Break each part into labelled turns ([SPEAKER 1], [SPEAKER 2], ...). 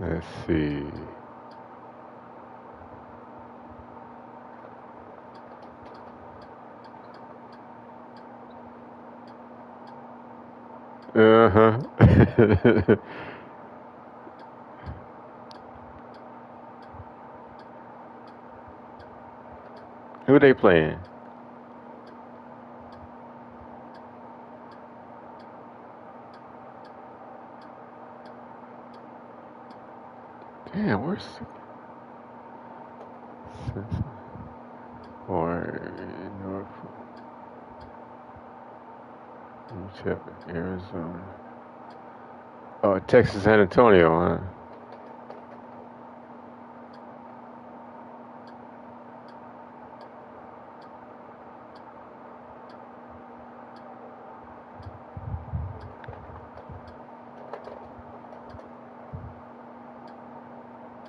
[SPEAKER 1] Let's see. Uh-huh. Who they playing? Damn, where's or North Arizona? Oh, Texas, San Antonio, huh?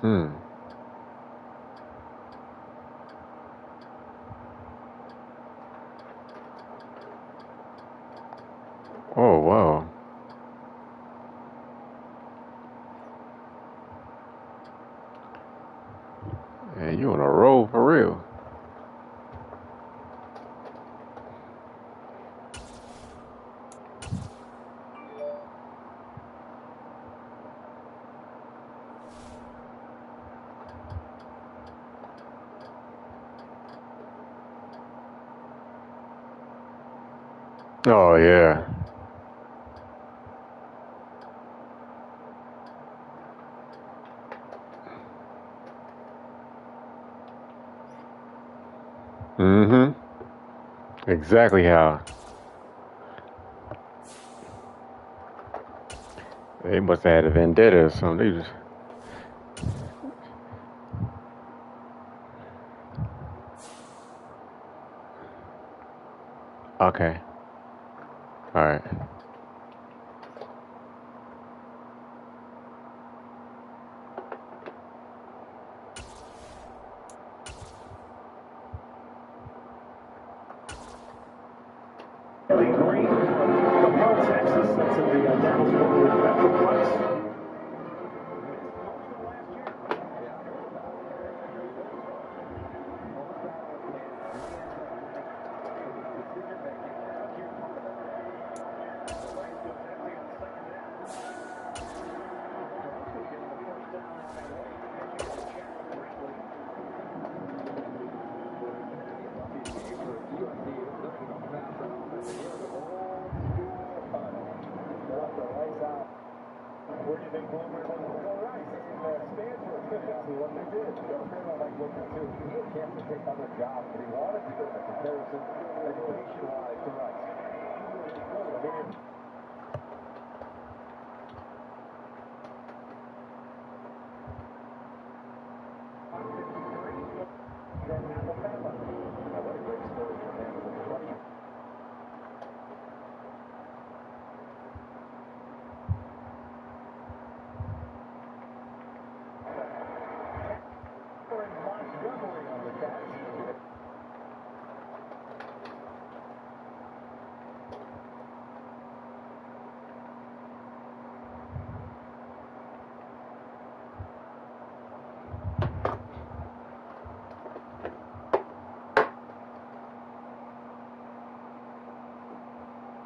[SPEAKER 1] Hmm. Oh, wow. Man, you on a roll for real. Oh, yeah. Mm-hmm. Exactly how. They must have had a vendetta or something. They just... Okay. All right.
[SPEAKER 2] Green, Capel, Texas. That's in the Dallas-Fort Worth Metroplex. Where do you think Bloomberg went? Well, right. The stands were efficiency what they did. Joe Farrell liked looking too. He had a chance to take other jobs, but he wanted to do a comparison education-wise to Rice. What a great story for him as a freshman. Montgomery on the catch.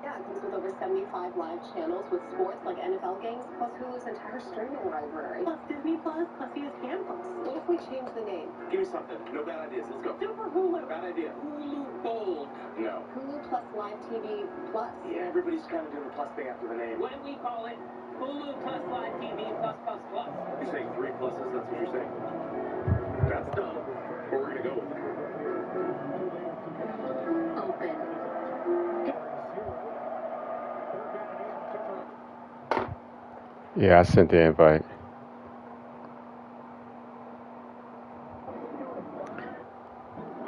[SPEAKER 3] Yeah, it comes with over 75 live channels with sports like NFL games, plus Hulu's entire streaming library. Plus Disney Plus, plus ESPN Plus. What if we change the name?
[SPEAKER 4] Give me something. No bad ideas. Let's go.
[SPEAKER 3] Super Hulu.
[SPEAKER 4] Bad idea.
[SPEAKER 3] Hulu Gold.
[SPEAKER 4] No.
[SPEAKER 3] Hulu Plus Live TV Plus.
[SPEAKER 4] Yeah, everybody's kind of doing a plus thing after the name.
[SPEAKER 5] What do we call it? Hulu Plus Live TV Plus Plus Plus.
[SPEAKER 4] You're saying 3 pluses? That's what you're saying? That's dumb. But we're going to go with it.
[SPEAKER 3] Open.
[SPEAKER 1] Yeah, I sent the invite.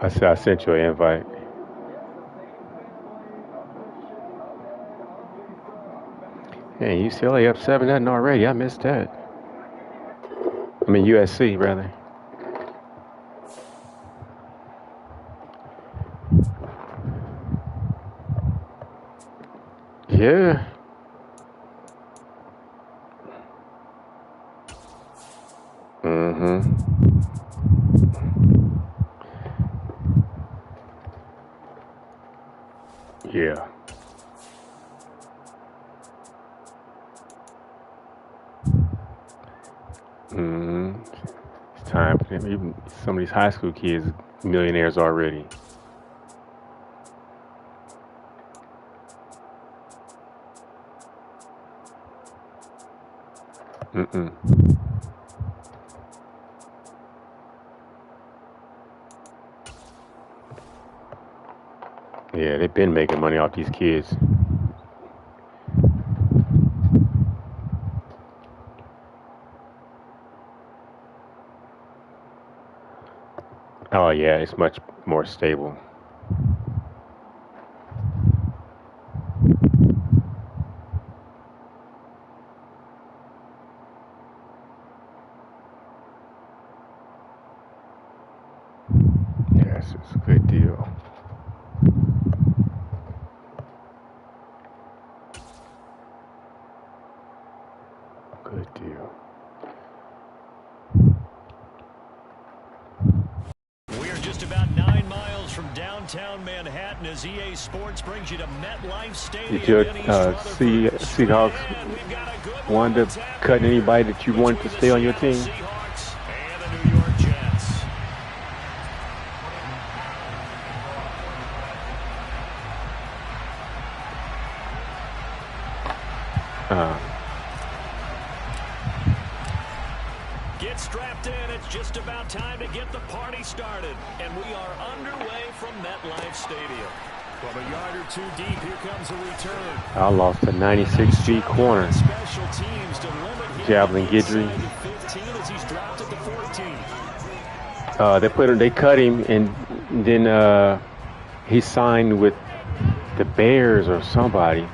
[SPEAKER 1] I said I sent you an invite. Hey, UCLA up 7-0 already. I missed that. I mean USC rather. Yeah. Yeah. It's time for them. Even some of these high school kids, millionaires already. Yeah, they've been making money off these kids. Oh yeah, it's much more stable. Yes, it's a good deal. Good deal.
[SPEAKER 6] We are just about 9 miles from downtown Manhattan as EA Sports brings you to MetLife Stadium.
[SPEAKER 1] Did your Seahawks wind up cutting anybody that you wanted to stay on your team?
[SPEAKER 6] Seahawks and the New York Jets. Get strapped in. It's just about time to get the party started. And we are underway from MetLife Stadium. From a yard or two deep, here comes a return.
[SPEAKER 1] I lost a 96-speed corner.
[SPEAKER 6] Special teams to limit him
[SPEAKER 1] Javelin
[SPEAKER 6] to
[SPEAKER 1] Guidry.
[SPEAKER 6] 15 as he's dropped at the 14.
[SPEAKER 1] They cut him, and then he signed with the Bears or somebody.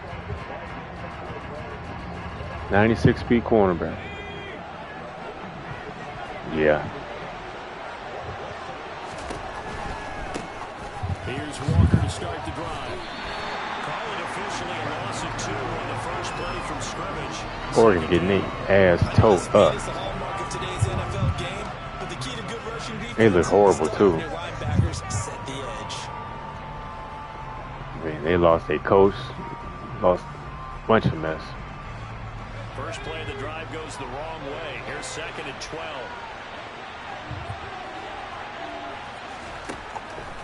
[SPEAKER 1] 96-speed cornerback. Yeah.
[SPEAKER 6] Here's Walker to start the drive. Call it officially a loss of 2 on the first play from scrimmage.
[SPEAKER 1] Oregon getting their ass towed up. They look horrible too. Man, they lost their coach. Lost a bunch of mess.
[SPEAKER 6] First play of the drive goes the wrong way. Here's 2nd and 12.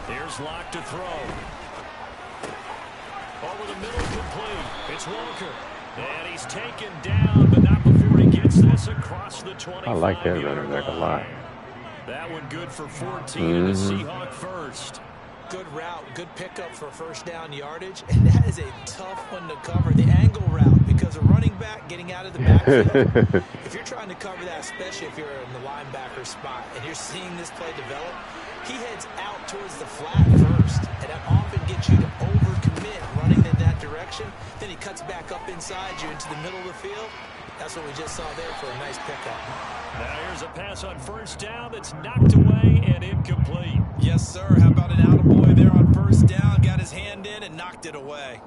[SPEAKER 6] Here's Locke to throw. Over the middle, complete. It's Walker. And he's taken down, but not before he gets this across the 25.
[SPEAKER 1] I like that running back a lot.
[SPEAKER 6] That one good for 14 and a Seahawk first.
[SPEAKER 7] Good route, good pickup for first down yardage, and that is a tough one to cover, the angle route, because a running back getting out of the backfield, if you're trying to cover that, especially if you're in the linebacker spot, and you're seeing this play develop, he heads out towards the flat first, and that often gets you to overcommit running in that direction. Then he cuts back up inside you into the middle of the field. That's what we just saw there for a nice pickup.
[SPEAKER 6] Now here's a pass on first down that's knocked away and incomplete.
[SPEAKER 7] Yes, sir. How about an attaboy there on first down? Got his hand in and knocked it away.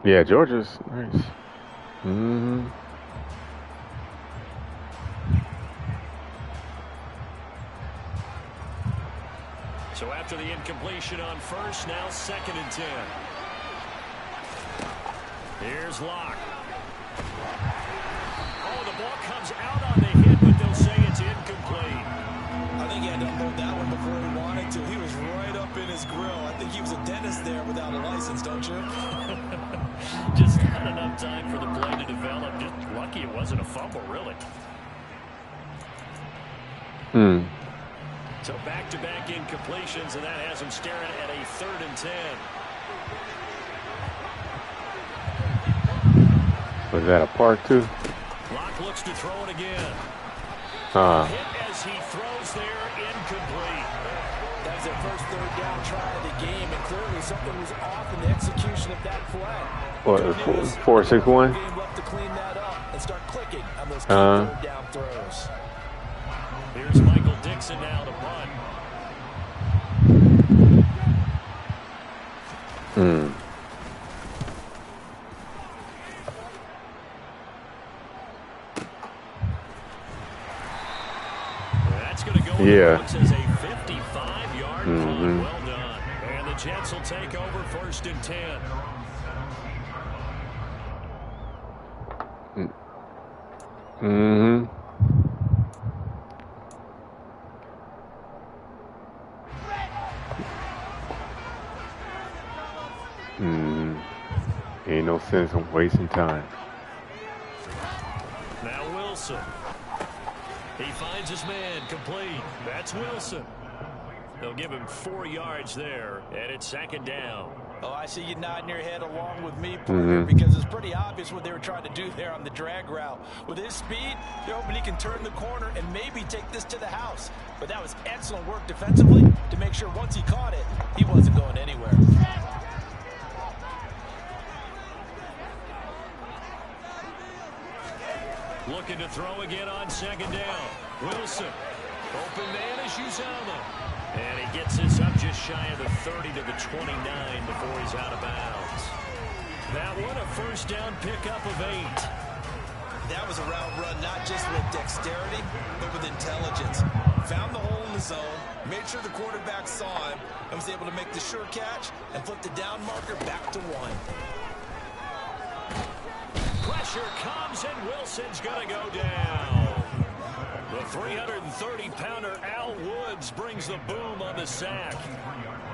[SPEAKER 1] Yeah, Georgia's nice.
[SPEAKER 6] So after the incompletion on first, now 2nd and 10. Here's Locke. Oh, the ball comes out on the hit, but they'll say it's incomplete.
[SPEAKER 7] I think he had to unload that one before he wanted to. He was right up in his grill. I think he was a dentist there without a license, don't you?
[SPEAKER 6] Just not enough time for the play to develop. Just lucky it wasn't a fumble, really. So back-to-back incompletions, and that has him staring at a 3rd and 10.
[SPEAKER 1] Was that a part 2?
[SPEAKER 6] Locke looks to throw it again. Hit as he throws there, incomplete.
[SPEAKER 7] That was their first 3rd down try of the game, and clearly something was off in the execution of that play.
[SPEAKER 1] What, 4-6-1?
[SPEAKER 7] Game left to clean that up and start clicking on those 3rd down throws.
[SPEAKER 6] Here's Michael Dixon now to punt. That's going to go as a 55-yard punt. Well done. And the Jets will take over 1st and 10.
[SPEAKER 1] Mm-hmm. Ain't no sense in wasting time.
[SPEAKER 6] Now Wilson. He finds his man complete. That's Wilson. They'll give him 4 yards there, and it's 2nd down.
[SPEAKER 7] Oh, I see you nodding your head along with me, partner, because it's pretty obvious what they were trying to do there on the drag route. With his speed, they're hoping he can turn the corner and maybe take this to the house. But that was excellent work defensively to make sure once he caught it, he wasn't going anywhere.
[SPEAKER 6] Looking to throw again on 2nd down. Wilson. Open man is Uzama. And he gets this up just shy of the 30 to the 29 before he's out of bounds. That one a 1st down pickup of 8.
[SPEAKER 7] That was a route run not just with dexterity, but with intelligence. Found the hole in the zone, made sure the quarterback saw him, and was able to make the sure catch and flip the down marker back to 1.
[SPEAKER 6] Pressure comes, and Wilson's going to go down. The 330-pounder Al Woods brings the boom on the sack.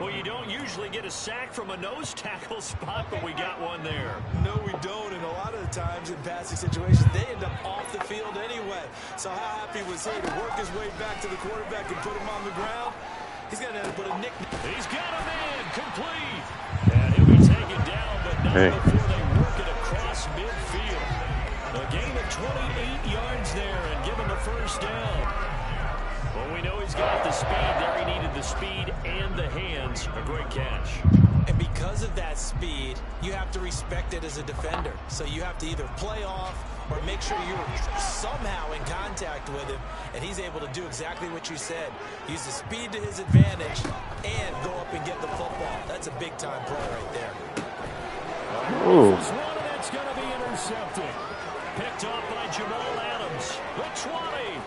[SPEAKER 6] Well, you don't usually get a sack from a nose tackle spot, but we got one there.
[SPEAKER 7] No, we don't, and a lot of the times in passing situations, they end up off the field anyway. So how happy was he to work his way back to the quarterback and put him on the ground? He's going to end up with a nickname.
[SPEAKER 6] He's got a man complete. And he'll be taken down, but not before they work it across midfield. A gain of 28 yards there and give him the 1st down. Well, we know he's got the speed there. He needed the speed and the hands. A great catch.
[SPEAKER 7] And because of that speed, you have to respect it as a defender. So you have to either play off or make sure you're somehow in contact with him, and he's able to do exactly what you said. Use the speed to his advantage and go up and get the football. That's a big-time play right there.
[SPEAKER 6] Ooh. That's going to be intercepted. Picked off by Jamal Adams. The 20.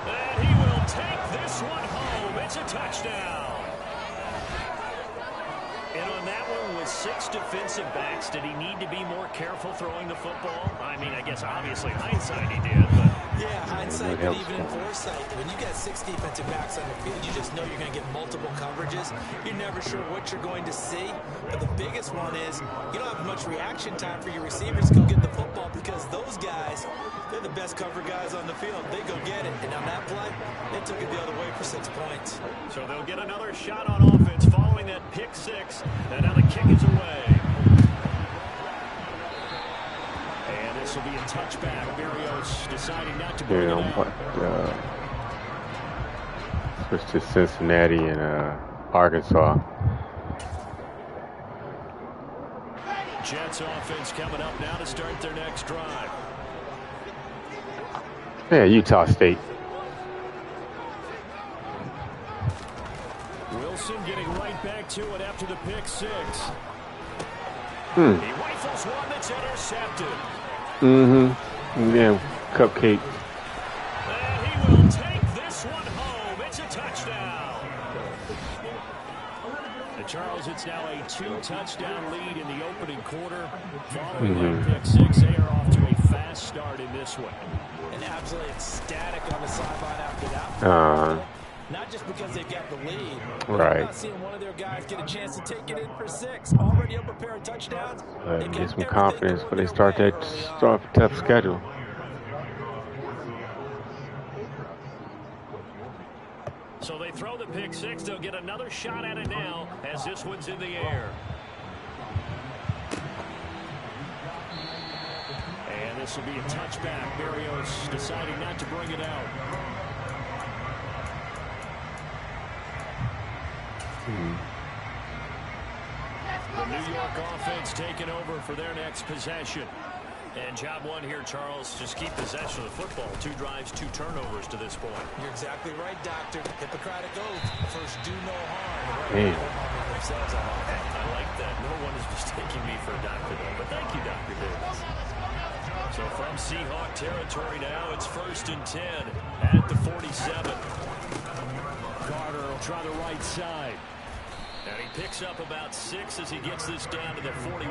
[SPEAKER 6] And he will take this one home. It's a touchdown. And on that one with 6 defensive backs, did he need to be more careful throwing the football? I mean, I guess obviously hindsight he did, but...
[SPEAKER 7] Yeah, hindsight, but even in foresight, when you got 6 defensive backs on the field, you just know you're going to get multiple coverages. You're never sure what you're going to see. But the biggest one is you don't have much reaction time for your receivers to go get the football because those guys, they're the best cover guys on the field. They go get it. And on that play, they took it the other way for 6 points.
[SPEAKER 6] So they'll get another shot on offense following that pick 6. And now the kick is away. And this will be a touchback. Berrios deciding not to bring it out.
[SPEAKER 1] Switch to Cincinnati and Arkansas.
[SPEAKER 6] Jets offense coming up now to start their next drive.
[SPEAKER 1] Yeah, Utah State.
[SPEAKER 6] Wilson getting right back to it after the pick 6. He rifles one that's intercepted.
[SPEAKER 1] Yeah, cupcake.
[SPEAKER 6] And he will take this one home. It's a touchdown. And Charles, it's now a 2-touchdown lead in the opening quarter. Following that pick 6, they are off to a fast start in this one.
[SPEAKER 7] And absolutely ecstatic on the sideline after that. Not just because they've got the lead, but
[SPEAKER 1] right.
[SPEAKER 7] not seeing one of their guys get a chance to take it in for 6. Already up a pair of touchdowns.
[SPEAKER 1] Get some confidence when they start that tough schedule.
[SPEAKER 6] So they throw the pick 6. They'll get another shot at it now as this one's in the air. And this will be a touchback. Berrios deciding not to bring it out. The New York offense taking over for their next possession. And job one here, Charles, just keep possession of the football. 2 drives, 2 turnovers to this point.
[SPEAKER 7] You're exactly right, Doctor. Hippocratic oath. First, do no harm.
[SPEAKER 1] Man.
[SPEAKER 6] I like that. No one is mistaking me for a doctor, though. But thank you, Dr. Davis. So from Seahawk territory now, it's 1st and 10 at the 47. Carter will try the right side. And he picks up about 6 as he gets this down to the 41.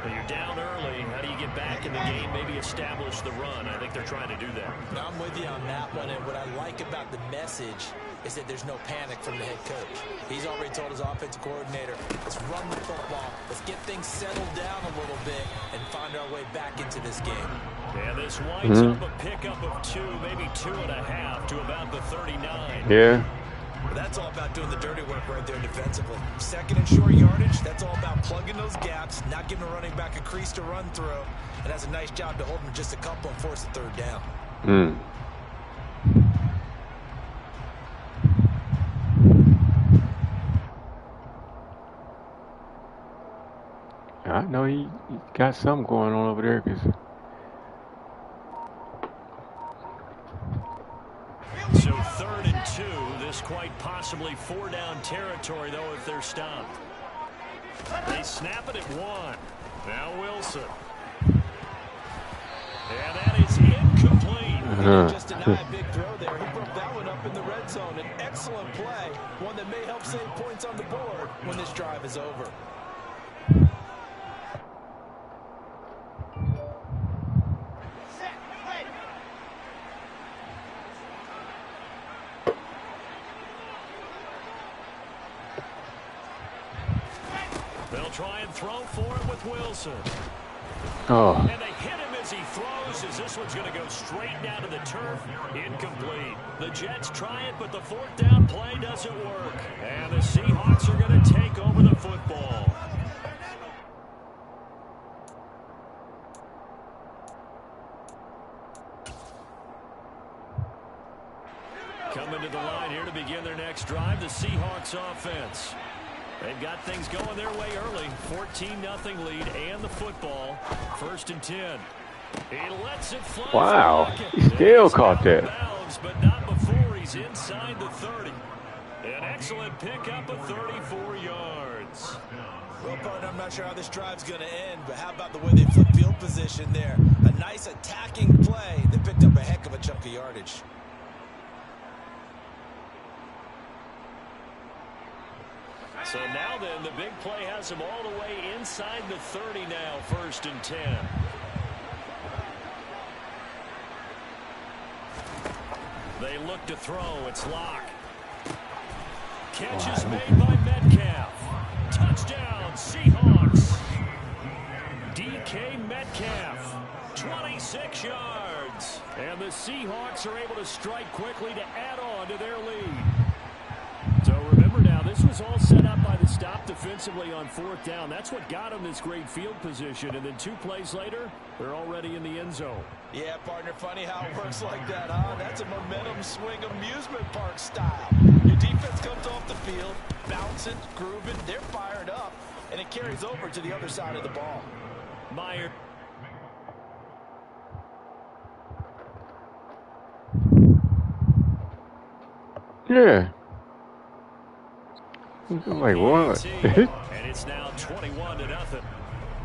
[SPEAKER 6] You're down early. How do you get back in the game, maybe establish the run? I think they're trying to do that.
[SPEAKER 7] Now, I'm with you on that one, and what I like about the message is that there's no panic from the head coach. He's already told his offensive coordinator, let's run the football, let's get things settled down a little bit and find our way back into this game.
[SPEAKER 6] And this winds up a pickup of 2, maybe 2.5 to about the 39.
[SPEAKER 1] Yeah.
[SPEAKER 7] That's all about doing the dirty work right there defensively. Second and short yardage, that's all about plugging those gaps, not giving a running back a crease to run through, and that's a nice job to hold him just a couple and force a third down.
[SPEAKER 1] I know he got something going on over there because.
[SPEAKER 6] So 3rd and 2, this quite possibly 4-down territory, though, if they're stopped. They snap it at 1. Now Wilson. And that is incomplete.
[SPEAKER 7] He didn't just deny a big throw there. He broke that one up in the red zone. An excellent play, one that may help save points on the board when this drive is over.
[SPEAKER 6] They'll try and throw for it with Wilson.
[SPEAKER 1] Oh.
[SPEAKER 6] And they hit him as he throws, as this one's going to go straight down to the turf. Incomplete. The Jets try it, but the 4th down play doesn't work. And the Seahawks are going to take over the football. Coming to the line here to begin their next drive, the Seahawks offense. They've got things going their way early. 14-0 lead and the football. 1st and 10. He lets it fly.
[SPEAKER 1] Wow. He still caught that.
[SPEAKER 6] Bounds, but not before he's inside the 30. An excellent pickup of 34 yards.
[SPEAKER 7] Well, partner, I'm not sure how this drive's going to end, but how about the way they flip field position there? A nice attacking play that picked up a heck of a chunk of yardage.
[SPEAKER 6] So now then, the big play has him all the way inside the 30 now, 1st and 10. They look to throw. It's Locke. Catch is made by Metcalf. Touchdown, Seahawks. DK Metcalf, 26 yards. And the Seahawks are able to strike quickly to add on to their lead. So remember now, this was all set up by the stop defensively on 4th down. That's what got them this great field position. And then 2 plays later, they're already in the end zone.
[SPEAKER 7] Yeah, partner, funny how it works like that, huh? That's a momentum swing amusement park style. Your defense comes off the field, bouncing, grooving, they're fired up, and it carries over to the other side of the ball.
[SPEAKER 6] Meyer.
[SPEAKER 1] Yeah. Like what?
[SPEAKER 6] And it's now 21-0.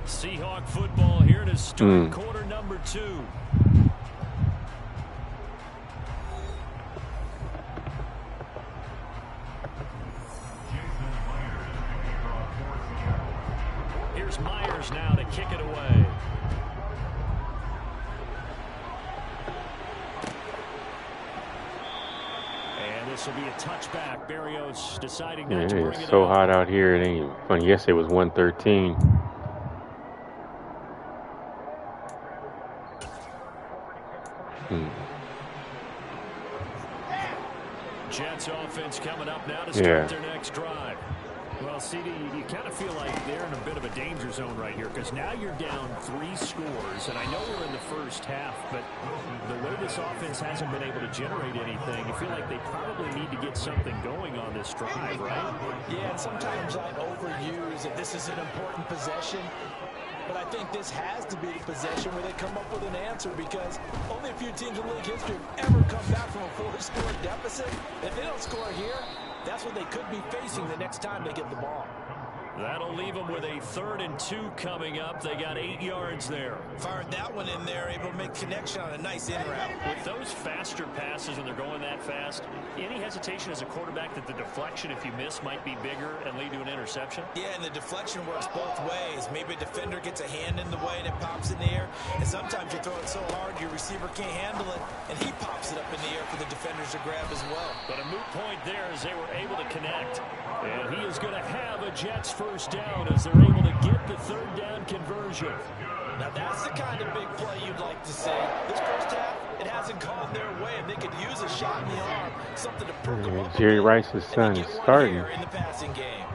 [SPEAKER 6] Seahawk football here to start quarter number 2. Here's Myers now to kick it away. And this will be a touchback. Berrios deciding not to bring it up.
[SPEAKER 1] It's so hot out here. It ain't funny. Yesterday was 113.
[SPEAKER 6] Jets offense coming up now to start their next drive. Well, CD, you kind of feel like they're in a bit of a danger zone right here because now you're down 3 scores, and I know we're in the first half, but the way this offense hasn't been able to generate anything, you feel like they probably need to get something going on this drive, right?
[SPEAKER 7] Yeah, and sometimes I overuse that this is an important possession, but I think this has to be the possession where they come up with an answer because only a few teams in league history have ever come back from a 4-score deficit. If they don't score here, that's what they could be facing the next time they get the ball.
[SPEAKER 6] That'll leave them with a 3rd and 2 coming up. They got 8 yards there.
[SPEAKER 7] Fired that one in there, able to make connection on a nice in route.
[SPEAKER 6] With those faster passes and they're going that fast, any hesitation as a quarterback that the deflection, if you miss, might be bigger and lead to an interception?
[SPEAKER 7] Yeah, and the deflection works both ways. Maybe a defender gets a hand in the way and it pops in the air, and sometimes you throw it so hard your receiver can't handle it, and he pops it up in the air for the defenders to grab as well.
[SPEAKER 6] But a moot point there as they were able to connect. And he is going to have a Jets first down as they're able to get the 3rd down conversion.
[SPEAKER 7] Now that's the kind of big play you'd like to see. This first half, it hasn't gone their way, and they could use a shot in the arm, something to perk them up.
[SPEAKER 1] Jerry Rice's son is starting.
[SPEAKER 7] In the passing game.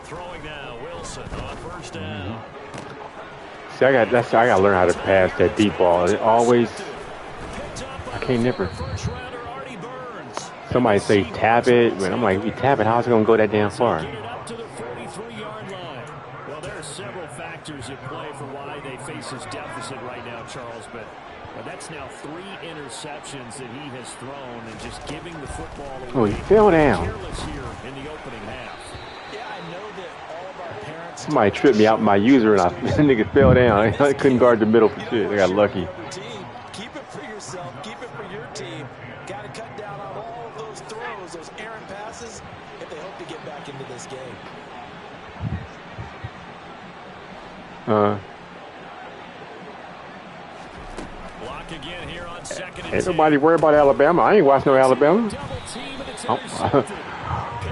[SPEAKER 6] Throwing now, Wilson on first down.
[SPEAKER 1] See, I got to learn how to pass that deep ball. It always, I can't never. Somebody say tap it, but I'm like, if you tap it, how's it gonna go that damn far?
[SPEAKER 6] Get it up to the 43-yard line. Well, there are several factors at play for why they face this deficit right now, Charles. But that's now 3 interceptions that he has thrown, and just giving the football away.
[SPEAKER 1] Oh, he fell down.
[SPEAKER 6] Careless here in the opening half.
[SPEAKER 7] Yeah, I know that all of our parents.
[SPEAKER 1] Somebody tripped me out my user, and that nigga fell down. I couldn't guard the middle for shit. I got lucky.
[SPEAKER 7] Keep it for yourself. Keep it for your team. Got to cut down on all of those throws, those errant passes, if they hope to get back into this game.
[SPEAKER 6] Block again here on 2nd and
[SPEAKER 1] Ain't nobody worried about Alabama. I ain't watching no Alabama.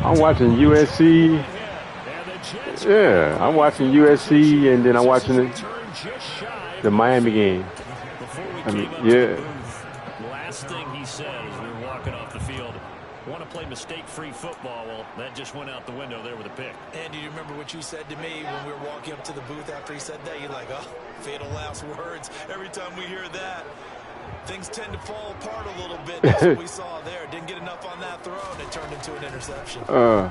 [SPEAKER 1] I'm watching USC. Yeah, I'm watching USC, and then I'm watching the Miami game. I mean, yeah.
[SPEAKER 6] Last thing he said as we were walking off the field, want to play mistake-free football. Well, that just went out the window there with a pick.
[SPEAKER 7] And do you remember what you said to me when we were walking up to the booth after he said that? You're like, oh, fatal last words. Every time we hear that, things tend to fall apart a little bit. That's what we saw there. Didn't get enough on that throw, and it turned into an interception. Throwing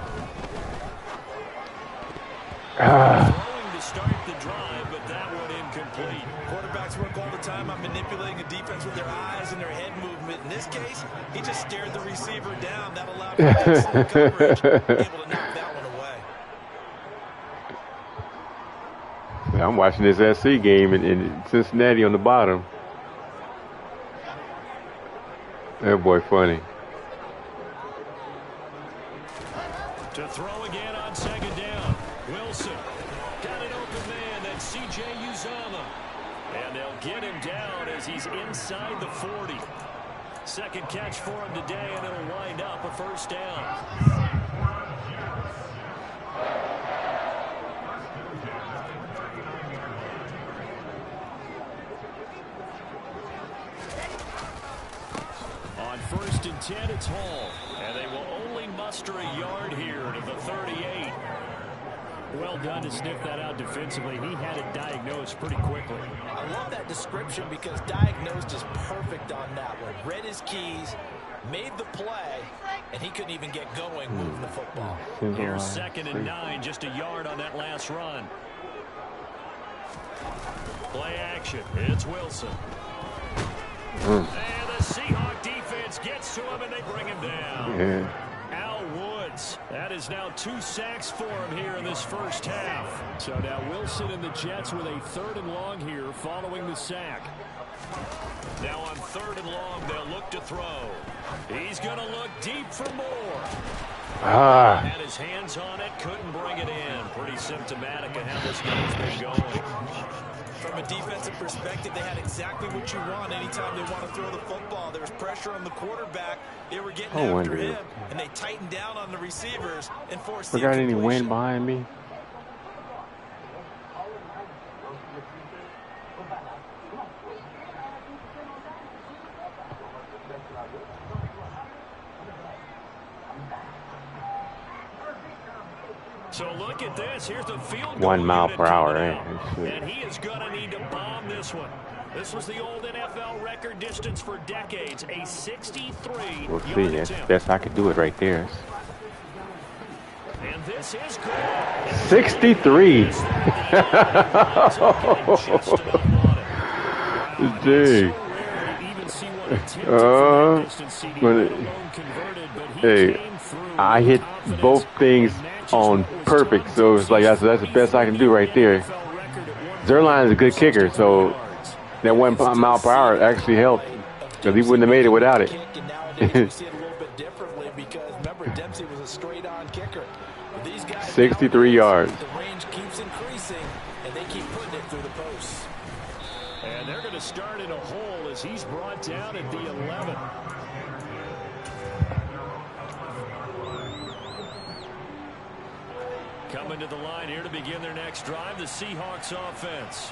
[SPEAKER 7] to start the drive, but that one incomplete. Quarterbacks work all the time on manipulating a defense with their eyes and their head movement. In this case, he just stared the receiver down. That allowed him to get some coverage, able to knock that one away.
[SPEAKER 1] I'm watching this SC game in Cincinnati on the bottom. That boy funny.
[SPEAKER 6] To throw again on 2nd down. Wilson got an open man. That's C.J. Uzomah. And they'll get him down as he's inside the 40. 2nd catch for him today, and it'll wind up a first down. On 1st and 10, it's Hall. And they will only muster a yard here to the 38. Well done to sniff that out defensively. He had it diagnosed pretty quickly.
[SPEAKER 7] I love that description because diagnosed is perfect on that one. Read his keys, made the play, and he couldn't even get going moving the football.
[SPEAKER 6] Here's 2nd and 9, just a yard on that last run. Play action. It's Wilson. And the Seahawk defense gets to him, and they bring him down.
[SPEAKER 1] Yeah.
[SPEAKER 6] Al Woods. That is now 2 sacks for him here in this first half. So now Wilson and the Jets with a 3rd and long here following the sack. Now on 3rd and long, they'll look to throw. He's going to look deep for more. Had his hands on it, couldn't bring it in. Pretty symptomatic of how this game's been going.
[SPEAKER 7] From a defensive perspective, they had exactly what you want anytime they want to throw the football. There was pressure on the quarterback. They were getting after him, and they tightened down on the receivers and forced the
[SPEAKER 1] got any wind behind me?
[SPEAKER 6] So look at this. Here's the field goal
[SPEAKER 1] 1 mile per hour,
[SPEAKER 6] and he is going to need to bomb this one. This was the old NFL record distance for decades, a 63.
[SPEAKER 1] We'll see. That's the best I could do it right there.
[SPEAKER 6] And this is good.
[SPEAKER 1] 63. Dude. Hey, I hit both things on perfect. So it's like that's the best I can do right there. Zerline is a good kicker, so that 1 mile per hour actually helped because he wouldn't have made it without it.
[SPEAKER 7] See it a little bit differently because remember Dempsey was a straight-on kicker. These guys
[SPEAKER 1] 63 yards.
[SPEAKER 7] The range keeps increasing, and they keep putting it through the posts.
[SPEAKER 6] And they're going to start in a hole as he's brought down at the 11. Coming to the line here to begin their next drive, the Seahawks offense.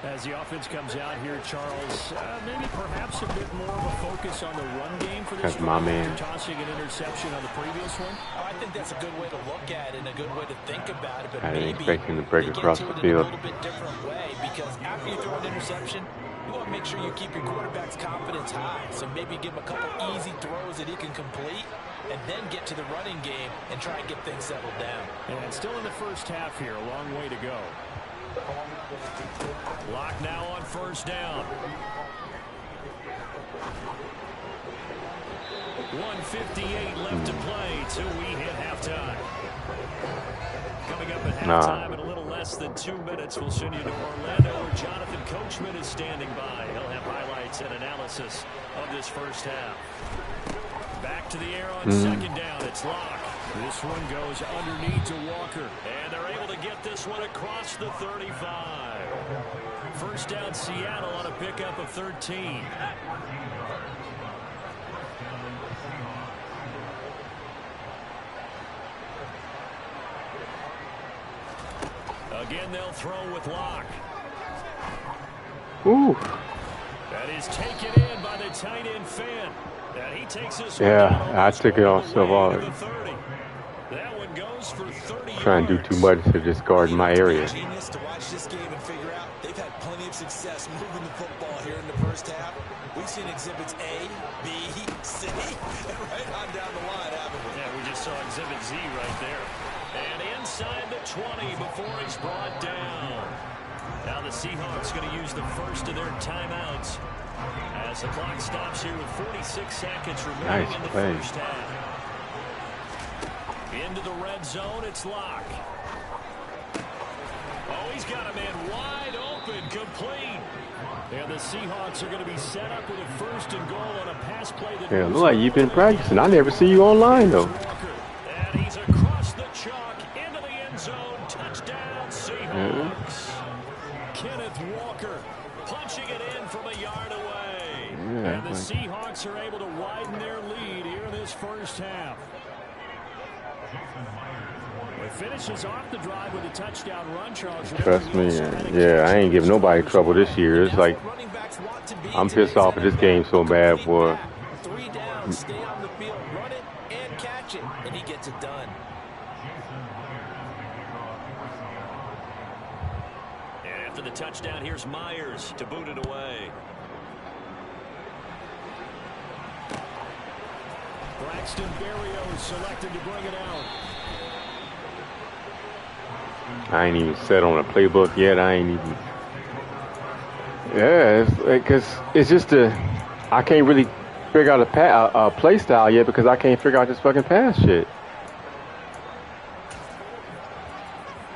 [SPEAKER 6] As the offense comes out here, Charles, maybe perhaps a bit more of a focus on the run game for this.
[SPEAKER 1] That's my man.
[SPEAKER 6] Tossing an interception on the previous one.
[SPEAKER 7] I think that's a good way to look at it and a good way to think about it. But
[SPEAKER 1] I didn't
[SPEAKER 7] maybe
[SPEAKER 1] expect him to break across the
[SPEAKER 7] in
[SPEAKER 1] field.
[SPEAKER 7] a little bit different way because after you throw an interception, you want to make sure you keep your quarterback's confidence high. So maybe give him a couple easy throws that he can complete and then get to the running game and try and get things settled down.
[SPEAKER 6] And still in the first half here, a long way to go. Lock now on first down. 1:58 left to play till we hit halftime. Coming up at halftime in a little less than 2 minutes, we'll send you to Orlando where Jonathan Coachman is standing by. He'll have highlights and analysis of this first half. Back to the air on second down. It's Locke. This one goes underneath to Walker. And they're able to get this one across the 35. First down Seattle on a pickup of 13. Again, they'll throw with Locke.
[SPEAKER 1] Ooh.
[SPEAKER 6] That is taken in by the tight end Finn. And he takes this
[SPEAKER 1] I took it off so hard.
[SPEAKER 6] That one goes for 30
[SPEAKER 1] Trying to do too much to just guard my area.
[SPEAKER 7] Genius to watch this game and figure out they've had plenty of success moving the football here in the first half. We've seen exhibits A, B, C, and right on down the line, haven't we?
[SPEAKER 6] Yeah, we just saw exhibit Z right there. And inside the 20 before he's brought down. Now the Seahawks going to use the first of their timeouts as the clock stops here with 46 seconds remaining in the first half. Into the red zone, it's Locke. Oh, he's got a man wide open, complete. And the Seahawks are going to be set up with a first and goal on a pass play. That
[SPEAKER 1] look like you've been practicing. I never see you online, though.
[SPEAKER 6] And he's across the chalk into the end zone. Touchdown, Seahawks. Kenneth Walker punching it in from a yard away. And the Seahawks are able to widen their lead here in this first half. It finishes off the drive with a touchdown run, Charles.
[SPEAKER 1] Trust me, I ain't giving nobody trouble this year. It's like I'm pissed off at this game so bad, boy.
[SPEAKER 7] 3 down, stay on the field, run it and catch it, and he gets it done.
[SPEAKER 6] And after the touchdown, here's Myers to boot it away. Braxton Berrios selected to bring it out.
[SPEAKER 1] I ain't even set on a playbook yet. I ain't even. Yeah, because it's just I can't really figure out a play style yet because I can't figure out this fucking pass shit.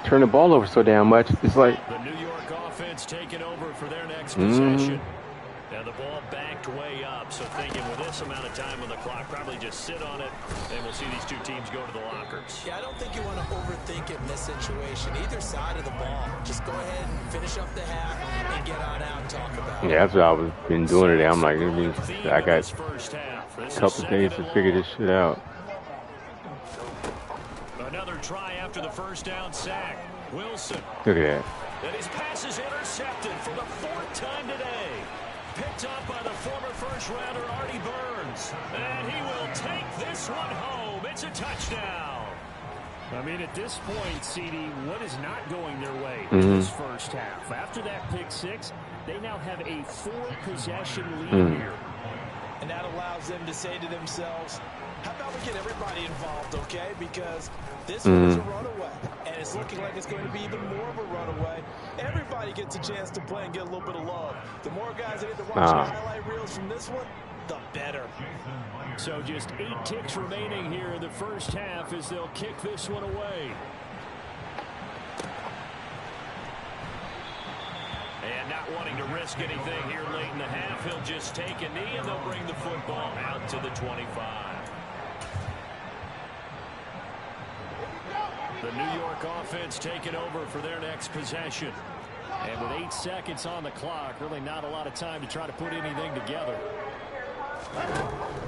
[SPEAKER 1] Turn the ball over so damn much. It's like
[SPEAKER 6] the New York offense taking over for their next possession. Now the ball backed way up, so thinking with this amount of time on the clock, probably just sit on it, and we'll see these two teams go to the lockers.
[SPEAKER 7] Yeah, I don't think you want to overthink it in this situation. Either side of the ball, just go ahead and finish up the half and get on out and talk about it.
[SPEAKER 1] Yeah, that's what I've been doing today. I'm like, I got a couple days to figure this shit out.
[SPEAKER 6] Another try after the first down sack. Wilson.
[SPEAKER 1] Look at that.
[SPEAKER 6] And his pass is intercepted for the 4th time today. Picked up by the former first-rounder Artie Burns. And he will take this one home. It's a touchdown. I mean, at this point, CD, what is not going their way in this first half? After that pick six, they now have a 4-possession lead here.
[SPEAKER 7] And that allows them to say to themselves, how about we get everybody involved, okay? Because this one is a runaway, and it's looking like it's going to be even more of a runaway. Everybody gets a chance to play and get a little bit of love. The more guys that get to watch the highlight reels from this one, the better.
[SPEAKER 6] So just 8 ticks remaining here in the first half as they'll kick this one away. And not wanting to risk anything here late in the half, he'll just take a knee and they'll bring the football out to the 25. The New York offense taking over for their next possession. And with 8 seconds on the clock, really not a lot of time to try to put anything together.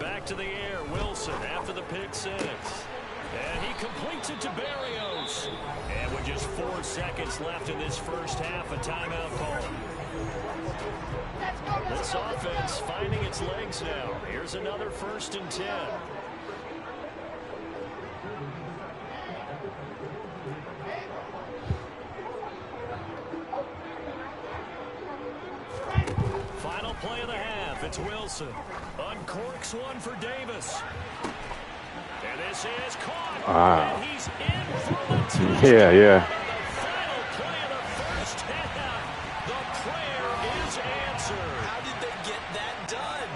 [SPEAKER 6] Back to the air, Wilson after the pick 6. And he completes it to Berrios. And with just 4 seconds left in this first half, a timeout call. This offense finding its legs now. Here's another 1st and 10. Final play of the half. It's Wilson. Uncorks one for Davis. And this is caught.
[SPEAKER 1] Wow.
[SPEAKER 6] And he's in for the touchdown.
[SPEAKER 1] Yeah.
[SPEAKER 6] The final play of the first half. The prayer is answered.
[SPEAKER 7] How did they get that done?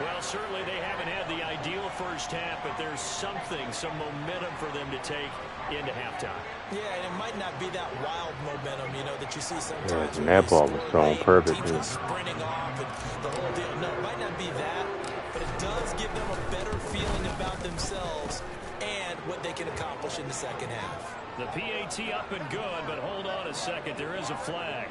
[SPEAKER 6] Well, certainly they haven't had the ideal first half, but there's something, some momentum for them to take into halftime.
[SPEAKER 7] Yeah, and it might not be that wild momentum, you know, that you see sometimes.
[SPEAKER 1] Yeah, and that ball was thrown perfectly.
[SPEAKER 7] Teams sprinting off and the whole deal. No, it might not be that, but it does give them a better feeling about themselves and what they can accomplish in the second half.
[SPEAKER 6] The PAT up and good, but hold on a second. There is a flag.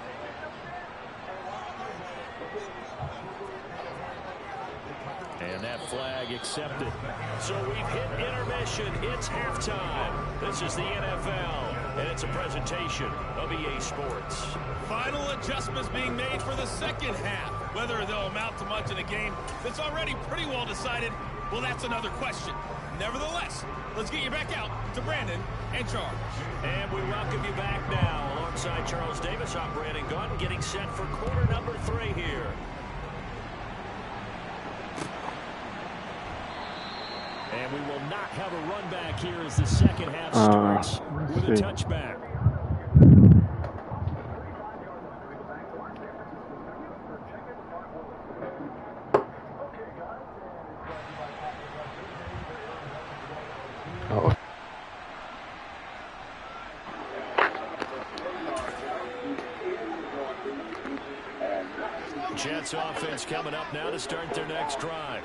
[SPEAKER 6] And that flag accepted. So we've hit intermission. It's halftime. This is the NFL, and it's a presentation of EA Sports.
[SPEAKER 8] Final adjustments being made for the second half. Whether they'll amount to much in a game that's already pretty well decided, well, that's another question. Nevertheless, let's get you back out to Brandon and Charles.
[SPEAKER 6] And we welcome you back now. Alongside Charles Davis, I'm Brandon Gunn, getting set for quarter number 3 here. And we will not have a run back here as the second half starts with a touchback.
[SPEAKER 1] Oh.
[SPEAKER 6] Jets offense coming up now to start their next drive.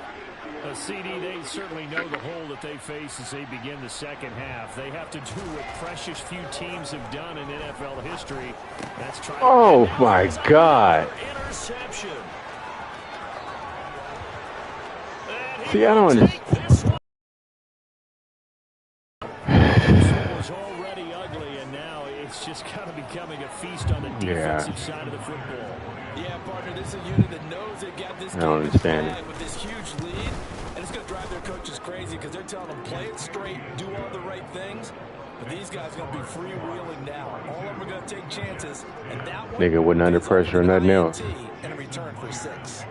[SPEAKER 6] A CD, they certainly know the hole that they face as they begin the second half. They have to do what precious few teams have done in NFL history. That's trying
[SPEAKER 1] Oh my God.
[SPEAKER 6] Interception.
[SPEAKER 1] See, I don't understand.
[SPEAKER 6] It was already ugly, and now it's just kind of becoming a feast on the defensive side of the football.
[SPEAKER 7] Yeah, partner, this is a unit that knows they got this
[SPEAKER 1] I don't understand it.
[SPEAKER 7] with this huge lead, and it's going to drive their coaches crazy because they're telling them play it straight, do all the right things. But these guys are going to be freewheeling now. All of them are going to take chances, and that one
[SPEAKER 1] Nigga wasn't under pressure or nothing else.
[SPEAKER 7] And a return for 6.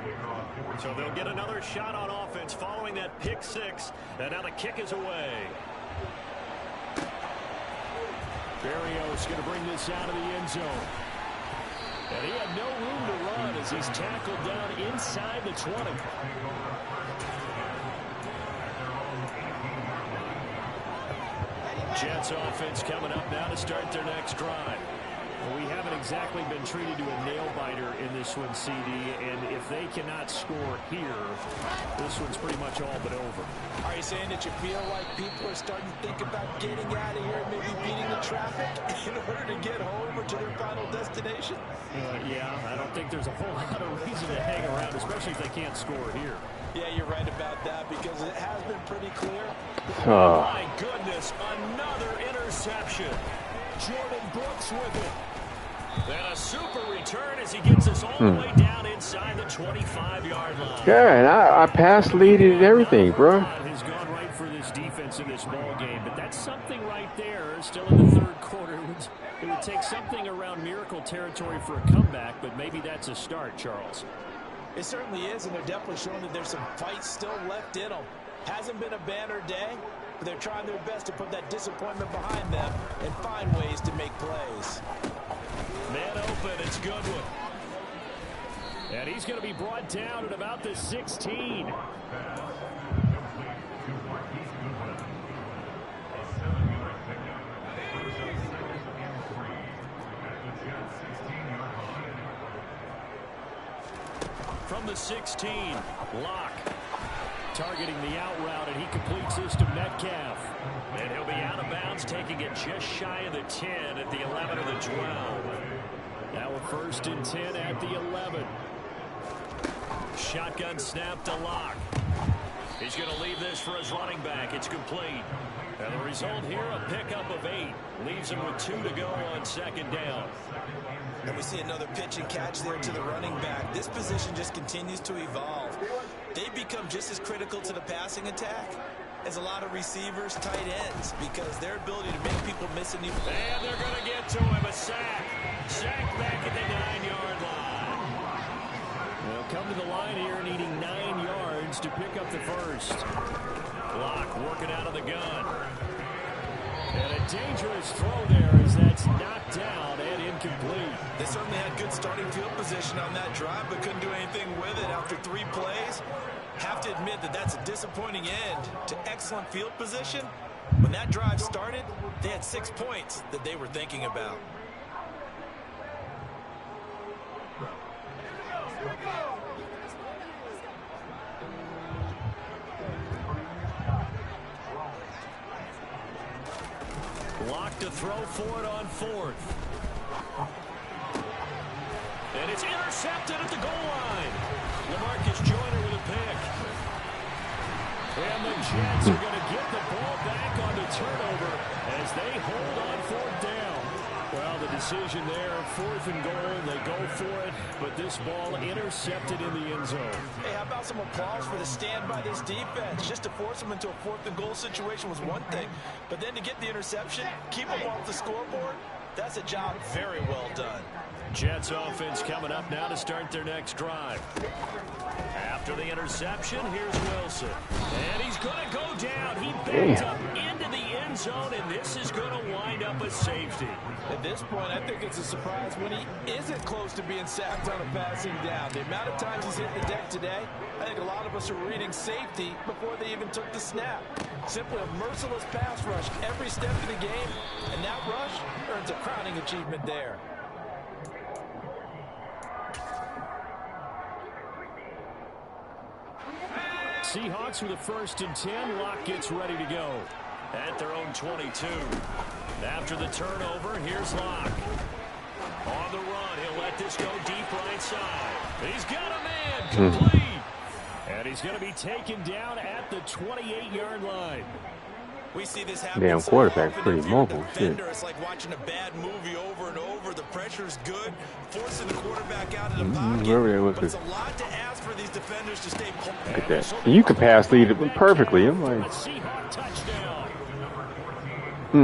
[SPEAKER 6] So they'll get another shot on offense following that pick 6, and now the kick is away. Berrios going to bring this out of the end zone. And he had no room to run as he's tackled down inside the 20. Jets offense coming up now to start their next drive. Well, we haven't exactly been treated to a nail-biter in this one, CD, and if they cannot score here, this one's pretty much all but over.
[SPEAKER 7] Are you saying that you feel like people are starting to think about getting out of here and maybe beating the traffic in order to get home or to their final destination?
[SPEAKER 6] Yeah, I don't think there's a whole lot of reason to hang around, especially if they can't score here.
[SPEAKER 7] Yeah, you're right about that because it has been pretty clear.
[SPEAKER 1] Oh.
[SPEAKER 6] My goodness, another interception. Jordan Brooks with it. And a super return as he gets us all the way down inside the 25-yard line.
[SPEAKER 1] Yeah, and I passed leaded and everything, bro.
[SPEAKER 6] Has gone right for this defense in this ball game, but that's something right there. Still in the third quarter, it would take something around miracle territory for a comeback, but maybe that's a start, Charles.
[SPEAKER 7] It certainly is, and they're definitely showing that there's some fight still left in them. Hasn't been a banner day, but they're trying their best to put that disappointment behind them and find ways to make plays.
[SPEAKER 6] Man open, it's Goodwin. And he's going to be brought down at about the 16. From the 16, Locke targeting the out route, and he completes this to Metcalf. And he'll be out of bounds, taking it just shy of the 10 at the 11 or the 12. Now a 1st and 10 at the 11. Shotgun snap to Locke. He's going to leave this for his running back. It's complete. And the result here, a pickup of 8. Leaves him with 2 to go on 2nd down.
[SPEAKER 7] And we see another pitch and catch there to the running back. This position just continues to evolve. They become just as critical to the passing attack as a lot of receivers, tight ends, because their ability to make people miss a new play.
[SPEAKER 6] And they're going to get to him. A sack. Sack back at the 9-yard line. They'll come to the line here needing 9 yards to pick up the 1st. Locke working out of the gun. And a dangerous throw there as that's knocked down and incomplete.
[SPEAKER 7] They certainly had good starting field position on that drive, but couldn't do anything with it after 3 plays. Have to admit that that's a disappointing end to excellent field position. When that drive started, they had 6 points that they were thinking about.
[SPEAKER 6] Locke to throw for it on 4th. And it's intercepted at the goal line. LaMarcus Joyner with a pick. And the Jets are going to get the ball back on the turnover as they hold on 4th down. Well, the decision there, 4th and goal, they go for it, but this ball intercepted in the end zone.
[SPEAKER 7] Hey, how about some applause for the stand by this defense? Just to force them into a 4th and goal situation was one thing, but then to get the interception, keep them off the scoreboard, that's a job very well done.
[SPEAKER 6] Jets offense coming up now to start their next drive. After the interception, here's Wilson. And he's going to go down. He backed up into the end zone, and this is going to wind up a safety.
[SPEAKER 7] At this point, I think it's a surprise when he isn't close to being sacked on a passing down. The amount of times he's hit the deck today, I think a lot of us are reading safety before they even took the snap. Simply a merciless pass rush every step of the game, and that rush earns a crowning achievement there.
[SPEAKER 6] Seahawks with a 1st and 10. Locke gets ready to go at their own 22. After the turnover, here's Locke. On the run, he'll let this go deep right side. He's got a man complete. And he's going to be taken down at the 28-yard line.
[SPEAKER 7] We see this happen.
[SPEAKER 1] Damn quarterback's pretty mobile. Shit.
[SPEAKER 7] It's like watching a bad movie over and over. The pressure's good, forcing the quarterback out of the pocket. But it's a lot to ask for these defenders to stay.
[SPEAKER 1] Look at that. You can pass lead perfectly. I'm like,
[SPEAKER 6] Seahawk touchdown. A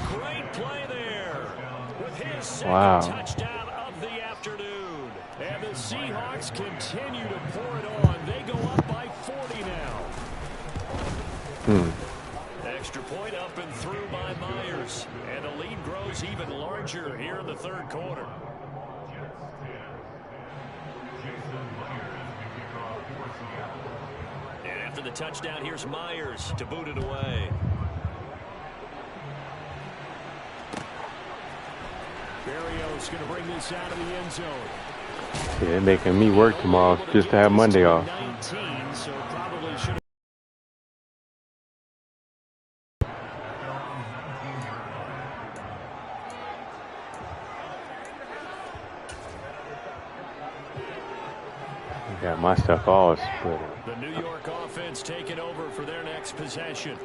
[SPEAKER 6] great play there with his second touchdown of the afternoon. And the Seahawks continue to pour it on. They go up by 40 now. Extra point up and through by Myers. And the lead grows even larger here in the 3rd quarter. And after the touchdown, here's Myers to boot it away. Berrios going to bring this out of the end zone.
[SPEAKER 1] yeah, they're making me work tomorrow just to have Monday off.
[SPEAKER 6] 19, so probably should.
[SPEAKER 1] Got my stuff all split up.
[SPEAKER 6] The New York offense taking over for their next possession.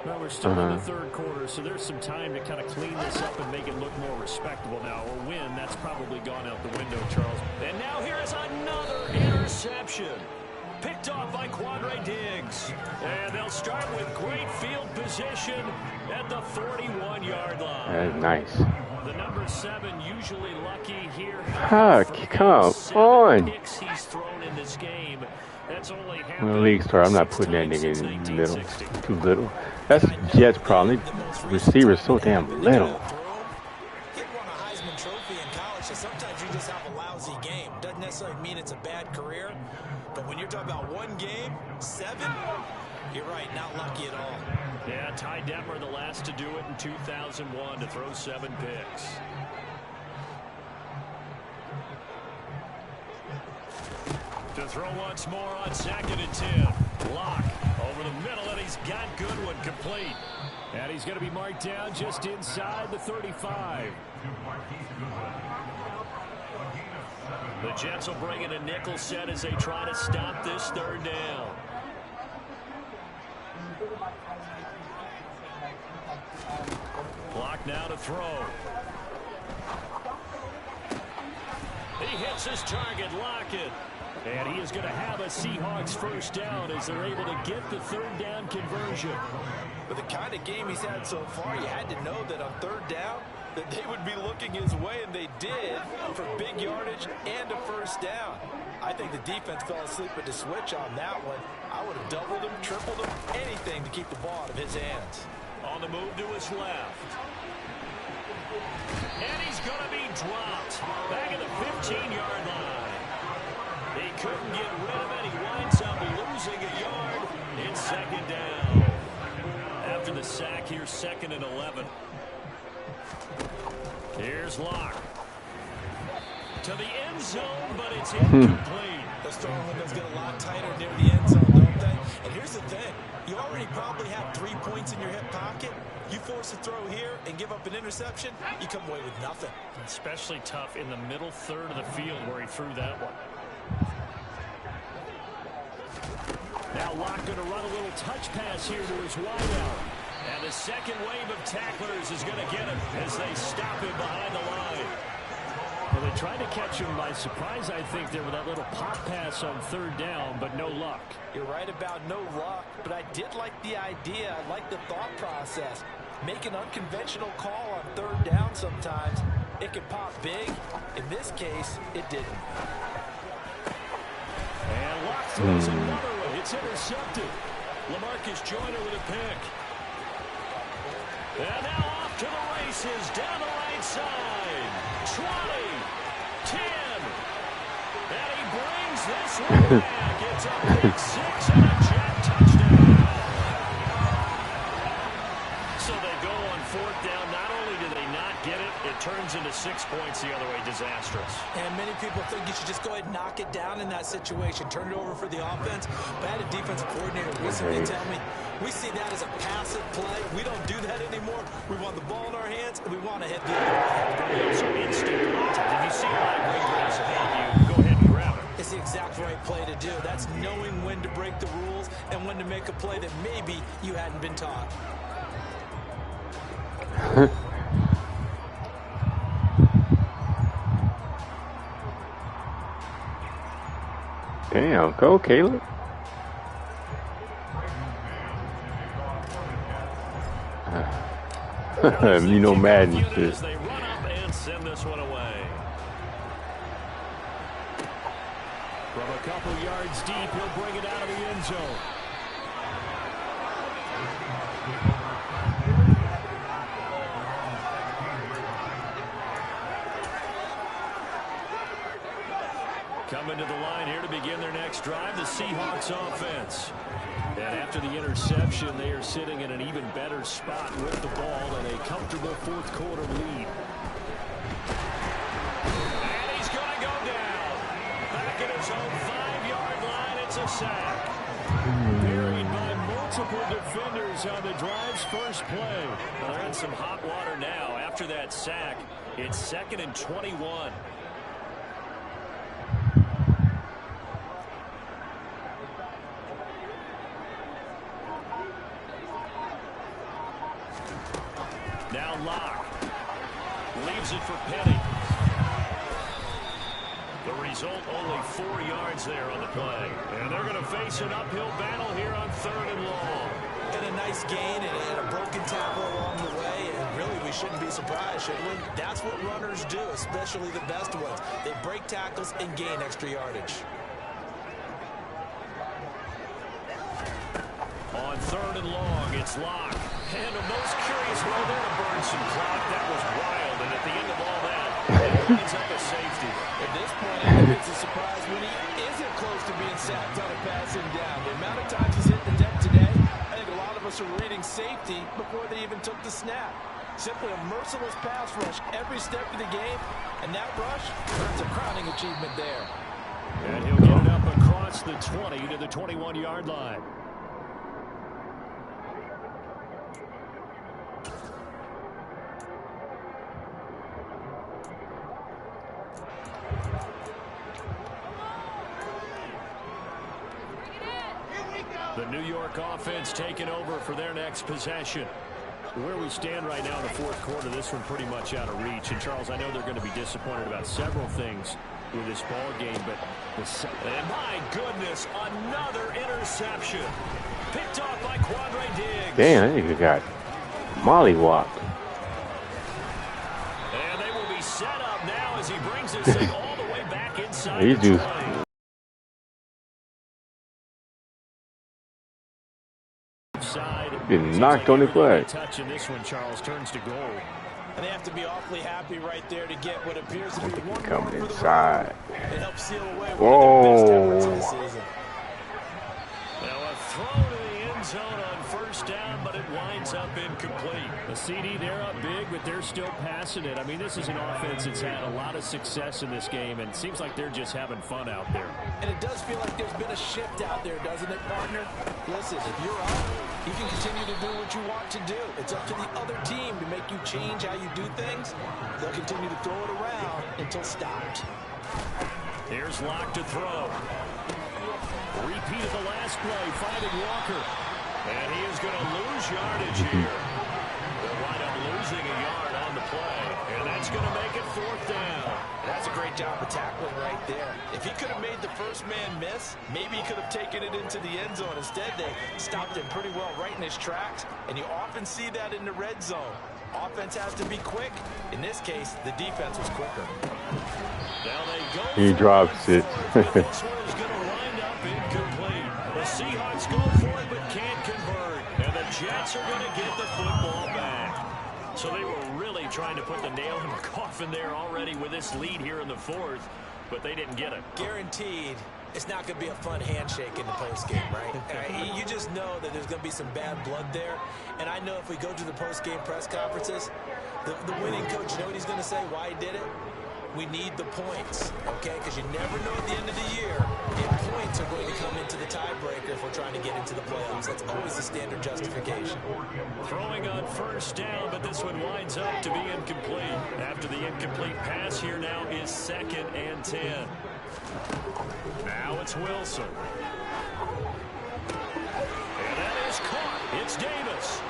[SPEAKER 6] Well, we're still in the 3rd quarter, so there's some time to kind of clean this up and make it look more respectable now. Or win, that's probably gone out the window, Charles. And now here is another interception. Picked off by Quandre Diggs. And they'll start with great field position at the 41-yard line.
[SPEAKER 1] That's nice.
[SPEAKER 6] The number 7 usually lucky here.
[SPEAKER 1] Come on.
[SPEAKER 6] Picks he's thrown in this game. That's only
[SPEAKER 1] When the league start, I'm not putting that nigga in the middle. Too little. That's Jets' problem. Receivers so damn little.
[SPEAKER 7] He won a Heisman Trophy in college, so sometimes you just have a lousy game. Doesn't necessarily mean it's a bad career, but when you're talking about one game, 7, you're right, not lucky at all.
[SPEAKER 6] Yeah, Ty Detmer, the last to do it in 2001, to throw 7 picks. To throw once more on 2nd and 10. Lock over the middle, and he's got Goodwin complete. And he's going to be marked down just inside the 35. The Jets will bring in a nickel set as they try to stop this 3rd down. Clock now to throw. He hits his target, Lockett. And he is going to have a Seahawks 1st down as they're able to get the 3rd down conversion.
[SPEAKER 7] With the kind of game he's had so far, you had to know that on 3rd down, that they would be looking his way, and they did, for big yardage and a 1st down. I think the defense fell asleep with the switch on that one. I would have doubled him, tripled him, anything to keep the ball out of his hands.
[SPEAKER 6] On the move to his left. And he's going to be dropped back at the 15-yard line. He couldn't get rid of it. He winds up losing a yard in 2nd down. After the sack, here's 2nd and 11. Here's Locke. To the end zone, but it's incomplete.
[SPEAKER 7] Those throwing windows get a lot tighter near the end zone, don't they? And here's the thing. You already probably have 3 points in your hip pocket. You force a throw here and give up an interception, you come away with nothing.
[SPEAKER 6] Especially tough in the middle 3rd of the field where he threw that one. Now Locke going to run a little touch pass here to his wideout. And the 2nd wave of tacklers is going to get him as they stop him behind the line. Well, they tried to catch him by surprise, I think, there with that little pop pass on 3rd down, but no luck.
[SPEAKER 7] You're right about no luck, but I did like the idea. I like the thought process. Make an unconventional call on 3rd down sometimes. It can pop big. In this case, it didn't.
[SPEAKER 6] And Locke throws another one. It's intercepted. LaMarcus Joyner with a pick. And now off to the races down the right side. 20, 10. And he brings this one back. It's a pick 6 and a Jet touchdown. So they go on 4th down. Not only do they not get it, it turns into 6 points the other way. Disastrous.
[SPEAKER 7] And many people think you should just go ahead and knock it down in that situation. Turn it over for the offense. But I had a defensive coordinator recently tell me, we see that as a passive play. We don't do that anymore. We want the ball in our hands, and we want to hit the other way.
[SPEAKER 6] Also instinct. If you see a live green grass ahead of you, go ahead and grab it.
[SPEAKER 7] It's the exact right play to do. That's knowing when to break the rules and when to make a play that maybe you hadn't been taught.
[SPEAKER 1] Damn, go Caleb. You know Madden shit.
[SPEAKER 6] They run up and send this one away. From a couple yards deep, he'll bring it out of the end zone. Coming to the line here to begin their next drive, the Seahawks offense. And after the interception, they are sitting in an even better spot with the ball and a comfortable 4th quarter lead. And he's going to go down. Back at his own 5-yard line, it's a sack. Buried by multiple defenders on the drive's first play. Well, they're in some hot water now. After that sack, it's 2nd and 21. Now Locke leaves it for Petty. The result, only 4 yards there on the play. And they're going to face an uphill battle here on 3rd and long.
[SPEAKER 7] And a nice gain and a broken tackle along the way. And really, we shouldn't be surprised, should we? That's what runners do, especially the best ones. They break tackles and gain extra yardage.
[SPEAKER 6] On 3rd and long, it's Locke. And a most curious way there to burn some clock. That was wild. And at the end of all that, it ends up a safety.
[SPEAKER 7] At this point, it's a surprise. defenders are reading safety before they even took the snap. Simply a merciless pass rush every step of the game, and that rush earns a crowning achievement there.
[SPEAKER 6] And he'll get it up across the 20 to the 21-yard line. The New York offense taking over for their next possession. Where we stand right now in the fourth quarter, this one pretty much out of reach. And, Charles, I know they're going to be disappointed about several things with this ball game, but and my goodness, another interception. Picked off by Quandre Diggs.
[SPEAKER 1] Damn, that nigga got mollywopped.
[SPEAKER 6] And they will be set up now as he brings this thing all the way back inside
[SPEAKER 1] He
[SPEAKER 6] the
[SPEAKER 1] just
[SPEAKER 6] 20.
[SPEAKER 1] getting knocked on the flag.
[SPEAKER 6] Touch in this one, Charles, turns to goal.
[SPEAKER 7] And they have to be awfully happy right there to get what appears to be one
[SPEAKER 1] Coming
[SPEAKER 7] more for the
[SPEAKER 1] inside.
[SPEAKER 7] road. It helps seal away one of their best efforts of the season.
[SPEAKER 6] Now a throw to the end zone on first down, but it winds up incomplete. The CD, they're up big, but they're still passing it. I mean, this is an offense that's had a lot of success in this game, and it seems like they're just having fun out there.
[SPEAKER 7] And it does feel like there's been a shift out there, doesn't it, partner? Listen, if you're up, you can continue to do what you want to do. It's up to the other team to make you change how you do things. They'll continue to throw it around until stopped.
[SPEAKER 6] Here's Locke to throw. Repeat of the last play, finding Walker. And he is going to lose yardage here. They'll wind up losing a yard on the play. And that's going to make it fourth down.
[SPEAKER 7] That's a great job of tackling right there. If he could have made the first man miss, maybe he could have taken it into the end zone. Instead, they stopped him pretty well right in his tracks. And you often see that in the red zone. Offense has to be quick. In this case, the defense was quicker.
[SPEAKER 6] Now they go.
[SPEAKER 1] He drops it.
[SPEAKER 6] This one is going to wind up incomplete. The Seahawks go for it but can't convert. And the Jets are going to get the football back. So they were really trying to put the nail in the coffin there already with this lead here in the fourth, but they didn't get it.
[SPEAKER 7] Guaranteed, it's not going to be a fun handshake in the postgame, right? You just know that there's going to be some bad blood there. And I know if we go to the postgame press conferences, the winning coach, you know what he's going to say, why he did it? We need the points, okay? Because you never know at the end of the year if points are going to come into the tiebreaker if we're trying to get into the playoffs. That's always the standard justification.
[SPEAKER 6] Throwing on first down, but this one winds up to be incomplete. After the incomplete pass, here now is 2nd and 10. Now it's Wilson. And that is caught. It's Davis.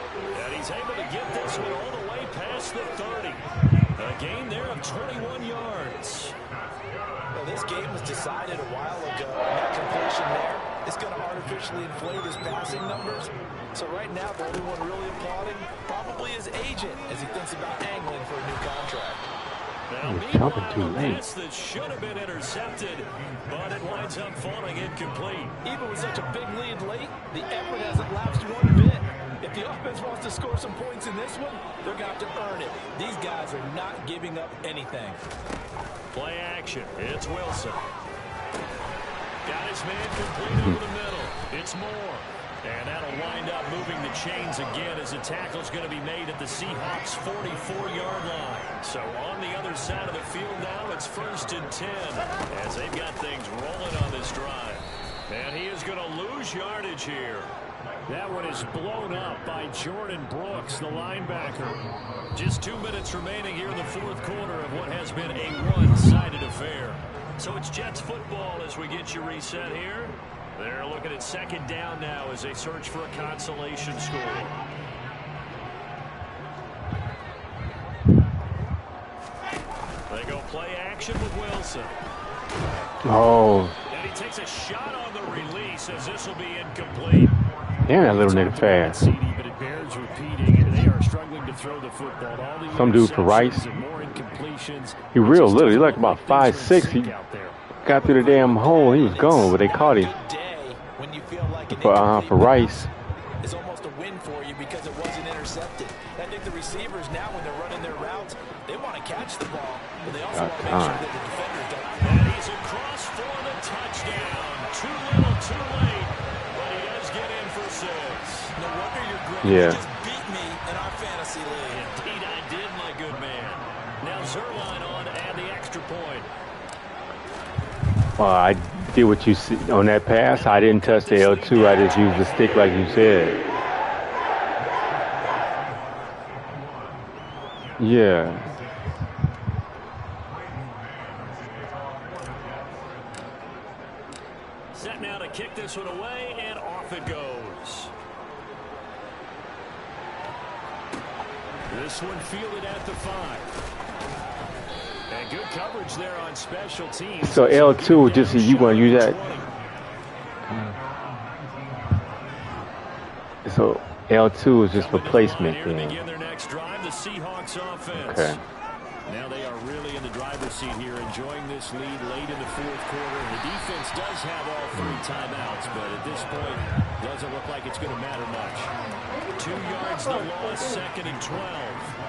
[SPEAKER 6] And he's able to get this one all the way past the 30. A gain there of 21 yards.
[SPEAKER 7] Well, this game was decided a while ago. That completion there is going to artificially inflate his passing numbers. So right now, the only one really applauding probably his agent as he thinks about angling for a new contract.
[SPEAKER 6] Now, meanwhile, a pass that should have been intercepted, but it winds up falling incomplete.
[SPEAKER 7] Even with such a big lead late, the effort hasn't lapsed one bit. If the offense wants to score some points in this one, they're going to have to earn it. These guys are not giving up anything.
[SPEAKER 6] Play action. It's Wilson. Got his man complete over the middle. It's Moore. And that'll wind up moving the chains again as the tackle's going to be made at the Seahawks' 44-yard line. So on the other side of the field now, it's 1st and 10 as they've got things rolling on this drive. And he is going to lose yardage here. That one is blown up by Jordan Brooks, the linebacker. Just 2 minutes remaining here in the fourth quarter of what has been a one-sided affair. So it's Jets football as we get you reset here. They're looking at 2nd down now as they search for a consolation score. They go play action with Wilson.
[SPEAKER 1] Oh.
[SPEAKER 6] And he takes a shot on the release as this will be incomplete.
[SPEAKER 1] Damn, that little nigga fast.
[SPEAKER 6] But it bears repeating. They are struggling to throw the football. All the
[SPEAKER 1] Some dude for Rice.
[SPEAKER 6] more incompletions.
[SPEAKER 1] He real little. He like about 5'6". He got through the damn hole. He was gone, but they caught him. For Rice.
[SPEAKER 7] It's almost a win for you because it wasn't intercepted. I think the receivers now, when they're running their routes, they want to catch the ball, but they also want to make sure that the defenders don't.
[SPEAKER 6] And he's across for the touchdown. Too little, too late. But he does get in for 6.
[SPEAKER 7] No wonder you're great.
[SPEAKER 1] Yeah.
[SPEAKER 7] You just beat me in our fantasy league.
[SPEAKER 6] Indeed I did, my good man. Now Zerline on and the extra point.
[SPEAKER 1] Well, I did what you see on that pass. I didn't touch the L2. I just used the stick like you said. Yeah.
[SPEAKER 6] Set now to kick this one away, and off it goes. This one fielded at the 5. And good coverage there on special teams.
[SPEAKER 1] So L2, just you want to use that. So L2 is just replacement
[SPEAKER 6] Here to
[SPEAKER 1] then.
[SPEAKER 6] begin their next drive, the Seahawks offense.
[SPEAKER 1] Okay.
[SPEAKER 6] Now they are really in the driver's seat here, enjoying this lead late in the 4th quarter. The defense does have all 3 timeouts, but at this point, doesn't look like it's going to matter much. 2 yards the loss, 2nd and 12.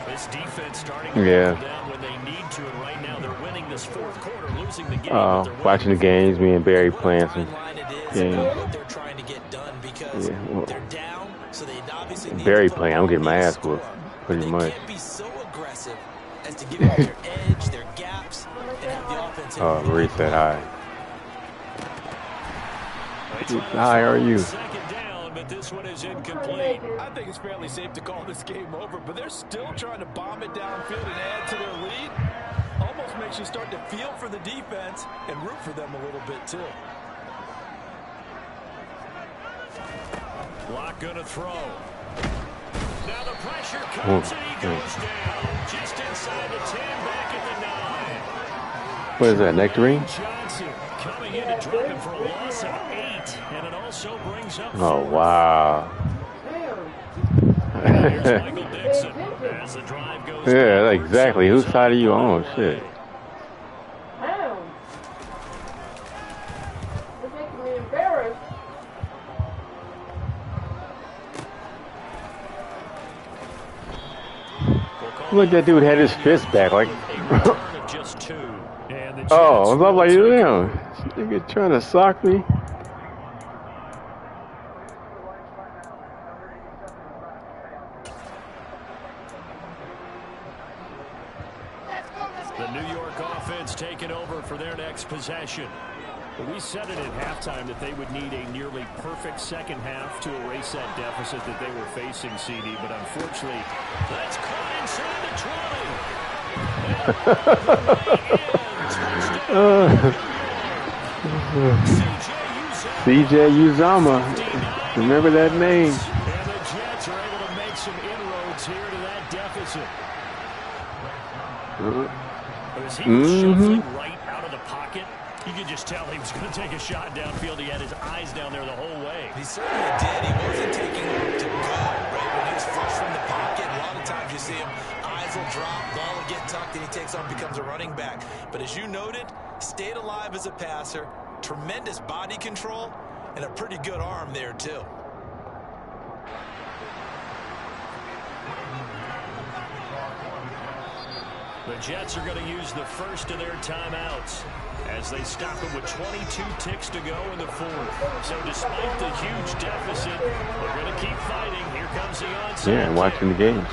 [SPEAKER 6] This defense starting to
[SPEAKER 1] Yeah.
[SPEAKER 6] pull down when they need to, and right now they're winning this 4th quarter, losing the game. But they're
[SPEAKER 1] Watching the games, me and Barry playing some games.
[SPEAKER 7] What they're trying to get done because they're down, so they obviously need
[SPEAKER 1] Barry
[SPEAKER 7] to
[SPEAKER 1] playing, I'm getting my ass whooped, pretty
[SPEAKER 7] they
[SPEAKER 1] much.
[SPEAKER 7] can't be so aggressive as to give up their edge, their gaps, and have the offense hit
[SPEAKER 1] Oh, Marie said hi. Hi, how are you?
[SPEAKER 6] 2nd down, but this one is incomplete.
[SPEAKER 7] I think it's fairly safe to call this game over, but they're still trying to bomb it downfield and add to their lead. Almost makes you start to feel for the defense and root for them a little bit, too.
[SPEAKER 6] Lock gonna throw. Now the pressure comes and he goes down. Just inside the 10, back at the 9.
[SPEAKER 1] What is that, nectarine?
[SPEAKER 6] Johnson coming in to drop him for a loss of 8. And it also brings up
[SPEAKER 1] Oh,
[SPEAKER 6] 4th.
[SPEAKER 1] wow.
[SPEAKER 6] Here's Michael Dixon as the drive goes
[SPEAKER 1] Yeah,
[SPEAKER 6] backwards.
[SPEAKER 1] exactly. Whose side are you on? Shit.
[SPEAKER 2] You're making me embarrassed.
[SPEAKER 1] Look, that dude had his fist back like.
[SPEAKER 6] A return of just 2. And the
[SPEAKER 1] Oh,
[SPEAKER 6] Jets
[SPEAKER 1] I'm like,
[SPEAKER 6] will take
[SPEAKER 1] damn. Nigga trying to sock me.
[SPEAKER 6] The New York offense taking over for their next possession. We said it at halftime that they would need a nearly perfect second half to erase that deficit that they were facing, CD, but unfortunately, that's caught inside the 20.
[SPEAKER 1] CJ Uzama. Remember that name.
[SPEAKER 6] And the Jets are able to make some inroads here to that deficit. As he was shuffling right out of the pocket, you could just tell he was going to take a shot downfield. He had his eyes down there the whole way.
[SPEAKER 7] He certainly did. He wasn't taking to go, right? When he was fresh from the pocket, a lot of times you see him, eyes will drop, ball will get tucked, and he takes off, becomes a running back. But as you noted, stayed alive as a passer, tremendous body control, and a pretty good arm there, too.
[SPEAKER 6] The Jets are going to use the first of their timeouts as they stop it with 22 ticks to go in the 4th. So despite the huge deficit, they're going to keep fighting. Here comes the onside.
[SPEAKER 1] Yeah, watching the games.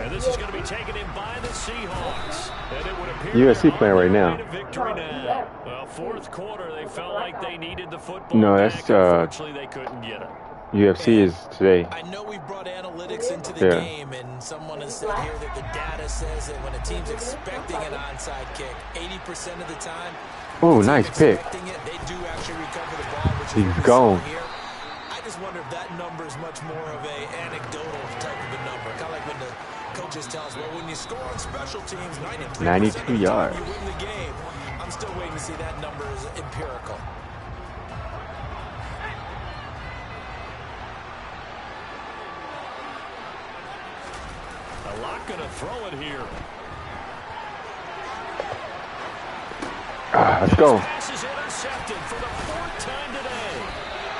[SPEAKER 6] And this is going to be taken in by the Seahawks. And it would appear
[SPEAKER 1] USC playing right now.
[SPEAKER 6] Victory now. Well, 4th quarter, they felt like they needed the football.
[SPEAKER 1] No,
[SPEAKER 6] back.
[SPEAKER 1] that's
[SPEAKER 6] Unfortunately, they couldn't get it.
[SPEAKER 1] UFC is today.
[SPEAKER 7] I know we brought analytics into the
[SPEAKER 1] Yeah.
[SPEAKER 7] game, and someone has said here that the data says that when a team's expecting an onside kick, 80% of the time,
[SPEAKER 1] Oh, nice pick.
[SPEAKER 7] expecting it, they do actually recover the ball, which is
[SPEAKER 1] He's
[SPEAKER 7] what we
[SPEAKER 1] gone.
[SPEAKER 7] saw here. I just wonder if that number is much more of a anecdotal type of a number, kind of like when the coaches tell us, well, when you score on special teams,
[SPEAKER 1] 92
[SPEAKER 7] of the time
[SPEAKER 1] yards.
[SPEAKER 7] you win the game. I'm still waiting to see that number is empirical.
[SPEAKER 6] A lot going to throw it here.
[SPEAKER 1] Let's go.
[SPEAKER 6] Pass is intercepted for the 4th time today.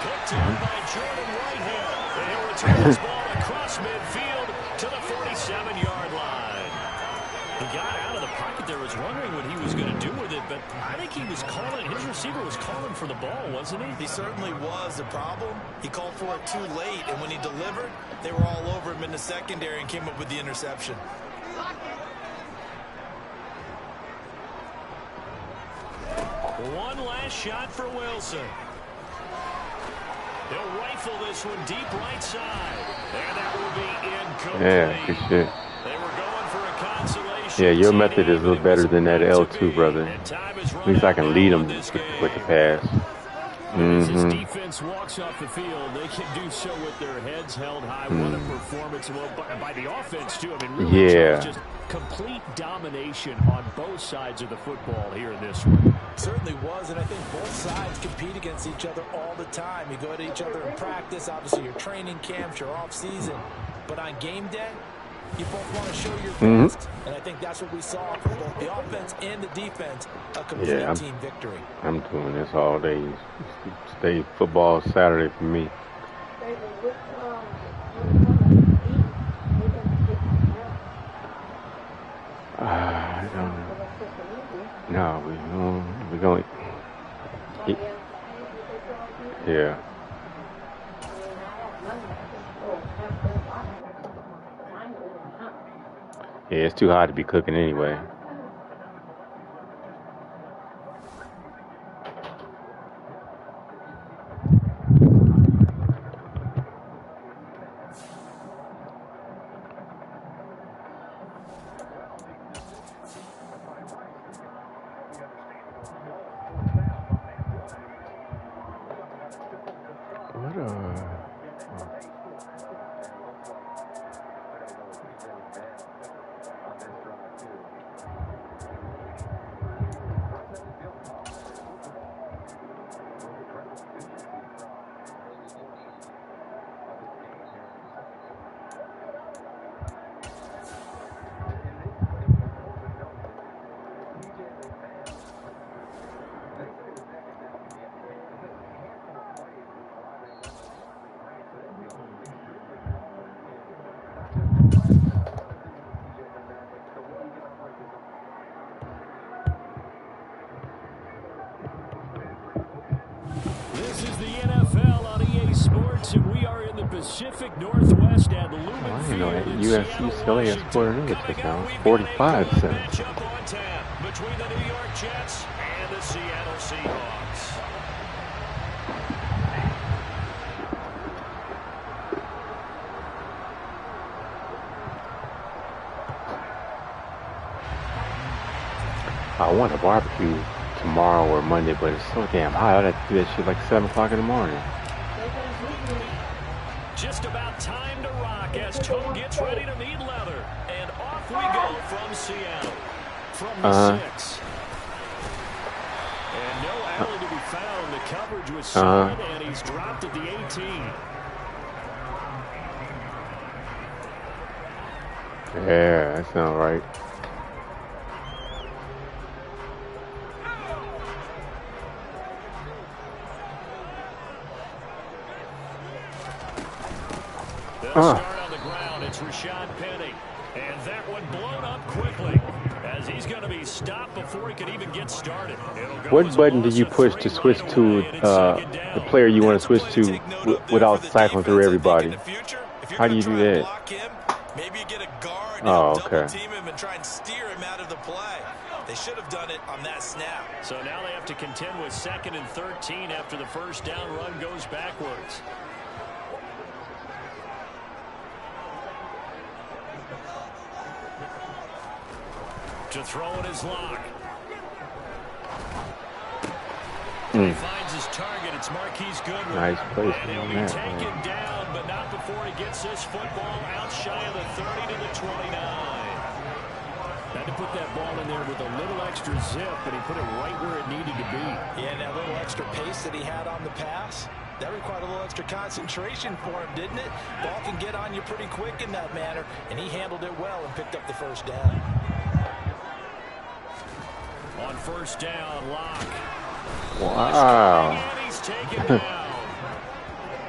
[SPEAKER 6] Picked up by Jordan Whitehead. And he'll return this ball across midfield to the 47-yard line. He got out of the pocket there, was wondering what he was going to do with it, but I think he was calling, his receiver was calling for the ball, wasn't he?
[SPEAKER 7] He certainly was. The problem, he called for it too late, and when he delivered, they were all over him in the secondary and came up with the interception.
[SPEAKER 6] One last shot for Wilson. He'll rifle this one deep right side. And that will be incomplete.
[SPEAKER 1] Yeah, good shit.
[SPEAKER 6] They were going for a consolation.
[SPEAKER 1] Yeah, your method is a little better than that L2, brother. At least I can lead them with the pass.
[SPEAKER 6] As this defense walks off the field, they can do so with their heads held high. What a performance by the offense, too. I mean, really just complete domination on both sides of the football here in this one.
[SPEAKER 7] Certainly was, and I think both sides compete against each other all the time. You go at each other in practice, obviously your training camps, your off-season. But on game day, you both want to show your best. And I think that's what we saw from both the offense and the defense, a complete team victory.
[SPEAKER 1] I'm doing this all day. Stay football Saturday for me. I don't know. No, we're going. Yeah. Yeah, it's too hot to be cooking anyway.
[SPEAKER 6] Pacific Northwest and Lumen
[SPEAKER 1] I know that USC has scored an touchdown. 45 cents.
[SPEAKER 6] Between the New York Jets and the Seattle Seahawks.
[SPEAKER 1] I want a barbecue tomorrow or Monday, but it's so damn hot. I'd have to do that shit like 7 o'clock in the morning.
[SPEAKER 6] Just about time to rock as Toe gets ready to meet leather. And off we go from Seattle. From the 6. And no alley to be found. The coverage was solid, and he's dropped at the 18.
[SPEAKER 1] Yeah, that sounds right.
[SPEAKER 6] Start on the ground. It's Rashad Penny. And that one blown up quickly as he's going to be stopped before he can even get started.
[SPEAKER 1] What button do you push to switch to the player you want to switch to without cycling through everybody? How do you do that?
[SPEAKER 7] Maybe you get a guard and double team him and try and steer him out of the play. They should have done it on that snap.
[SPEAKER 6] So now they have to contend with 2nd and 13 after the first down run goes backwards. To throw in his lock. He finds his target. It's Marquise Goodwin.
[SPEAKER 1] Nice place.
[SPEAKER 6] And he'll be taken down, but not before he gets this football out shy of the 30 to the 29. Had to put that ball in there with a little extra zip, but he put it right where it needed to be.
[SPEAKER 7] Yeah, and that little extra pace that he had on the pass, that required a little extra concentration for him, didn't it? Ball can get on you pretty quick in that manner, and he handled it well and picked up the first down.
[SPEAKER 6] On first down, Locke.
[SPEAKER 1] Wow.
[SPEAKER 6] And he's taken down.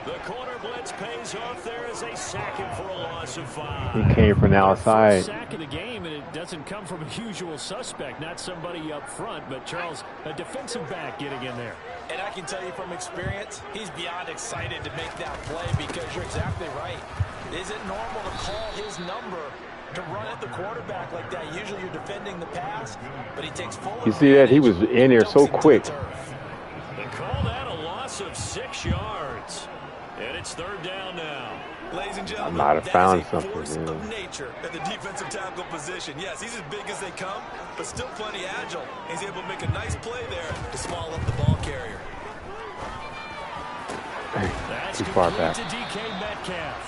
[SPEAKER 6] The corner blitz pays off there as they sack him for a loss of 5.
[SPEAKER 1] He came from the outside.
[SPEAKER 6] First sack of the game, and it doesn't come from a usual suspect, not somebody up front, but Charles, a defensive back getting in there.
[SPEAKER 7] And I can tell you from experience, he's beyond excited to make that play because you're exactly right. Is it normal to call his number to run at the quarterback like that? Usually you're defending the pass, but he takes full.
[SPEAKER 1] You see that? He was in there so quick.
[SPEAKER 6] They call that a loss of 6 yards. And it's 3rd down now.
[SPEAKER 7] Ladies and gentlemen,
[SPEAKER 1] I might have found
[SPEAKER 7] that is a
[SPEAKER 1] something.
[SPEAKER 7] force of nature at the defensive tackle position. Yes, he's as big as they come, but still plenty agile. He's able to make a nice play there to small up the ball carrier.
[SPEAKER 6] That's
[SPEAKER 1] too far back.
[SPEAKER 6] To DK Metcalf.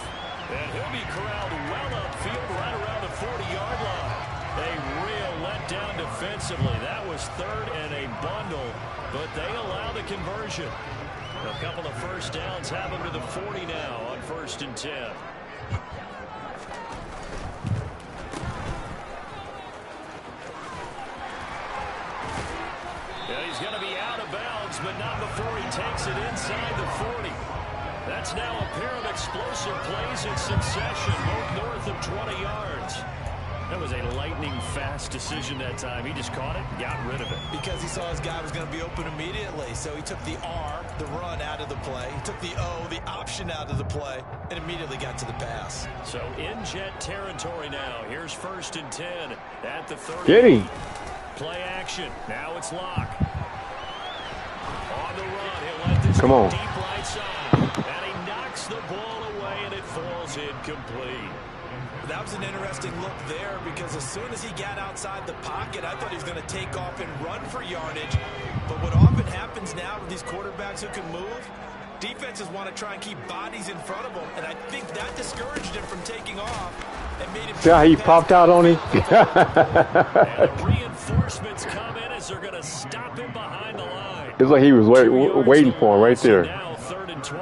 [SPEAKER 6] And he'll be corralled well upfield right around the 40-yard line. A real letdown defensively. That was 3rd and a bundle, but they allow the conversion. A couple of first downs have them to the 40 now on 1st and 10. Yeah, he's going to be out of bounds, but not before he takes it inside the 40. That's now a pair of explosive plays in succession, both north of 20 yards. That was a lightning-fast decision that time. He just caught it and got rid of it.
[SPEAKER 7] Because he saw his guy was going to be open immediately. So he took the R, the run, out of the play. He took the O, the option, out of the play, and immediately got to the pass.
[SPEAKER 6] So in jet territory now. Here's 1st and 10 at the 30.
[SPEAKER 1] Get him.
[SPEAKER 6] Play action. Now it's Lock. On the run. He'll let this
[SPEAKER 1] Come on.
[SPEAKER 6] deep right side. And he knocks the ball away, and it falls incomplete.
[SPEAKER 7] That was an interesting look there because as soon as he got outside the pocket, I thought he was going to take off and run for yardage. But what often happens now with these quarterbacks who can move, defenses want to try and keep bodies in front of them, and I think that discouraged him from taking off and made him.
[SPEAKER 1] See how he popped out on him?
[SPEAKER 6] And the reinforcements come in as they're going to stop him behind the line.
[SPEAKER 1] It's like he was waiting for him right there.
[SPEAKER 6] Now 3rd and 12.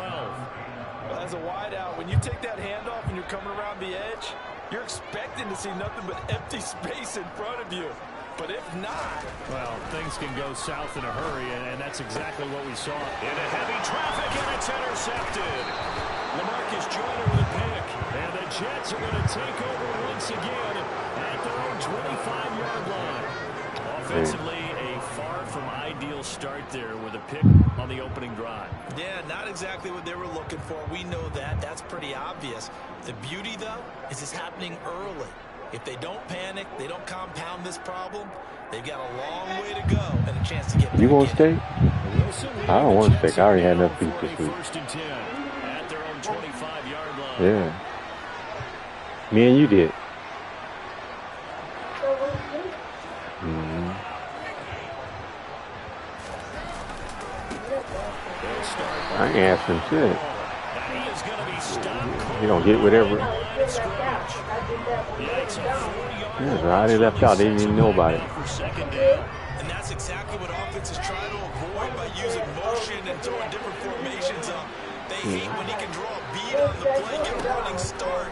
[SPEAKER 7] Well, as a wideout, when you take that handoff and you're coming around the edge, you're expecting to see nothing but empty space in front of you. But if not,
[SPEAKER 6] well, things can go south in a hurry, and that's exactly what we saw. Into heavy traffic, and it's intercepted. LaMarcus Joyner with a pick, and the Jets are going to take over once again at their own 25-yard line. Offensively, a far from ideal start there with a pick on the opening drive.
[SPEAKER 7] Yeah, not exactly what they were looking for. We know that. That's pretty obvious. The beauty, though, is it's happening early. If they don't panic, they don't compound this problem, they've got a long way to go and a chance to get back.
[SPEAKER 1] You want steak? I don't want steak. I already had enough beef this week.
[SPEAKER 6] 1st and 10 at their own 25-yard line.
[SPEAKER 1] Yeah. Me and you did. I ain't asking shit. You don't get whatever. Yeah, so I already left out. They didn't even know about it.
[SPEAKER 7] And that's exactly what offenses try to avoid by using motion and throwing different formations up. They hate when he can draw a bead on the play, get a running start,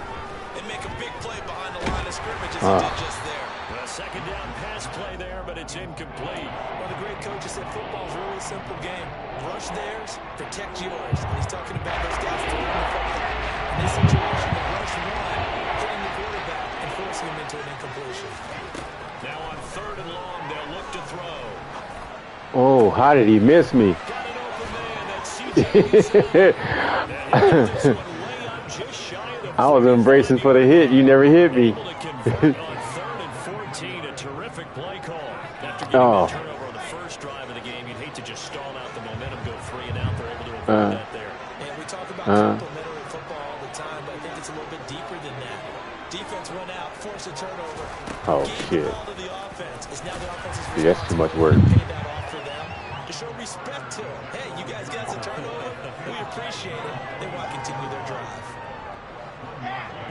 [SPEAKER 7] and make a big play behind the line of scrimmage as he did just there.
[SPEAKER 6] A 2nd down pass play there, but it's incomplete.
[SPEAKER 7] Well, the great coach has said football's a really simple game. Rush theirs, protect yours. And he's talking about those guys throwing the football. In this situation, the rush one, hitting the quarterback and forcing him into an incompletion.
[SPEAKER 6] Now on 3rd and long, they'll look to throw.
[SPEAKER 1] Oh, how did he miss me?
[SPEAKER 6] Got an open man. That's CJ.
[SPEAKER 1] I was embracing for the hit. You never hit me.
[SPEAKER 6] On 3rd and 14, a terrific play call. After getting a turnover on the first drive of the game, you'd hate to just stall out the momentum, go 3 and out. They're able to avoid that there.
[SPEAKER 7] And we talk about complementary football all the time, but I think it's a little bit deeper than that. Defense went out, forced a turnover.
[SPEAKER 1] Oh, shit.
[SPEAKER 7] The ball to the offense. It's now the offense's
[SPEAKER 1] Yeah, that's too much work.
[SPEAKER 7] pay that off for them to show respect to them. Hey, you guys got a turnover. We appreciate it. They want to continue their drive.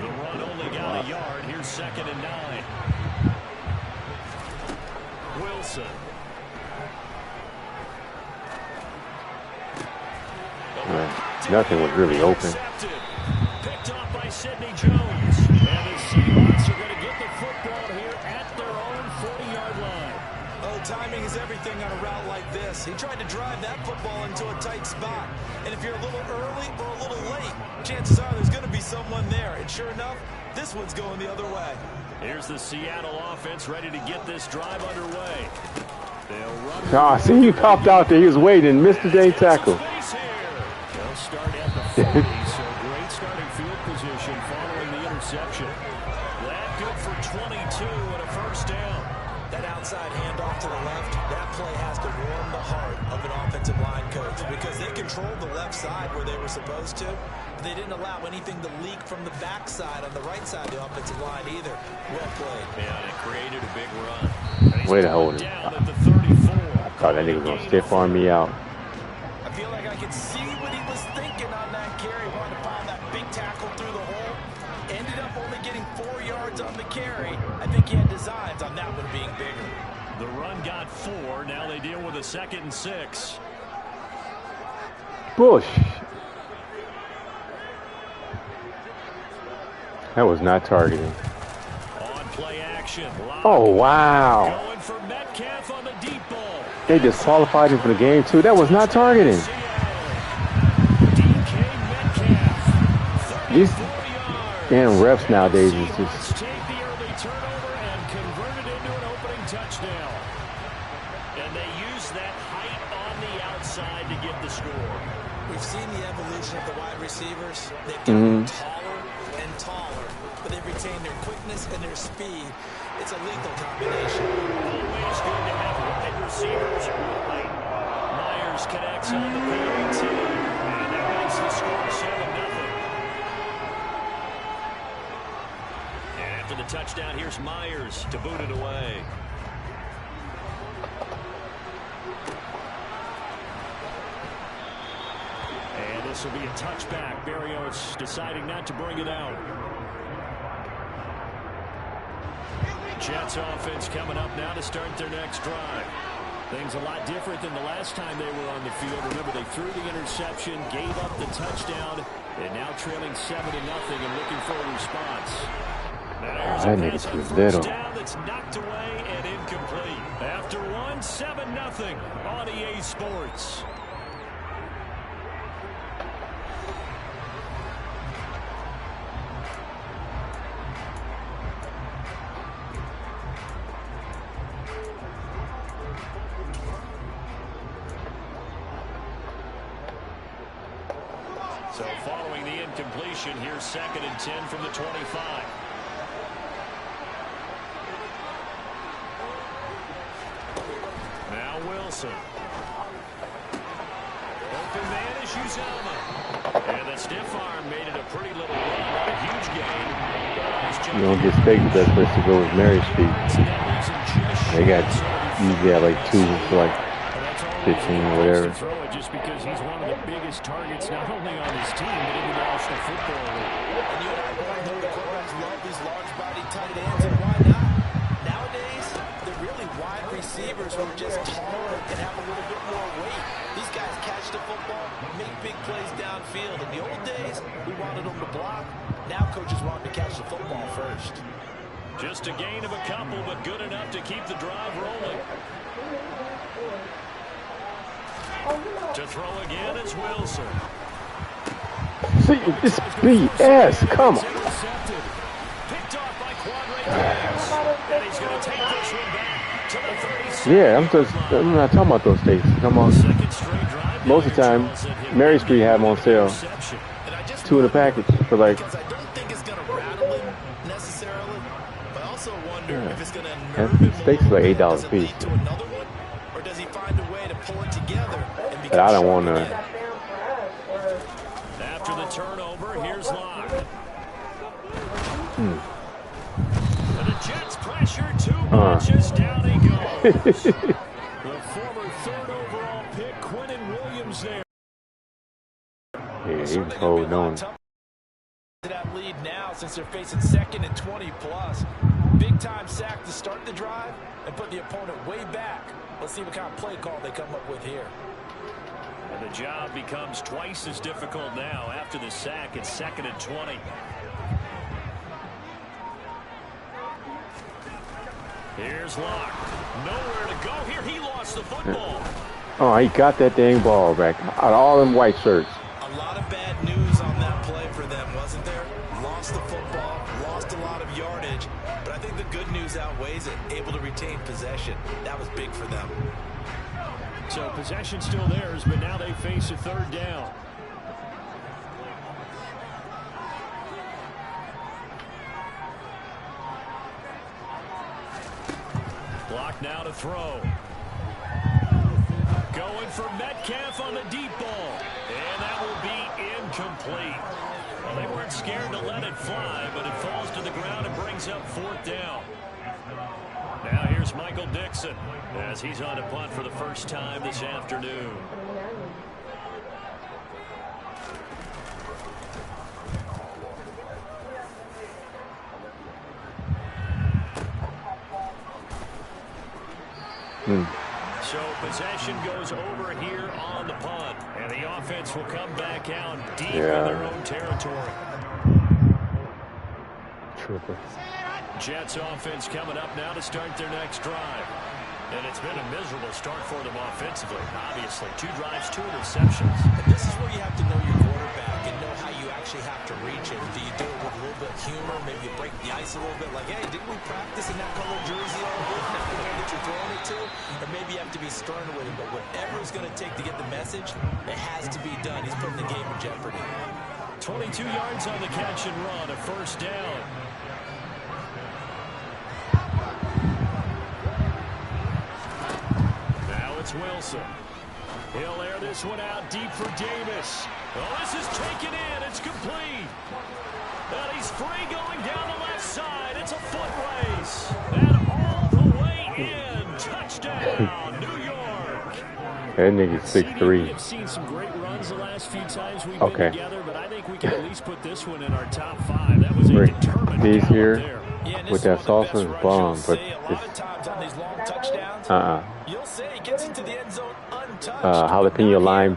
[SPEAKER 6] The run only got a yard. Here's 2nd and 9. Wilson.
[SPEAKER 1] Nothing was really open.
[SPEAKER 6] Picked off by Sidney Jones. And the Seahawks are going to get the football here at their own 40-yard line.
[SPEAKER 7] Oh, timing is everything. thing on a route like this. He tried to drive that football into a tight spot. And if you're a little early or a little late, chances are there's going to be someone there. And sure enough, this one's going the other way.
[SPEAKER 6] Here's the Seattle offense ready to get this drive underway.
[SPEAKER 1] Ah, see, he popped out there. He was waiting and missed the dang tackle.
[SPEAKER 6] They'll start at the 40, so great starting field position following the interception. That good for 22 and a first down.
[SPEAKER 7] That outside handoff to the left, that play has to warm the heart of an offensive line coach because they controlled the left side where they were supposed to. But they didn't allow anything to leak from the backside on the right side of the offensive line either. Well played.
[SPEAKER 6] Yeah, and it created a big run.
[SPEAKER 1] Way to hold it. I thought that nigga was going to stiff arm me out.
[SPEAKER 7] I feel like I could see what he was thinking on that carry. Wanted to find that big tackle through the hole. Ended up only getting 4 yards on the carry. I think he had designs on that one being bigger.
[SPEAKER 6] The run got 4. Now they deal with a 2nd and 6.
[SPEAKER 1] Bush. That was not targeting.
[SPEAKER 6] On play action.
[SPEAKER 1] Oh, wow.
[SPEAKER 6] Going for Metcalf on the deep ball.
[SPEAKER 1] They disqualified him for the game, too. That was not targeting. These damn refs nowadays is just...
[SPEAKER 6] Take the early turnover and convert it into an opening touchdown. And they use that height on the outside to get the score.
[SPEAKER 7] We've seen the evolution of the wide receivers. They've gotten taller and taller, but they've retained their quickness and their speed. It's a lethal combination.
[SPEAKER 6] Always good to have wide receivers with height. Myers connects on the PAT, and that makes the score 7-0. And after the touchdown, here's Myers to boot it away. And this will be a touchback. Berrios deciding not to bring it out. Jets offense coming up now to start their next drive. Things a lot different than the last time they were on the field. Remember, they threw the interception, gave up the touchdown, and now trailing 7-0 and looking for a response. Now
[SPEAKER 1] That nigga's too little.
[SPEAKER 6] down that's knocked away and incomplete. After 7-0 on EA Sports. So following the incompletion, here's 2nd and 10 from the 25. Now Wilson. Open man is Uzama. And the stiff arm made it a pretty little run. A huge gain.
[SPEAKER 1] You don't get steak the best place to go with Mary's Street. They got usually have like 2 for like 15 or whatever.
[SPEAKER 6] Just because he's one of the biggest targets not only on his team but in the National Football League.
[SPEAKER 7] And you and I both know the quarterbacks love these large-bodied tight ends, and why not? Nowadays, they're really wide receivers who are just taller and have a little bit more weight. These guys catch the football, make big plays downfield. In the old days, we wanted them to block. Now coaches want them to catch the football first.
[SPEAKER 6] Just a gain of a couple, but good enough to keep the drive rolling. To throw again is Wilson.
[SPEAKER 1] See, it's BS. Come on.
[SPEAKER 6] Picked off by Quadre. And he's going to take this one back to the 36.
[SPEAKER 1] Yeah, I'm not talking about those days. Come on. Most of the time, Mary Street have them on sale. 2 in a package for like.
[SPEAKER 7] Because I don't think it's going to rattle him necessarily, but I also wonder if it's going to nerve him.
[SPEAKER 1] Steaks are like $8 a piece.
[SPEAKER 7] To another one, or does he find a way to pull it together?
[SPEAKER 1] But I don't want none.
[SPEAKER 6] After the turnover, here's Locke. And the Jets pressure 2 punches, down he goes. The former 3rd overall pick, Quinnen Williams there.
[SPEAKER 1] Yeah, he was holding on.
[SPEAKER 7] To that lead now since they're facing 2nd and 20 plus. Big time sack to start the drive and put the opponent way back. Let's see what kind of play call they come up with here.
[SPEAKER 6] And the job becomes twice as difficult now after the sack. It's 2nd and 20. Here's Locke. Nowhere to go here. He lost lost the football.
[SPEAKER 1] Oh, he got that dang ball back out of all them white shirts.
[SPEAKER 7] A lot of bad news on that play for them, wasn't there? Lost the football, lost a lot of yardage, but I think the good news outweighs it. Able to retain possession. That was big for them.
[SPEAKER 6] So possession still theirs, but now they face a third down. Block now to throw. Going for Metcalf on the deep ball. And that will be incomplete. Well, they weren't scared to let it fly, but it falls to the ground and brings up fourth down. Now here's Michael Dixon as he's on a punt for the first time this afternoon. So possession goes over here on the punt, and the offense will come back out deep in their own territory.
[SPEAKER 1] Trooper.
[SPEAKER 6] Jets offense coming up now to start their next drive. And it's been a miserable start for them offensively, obviously. 2 drives, 2 interceptions.
[SPEAKER 7] And this is where you have to know your quarterback and know how you actually have to reach him. Do you do it with a little bit of humor? Maybe you break the ice a little bit, like, hey, didn't we practice in that color jersey all good? That's the way that you're throwing it to? Or maybe you have to be stern with him. But whatever it's going to take to get the message, it has to be done. He's putting the game in jeopardy.
[SPEAKER 6] 22 yards on the catch and run, a first down. Wilson. He'll air this one out deep for Davis. Oh, this is taken in. It's complete. And he's free going down the left side. It's a foot race. And all the way in. Touchdown, New York.
[SPEAKER 1] That nigga's 6'3".
[SPEAKER 6] We've seen some great runs the last few times we've been together, but I think we can at least put this one in our top 5. That was a determined
[SPEAKER 1] these
[SPEAKER 6] gallop
[SPEAKER 1] here
[SPEAKER 6] there.
[SPEAKER 1] with that salsa is bomb, but it's
[SPEAKER 7] You'll say he gets into the end zone untouched.
[SPEAKER 1] jalapeno lime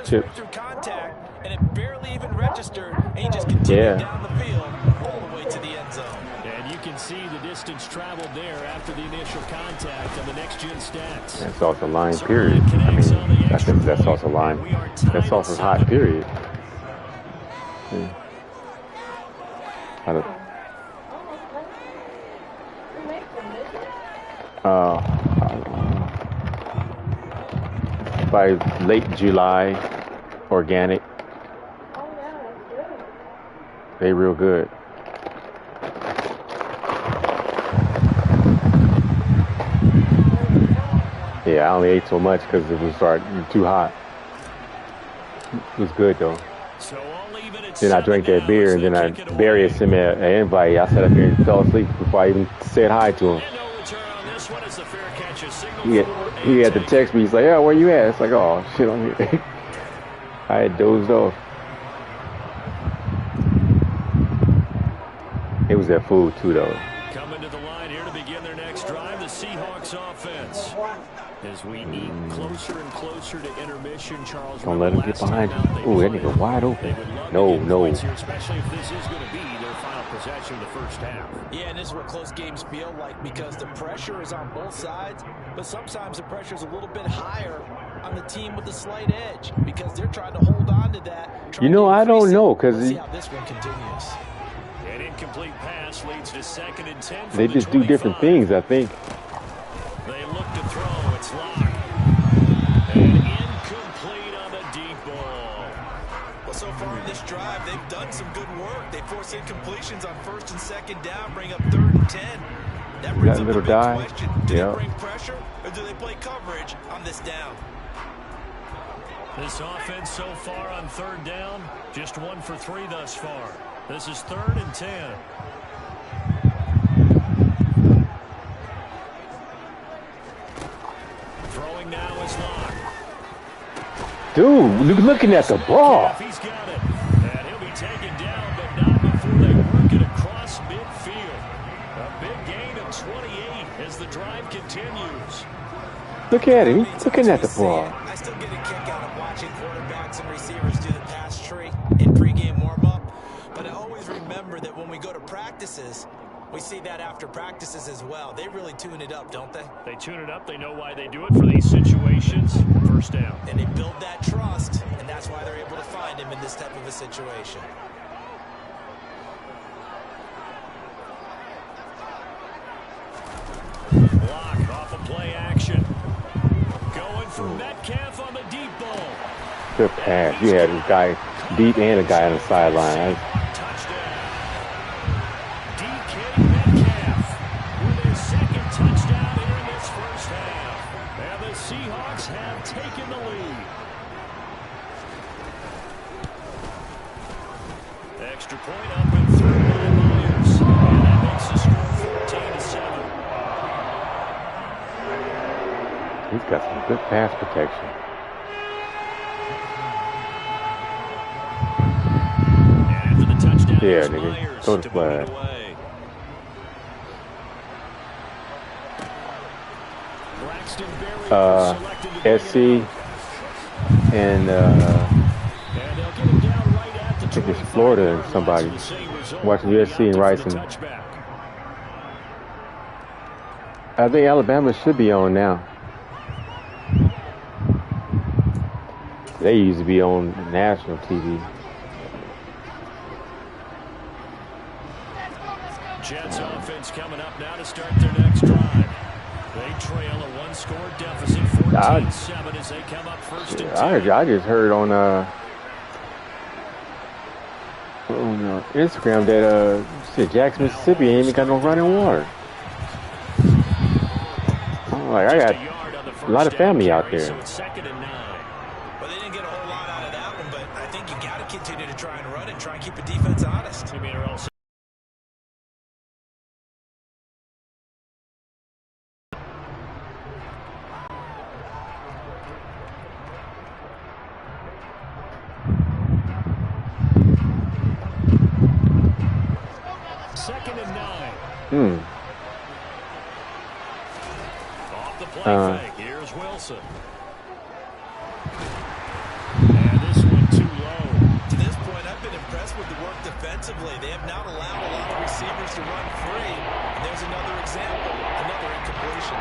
[SPEAKER 1] chips.
[SPEAKER 7] Through contact, and it barely even registered, and he just continued down the field all the way to the end zone.
[SPEAKER 6] And you can see the distance traveled there after the initial contact on the next-gen stats.
[SPEAKER 1] That's salsa lime, period. I mean, I think that's salsa lime. That salsa's hot, period. By late July, organic. They real good. Yeah, I only ate so much because it was too hot. It was good though. Then I drank that beer, and then Barry sent me an invite. I sat up here and fell asleep before I even said hi to him. He had to text me. He's like, "Yeah, where you at?" It's like, "Oh shit, I'm here." I had dozed off. It was that food too, though.
[SPEAKER 6] Coming to the line here to begin their next drive, the Seahawks offense. As we eat closer and closer to intermission, Charles.
[SPEAKER 1] Don't let him get behind you. Ooh, that nigga wide open. No.
[SPEAKER 6] Here, especially if this is going to be their final possession of the first half.
[SPEAKER 7] Yeah, and this is what close games feel like, because the pressure is on both sides, but sometimes the pressure is a little bit higher on the team with the slight edge because they're trying to hold on to that.
[SPEAKER 1] You know, I don't know, because
[SPEAKER 7] see how this one continues.
[SPEAKER 6] An incomplete pass leads to 2nd and 10.
[SPEAKER 1] They just do different things, I think.
[SPEAKER 6] They look to throw. It's locked. And incomplete on the deep ball.
[SPEAKER 7] Well, so far in this drive, they've done some good work. They force incompletions on 1st and 2nd down, bring up 3rd and 10. That brings up the big question. Do they bring pressure, or do they play coverage on this down?
[SPEAKER 6] This offense so far on 3rd down, just 1 for 3 thus far. This is 3rd and 10. Throwing now is locked.
[SPEAKER 1] Dude, looking at the ball.
[SPEAKER 6] He's got it. And he'll be taken down, but not before they work it across midfield. A big gain of 28 as the drive continues.
[SPEAKER 1] Look at him. He's looking at the ball.
[SPEAKER 7] I still get a kick out of watching quarterbacks and receivers do the pass tree in pregame warm-up. But I always remember that when we go to practices, We see that after practices as well. They really tune it up, don't they?
[SPEAKER 6] They tune it up. They know why they do it for these situations. First down.
[SPEAKER 7] And they build that trust, and that's why they're able to find him in this type of a situation.
[SPEAKER 6] Block off of play action. Going for Metcalf on the deep ball.
[SPEAKER 1] Good pass. You had this guy deep and a guy on the sideline.
[SPEAKER 6] Touchdown. DK Metcalf with his second touchdown here in this first half. And the Seahawks have taken the lead. Extra point up and through by Myers. And that makes the score 14-7.
[SPEAKER 1] He's got some good pass protection. Yeah, nigga. Throw the flag. SC and I think it's Florida and somebody watching USC and Rice. I think Alabama should be on now. They used to be on national TV.
[SPEAKER 6] Jets offense coming up now to start their next drive. They trail a one-score deficit, 14-7 as they come up first and 10.
[SPEAKER 1] I just heard on Instagram that Jackson, Mississippi ain't even got no running water. I'm like, I got a lot of family out there.
[SPEAKER 6] So it's 2nd and 9.
[SPEAKER 7] Well, they didn't get a whole lot out of that one, but I think you got to continue to try and run and try and keep the defense honest.
[SPEAKER 6] I mean, they're also off the play fake. Here's Wilson. And this one too low.
[SPEAKER 7] To this point, I've been impressed with the work defensively. They have not allowed a lot of receivers to run free. And there's another example, another incompletion.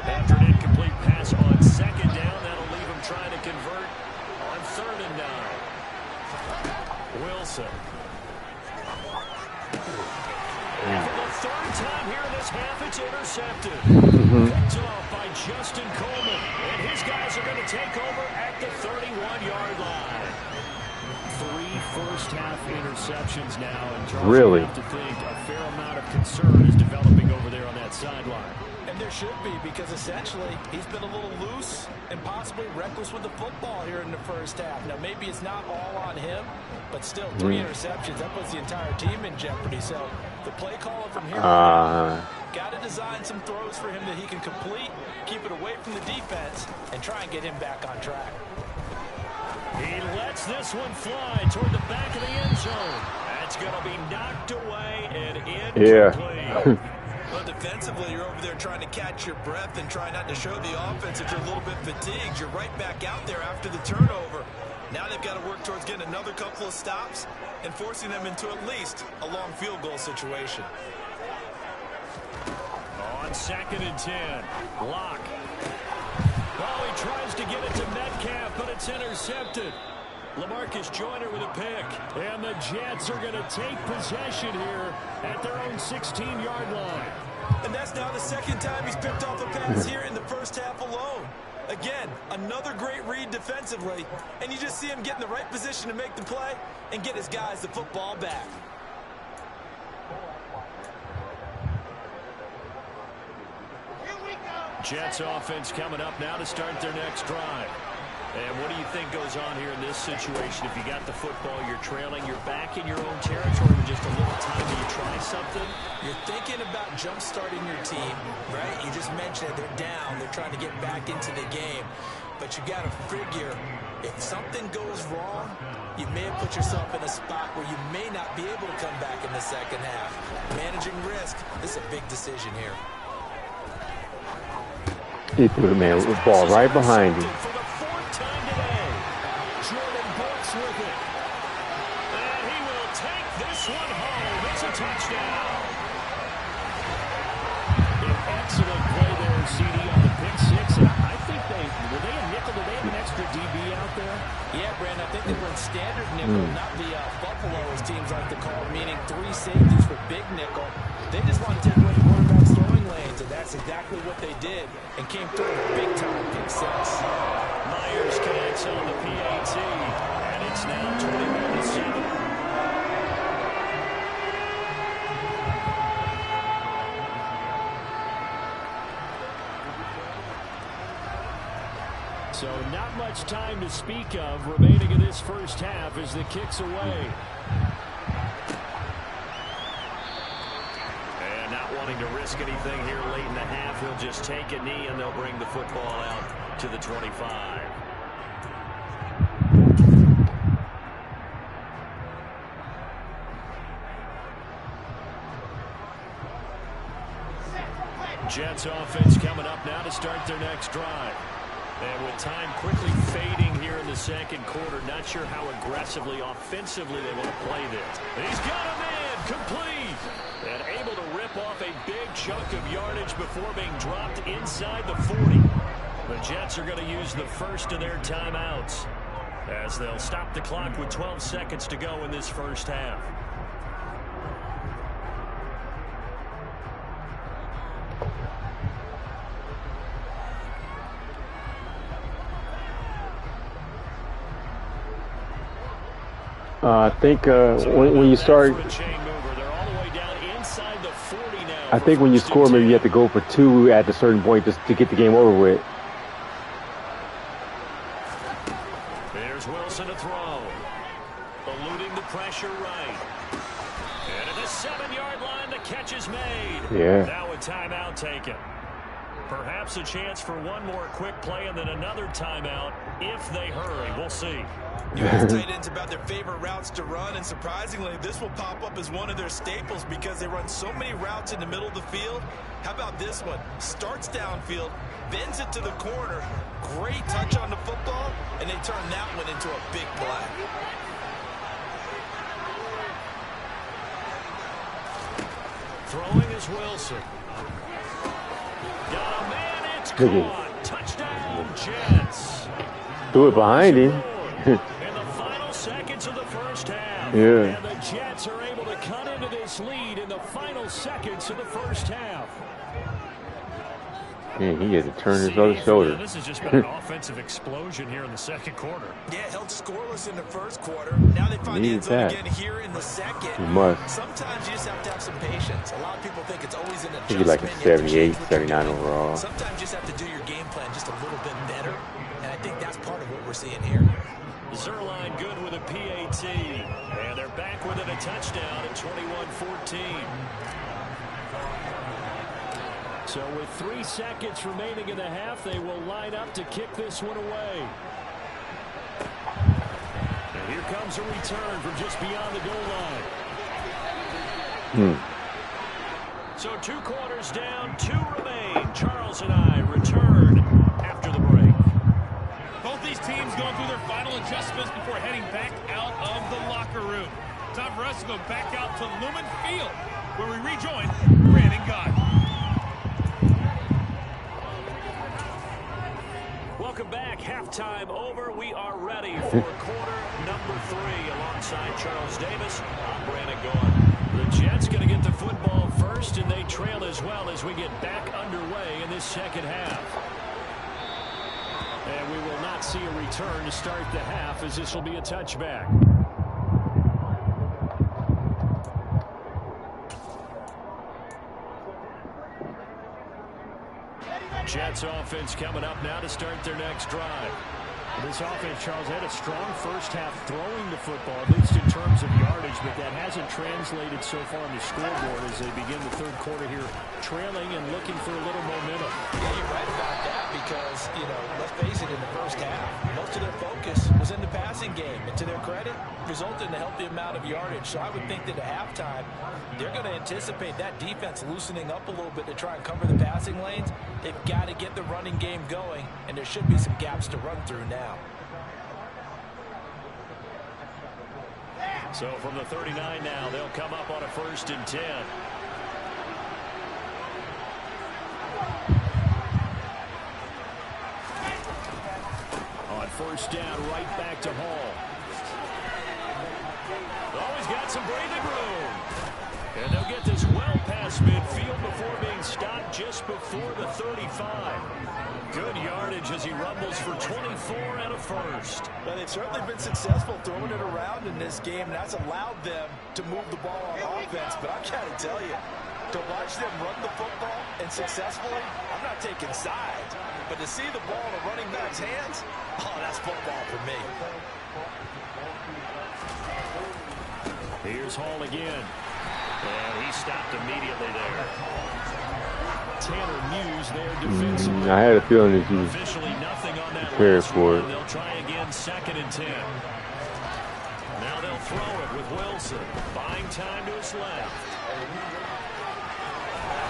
[SPEAKER 6] After an incomplete pass on 2nd down, that'll leave him trying to convert on 3rd and 9. Wilson. And for the 3rd time here in this half, it's intercepted. Picked off by Justin Coleman. And his guys are going to take over at the 31-yard line. 3 first-half interceptions now. And Charles,
[SPEAKER 1] really?
[SPEAKER 6] You have to think a fair amount of concern is developing over there on that sideline.
[SPEAKER 7] And there should be, because essentially he's been a little loose and possibly reckless with the football here in the first half. Now, maybe it's not all on him, but still 3 interceptions. That puts the entire team in jeopardy. So the play caller from here got to design some throws for him that he can complete, keep it away from the defense, and try and get him back on track.
[SPEAKER 6] He lets this one fly toward the back of the end zone. That's going to be knocked away and incomplete.
[SPEAKER 7] Well, defensively, you're over there trying to catch your breath and try not to show the offense that you're a little bit fatigued. You're right back out there after the turnover. Now they've got to work towards getting another couple of stops and forcing them into at least a long field goal situation.
[SPEAKER 6] On 2nd and 10, Locke. Oh, he tries to get it to Metcalf, but it's intercepted. LaMarcus Joyner with a pick. And the Jets are going to take possession here at their own 16-yard line.
[SPEAKER 7] And that's now the 2nd time he's picked off a pass here in the first half alone. Again, another great read defensively. And you just see him get in the right position to make the play and get his guys the football back.
[SPEAKER 6] Jets offense coming up now to start their next drive. And what do you think goes on here in this situation? If you got the football, you're trailing, you're back in your own territory with just a little time. Do you try something?
[SPEAKER 7] You're thinking about jump-starting your team, right? You just mentioned it. They're down. They're trying to get back into the game. But you got to figure, if something goes wrong, you may have put yourself in a spot where you may not be able to come back in the second half. Managing risk, this is a big decision here.
[SPEAKER 1] He threw the man with the ball right behind him.
[SPEAKER 6] For the fourth time today, Jordan Brooks with it. And he will take this one home. It's a touchdown. An excellent play there, CD, on the pick six. And I think were they a nickel? Did they have an extra DB out there?
[SPEAKER 7] Yeah, Brandon, I think they were in standard nickel, not the Buffalo, as teams like to call it, meaning 3 safeties for big nickel. They just want to take away the quarterback's throwing lanes, and that's exactly what they did, and came through with a big-time pick six.
[SPEAKER 6] Myers connects on the PAT, and it's now 21-7. So not much time to speak of remaining in this first half as the kick's away. And not wanting to risk anything here late in the half, he'll just take a knee and they'll bring the football out to the 25. Jets offense coming up now to start their next drive. And with time quickly fading here in the second quarter, not sure how aggressively, offensively they want to play this. He's got a man complete. And able to rip off a big chunk of yardage before being dropped inside the 40. The Jets are going to use the first of their timeouts as they'll stop the clock with 12 seconds to go in this first half.
[SPEAKER 1] I think when you start, I think when you score, maybe you have to go for 2 at a certain point just to get the game over with.
[SPEAKER 6] There's Wilson to throw. Eluding the pressure right. And at the 7-yard line, the catch is made.
[SPEAKER 1] Yeah.
[SPEAKER 6] Now a timeout taken. Perhaps a chance for one more quick play and then another timeout if they hurry. We'll see.
[SPEAKER 7] You ask tight ends about their favorite routes to run, and surprisingly, this will pop up as one of their staples because they run so many routes in the middle of the field. How about this one? Starts downfield, bends it to the corner, great touch on the football, and they turn that one into a big play.
[SPEAKER 6] Throwing is Wilson. Got a man, it's caught. Touchdown, Jets.
[SPEAKER 1] Threw it behind him.
[SPEAKER 6] In the final seconds of the first half.
[SPEAKER 1] Yeah.
[SPEAKER 6] And the Jets are able to cut into this lead in the final seconds of the first half.
[SPEAKER 1] Man, he had to turn his other shoulder.
[SPEAKER 6] This has just been an offensive explosion here in the second quarter.
[SPEAKER 7] Yeah, held scoreless in the first quarter. Now they find the end zone again here in the second.
[SPEAKER 1] You must.
[SPEAKER 7] Sometimes you just have to have some patience. A lot of people think it's always an adjustment.
[SPEAKER 1] He's like a 78, 79 overall.
[SPEAKER 7] Sometimes you just have to do your game plan just a little bit better. And I think that's part of what we're seeing here.
[SPEAKER 6] Zerline good with a PAT. And they're back within a touchdown at 21-14. So with 3 seconds remaining in the half, they will line up to kick this one away. And here comes a return from just beyond the goal line. So 2 quarters down, 2 remain. Charles and I return after the break.
[SPEAKER 8] Both these teams going through their final adjustments before heading back out of the locker room. Time for us to go back out to Lumen Field, where we rejoin Brandon Gott.
[SPEAKER 6] Welcome back. Halftime over. We are ready for quarter number 3. Alongside Charles Davis, I'm Brandon Gott. The Jets going to get the football first, and they trail as well as we get back underway in this second half. And we will not see a return to start the half, as this will be a touchback. Jets offense coming up now to start their next drive. This offense, Charles, had a strong first half throwing the football, at least in terms of yardage, but that hasn't translated so far on the scoreboard as they begin the third quarter here, trailing and looking for a little momentum.
[SPEAKER 7] Yeah, you're right about that. because, you know, let's face it, in the first half, most of their focus was in the passing game. And to their credit, resulted in a healthy amount of yardage. So I would think that at halftime, they're going to anticipate that defense loosening up a little bit to try and cover the passing lanes. They've got to get the running game going, and there should be some gaps to run through now.
[SPEAKER 6] So from the 39 now, they'll come up on a 1st and 10. On 1st down, right back to Hall. Always got some breathing room. And they'll get this well past midfield before being stopped just before the 35. Good yardage as he rumbles for 24 and a 1st.
[SPEAKER 7] Well, they've certainly been successful throwing it around in this game, and that's allowed them to move the ball on offense. But I got to tell you, to watch them run the football and successfully, I'm not taking sides. But to see the ball in a running back's hands, oh, that's football for me.
[SPEAKER 6] Here's Hall again. And he stopped immediately there. Tanner Muse there defensively.
[SPEAKER 1] I had a feeling that you
[SPEAKER 6] Officially nothing on that
[SPEAKER 1] prepared for it.
[SPEAKER 6] They'll try again 2nd and 10. Now they'll throw it with Wilson. Buying time to his left.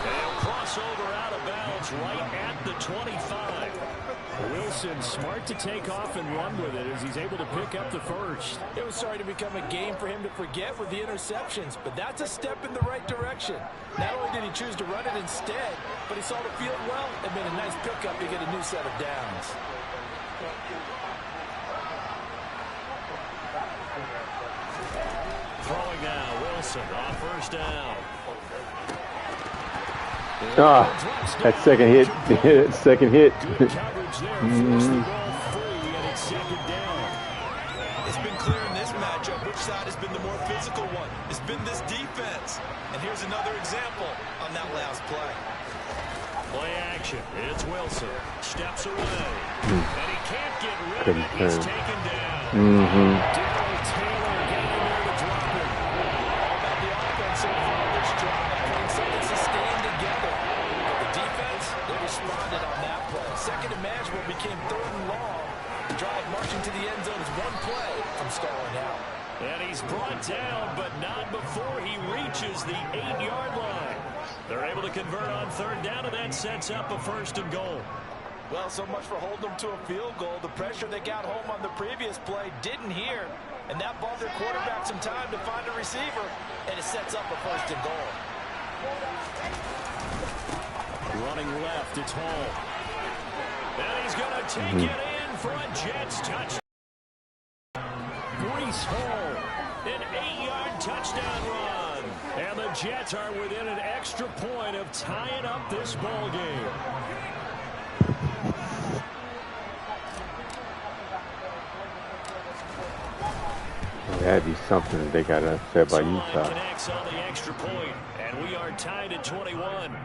[SPEAKER 6] They'll cross over out of bounds right at the 25. Wilson smart to take off and run with it as he's able to pick up the 1st.
[SPEAKER 7] It was starting to become a game for him to forget with the interceptions, but that's a step in the right direction. Not only did he choose to run it instead, but he saw the field well and made a nice pickup to get a new set of downs.
[SPEAKER 6] Throwing now, Wilson on 1st down.
[SPEAKER 1] That second hit. Second hit.
[SPEAKER 6] Good coverage there. Forced the ball free, and it's 2nd down.
[SPEAKER 7] It's been clear in this matchup which side has been the more physical one. It's been this defense. And here's another example on that last play.
[SPEAKER 6] Play action. It's Wilson. Steps away. And he can't get rid of it. He's taken down. Darryl Taylor getting in there to drop him.
[SPEAKER 7] All about the offense so far this drive. Playing something sustained together. But the defense, they responded on that play. Second and manageable became 3rd and long. The drive marching to the end zone is one play from stalling out.
[SPEAKER 6] And he's brought down, but not before he reaches the 8-yard line. They're able to convert on 3rd down, and that sets up a 1st and goal.
[SPEAKER 7] Well, so much for holding them to a field goal. The pressure they got home on the previous play didn't hear, and that bought their quarterback some time to find a receiver, and it sets up a 1st and goal.
[SPEAKER 6] Running left, it's Hall. And he's going to take it in for a Jets touchdown. Breece Hall, an 8-yard touchdown run. And the Jets are within an extra point of tying up this ball game.
[SPEAKER 1] That'd be something that they got upset by Utah.
[SPEAKER 6] Connects on the extra point, and we are tied at 21.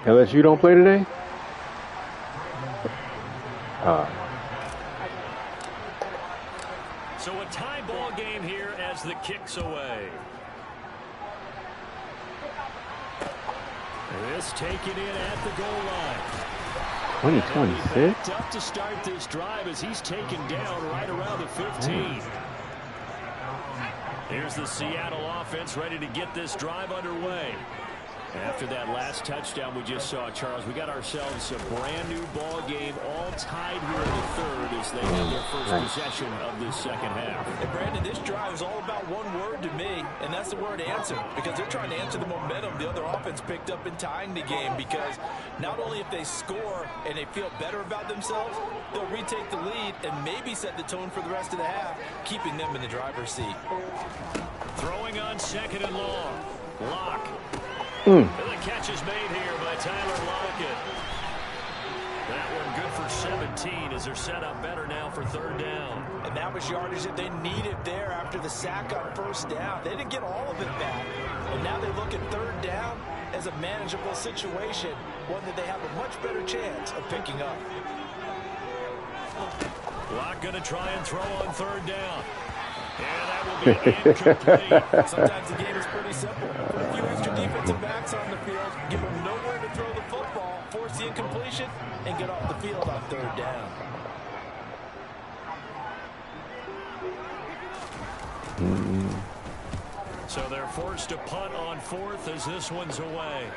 [SPEAKER 1] LSU don't play today?
[SPEAKER 6] So a tie ball game here as the kick's away. This taken in at the goal line.
[SPEAKER 1] 2026?
[SPEAKER 6] Up to start this drive as he's taken down right around the 15. Here's the Seattle offense ready to get this drive underway. After that last touchdown we just saw, Charles, we got ourselves a brand new ball game, all tied here in the 3rd as they have their first possession of this 2nd half.
[SPEAKER 7] And Brandon, this drive is all about one word to me, and that's the word answer, because they're trying to answer the momentum the other offense picked up in tying the game, because not only if they score and they feel better about themselves, they'll retake the lead and maybe set the tone for the rest of the half, keeping them in the driver's seat.
[SPEAKER 6] Throwing on 2nd and long. Lock. And the catch is made here by Tyler Lockett. That one good for 17 as they're set up better now for 3rd down.
[SPEAKER 7] And that was yardage that they needed there after the sack on 1st down. They didn't get all of it back. And now they look at 3rd down as a manageable situation, one that they have a much better chance of picking up.
[SPEAKER 6] Lock going to try and throw on 3rd down. And that will be incomplete.
[SPEAKER 7] Sometimes the game is pretty simple. Put a few extra defensive backs on the field, give them nowhere to throw the football, force the incompletion. situation and get off the field on 3rd down.
[SPEAKER 6] So they're forced to punt on 4th as this one's away.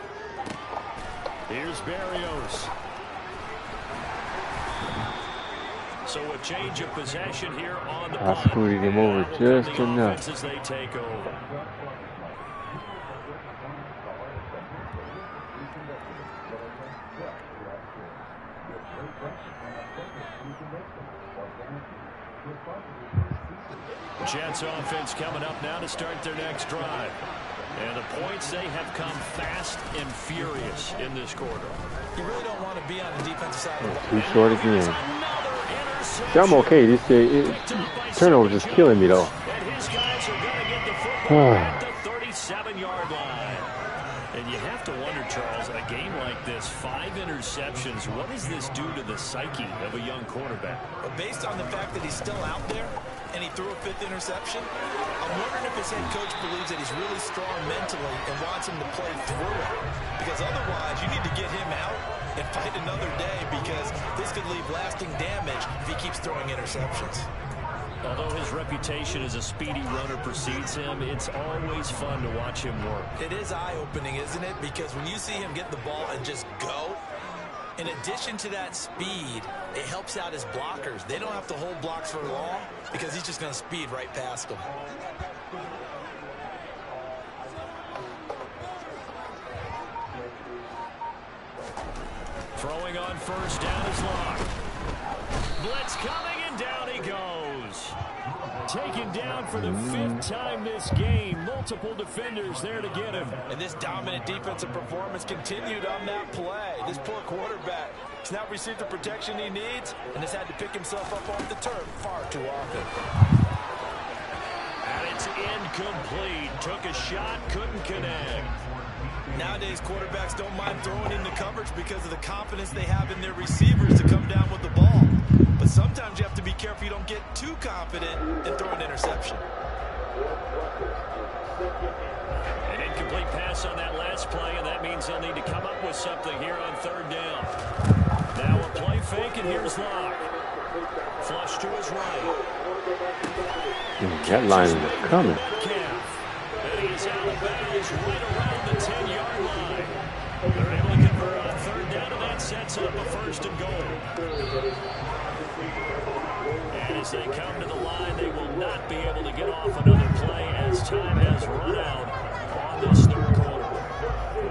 [SPEAKER 6] Here's Berrios. So a change of possession here on the punt.
[SPEAKER 1] I screwed him over just enough.
[SPEAKER 6] As they take over. Jets offense coming up now to start their next drive. And the points, they have come fast and furious in this quarter.
[SPEAKER 7] You really don't want to be on the defensive side of the ball.
[SPEAKER 1] Too short again. See, I'm okay. This turnover is killing me, though.
[SPEAKER 6] And his guys are going to get the football at the 37-yard line. And you have to wonder, Charles, a game like this, 5 interceptions, what does this do to the psyche of a young quarterback?
[SPEAKER 7] But based on the fact that he's still out there and he threw a 5th interception, I'm wondering if his head coach believes that he's really strong mentally and wants him to play through it. Because otherwise, you need to get him out and fight another day, because this could leave lasting damage if he keeps throwing interceptions.
[SPEAKER 6] Although his reputation as a speedy runner precedes him, it's always fun to watch him work.
[SPEAKER 7] It is eye-opening, isn't it? Because when you see him get the ball and just go, in addition to that speed, it helps out his blockers. They don't have to hold blocks for long because he's just going to speed right past them.
[SPEAKER 6] Throwing on 1st down is Locke. Blitz coming, and down he goes. Taken down for the 5th time this game. Multiple defenders there to get him.
[SPEAKER 7] And this dominant defensive performance continued on that play. This poor quarterback has not received the protection he needs and has had to pick himself up off the turf far too often.
[SPEAKER 6] And it's incomplete. Took a shot, couldn't connect.
[SPEAKER 7] Nowadays, quarterbacks don't mind throwing into coverage because of the confidence they have in their receivers to come down with the ball. But sometimes you have to be careful you don't get too confident and throw an interception.
[SPEAKER 6] An incomplete pass on that last play, and that means they'll need to come up with something here on 3rd down. Now a play fake, and here's Locke. Flush to his right.
[SPEAKER 1] That line is coming.
[SPEAKER 6] And he's out of bounds right around the 10-yard line. They're able to convert on 3rd down, and that sets up a 1st and goal. And as they come to the line, they will not be able to get off another play as time has run out on this 3rd quarter.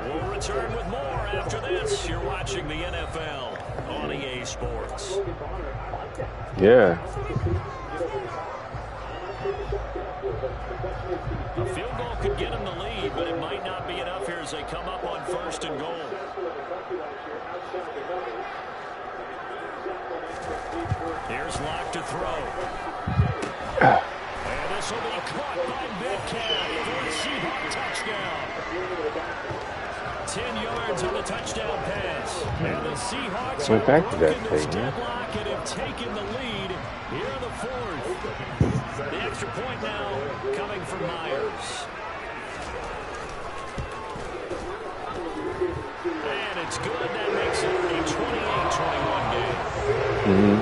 [SPEAKER 6] We'll return with more after this. You're watching the NFL on EA Sports.
[SPEAKER 1] Yeah.
[SPEAKER 6] A field goal could get them the lead, but it might not be enough here as they come up on 1st and goal. Here's Locke to throw. And this will be caught by Metcalf for a Seahawk touchdown. 10 yards on the touchdown pass. And the Seahawks
[SPEAKER 1] went back to that
[SPEAKER 6] this
[SPEAKER 1] play,
[SPEAKER 6] deadlock and have taken the lead here in the 4th. The extra point now coming from Myers. And it's good. That makes it a 28-21 game.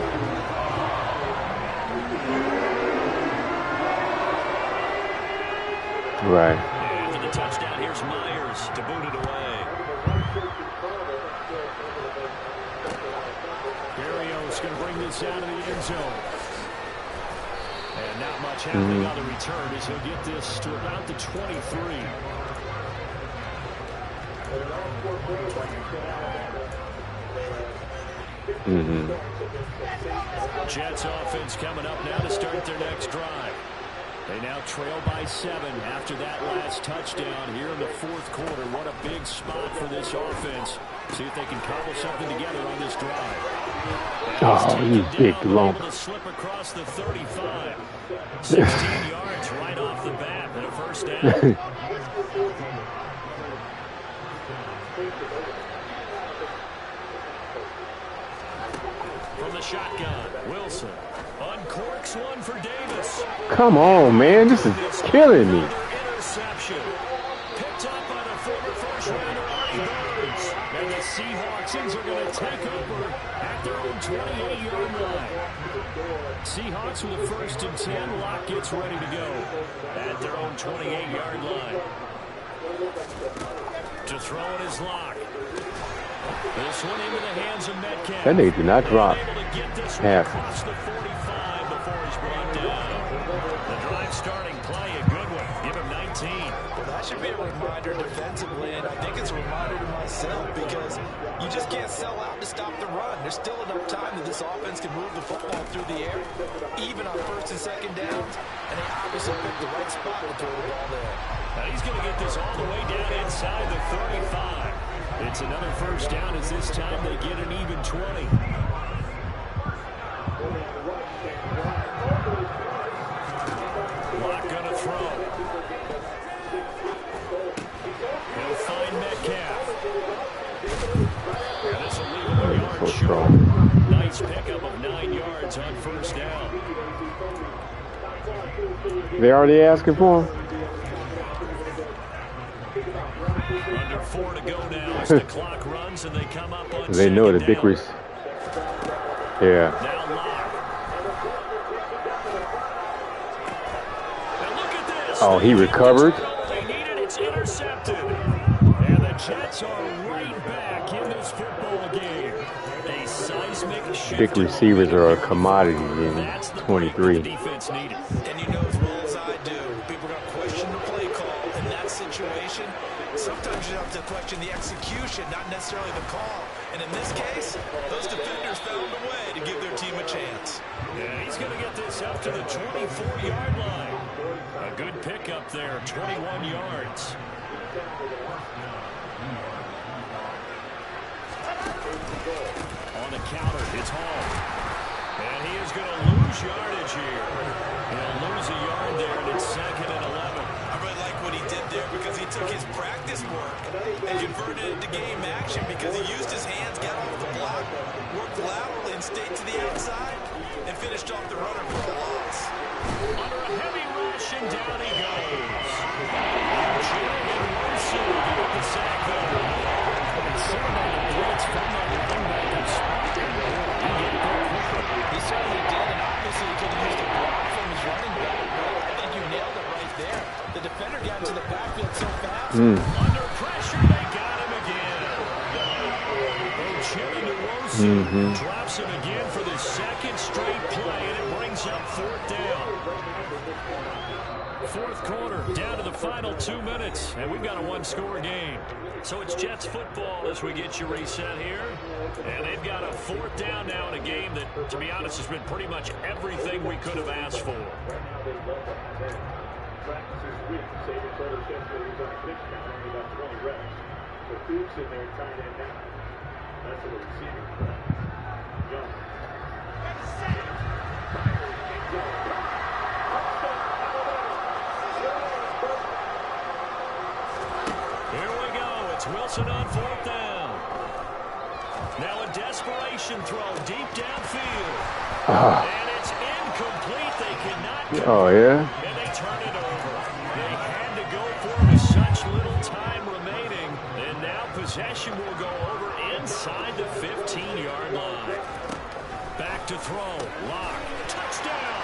[SPEAKER 1] Right.
[SPEAKER 6] After the touchdown, here's Myers to boot it away. Berrios going to bring this out of the end zone. And not much happening on the return as he'll get this to about the 23. Jets offense coming up now to start their next drive. They now trail by 7 after that last touchdown here in the 4th quarter. What a big spot for this offense. See if they can cobble something together on this drive.
[SPEAKER 1] Oh, you big lump.
[SPEAKER 6] To slip across the 35. 16 yards right off the bat and a 1st down. From the shotgun, Wilson uncorks one for Davis.
[SPEAKER 1] Come on, man. This is killing me.
[SPEAKER 6] Interception. Picked up by the former first-rounder Artie Burns. And the Seahawks Texans are going to take over at their own 28-yard line. Seahawks with a 1st and 10. Locke gets ready to go at their own 28-yard line. To throw it is Locke. This one into the hands of Metcalf.
[SPEAKER 1] That nigga did not drop. Half.
[SPEAKER 6] Across the 45 before he's brought down. The drive starting play, a good one. Give him 19.
[SPEAKER 7] Well, that should be a reminder defensively, and I think it's a reminder to myself because you just can't sell out to stop the run. There's still enough time that this offense can move the football through the air, even on 1st and 2nd downs, and they obviously picked the right spot to throw the ball there.
[SPEAKER 6] Now he's going to get this all the way down inside the 35. It's another 1st down as this time they get an even 20. Locke going to throw. He'll find Metcalf. And this will leave him a yard short. Nice pickup of 9 yards on 1st down.
[SPEAKER 1] They already asking for him?
[SPEAKER 6] Under 4 to go now as the clock runs and they come up on
[SPEAKER 1] They know the big Yeah.
[SPEAKER 6] Now Locke. And look at this.
[SPEAKER 1] Oh, he recovered.
[SPEAKER 6] They need it. It's intercepted. And the Jets are right back in this football game. A seismic shift.
[SPEAKER 1] Big receivers are a commodity in 23.
[SPEAKER 6] Defense needed.
[SPEAKER 7] And you know as well as I do, people are going to question the play call in that situation. Sometimes you have to question the execution, not necessarily the call. And in this case, those defenders found a way to give their team a chance.
[SPEAKER 6] Yeah, he's going to get this up to the 24-yard line. A good pickup there, 21 yards. On the counter, it's Hall. And he is going to lose yardage here. He'll lose a yard there, and it's 2nd and 11.
[SPEAKER 7] I really like what he did there because he took his practice work and converted it to game action because he used his hands, got off the block, worked laterally and stayed to the outside, and finished off the runner for a loss.
[SPEAKER 6] Under a heavy rush, and down he goes. Jalen Wilson with the sack there. And certainly the blitz from the linebacker spot.
[SPEAKER 7] He certainly did, and obviously he could have used a block from his running back, but I think you nailed it right there. The defender got into the backfield so fast.
[SPEAKER 6] Under pressure, they got him again. Jalen Wilson drops him again for the 2nd straight play, and it brings up 4th down. 4th quarter, down to the final 2 minutes, and we've got a 1-score game. So it's Jets football as we get you reset here. And they've got a 4th down now in a game that, to be honest, has been pretty much everything we could have asked for.
[SPEAKER 4] Practice is weak. Saban told us yesterday he was on a pitch count, only about 20 reps. So Duke's in there tight end now. That's a receiving threat. Young.
[SPEAKER 6] Here we go. It's Wilson on 4th down. Now a desperation throw deep downfield. And it's incomplete. They cannot.
[SPEAKER 1] Oh, yeah?
[SPEAKER 6] And they turn it over. They had to go for it with such little time remaining. And now possession will go over inside the 15-yard line. Back to throw. Locke. Touchdown.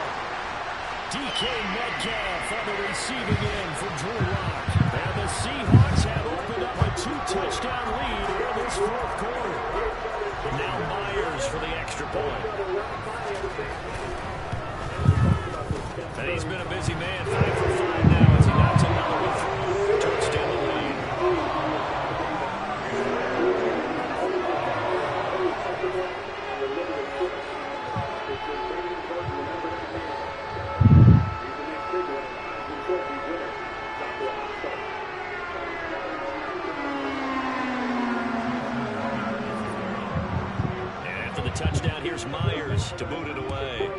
[SPEAKER 6] DK Metcalf on the receiving end for Drew Lock. And the Seahawks have opened up a 2-touchdown lead in this 4th quarter. Now Myers for the extra point. And he's been a busy man, 5 for 5 now as he knocks another one through to extend the lead. And after the touchdown, here's Myers to boot it away.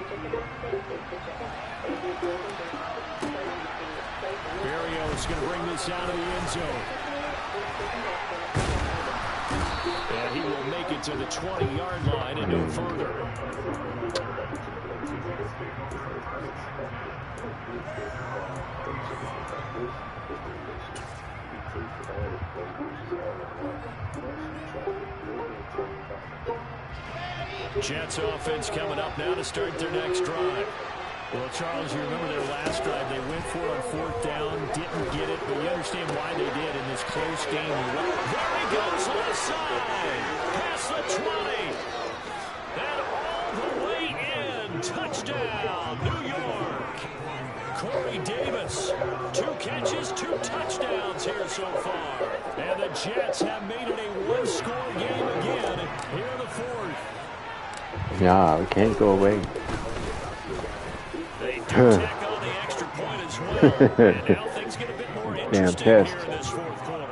[SPEAKER 6] Barrios going to bring this out of the end zone. And he will make it to the 20-yard line and no further. Jets offense coming up now to start their next drive. Well, Charles, you remember their last drive. They went for it on 4th down, didn't get it, but you understand why they did in this close game. There he goes on the side, past the 20, and all the way in. Touchdown, New York. Corey Davis, 2 catches, 2 touchdowns here so far. And the Jets have made it a 1-score game again here in the 4th.
[SPEAKER 1] Nah, we can't go away.
[SPEAKER 6] They do tack on the extra point as well. And now things get a bit more interesting here in this 4th quarter.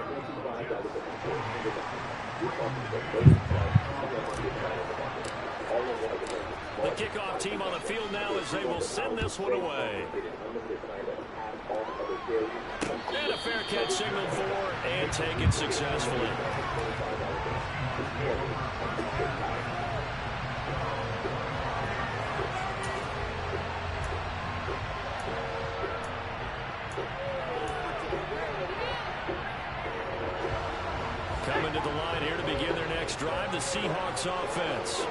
[SPEAKER 6] The kickoff team on the field now as they will send this one away. And a fair catch signaled for and taken successfully. Coming to the line here to begin their next drive, the Seahawks offense.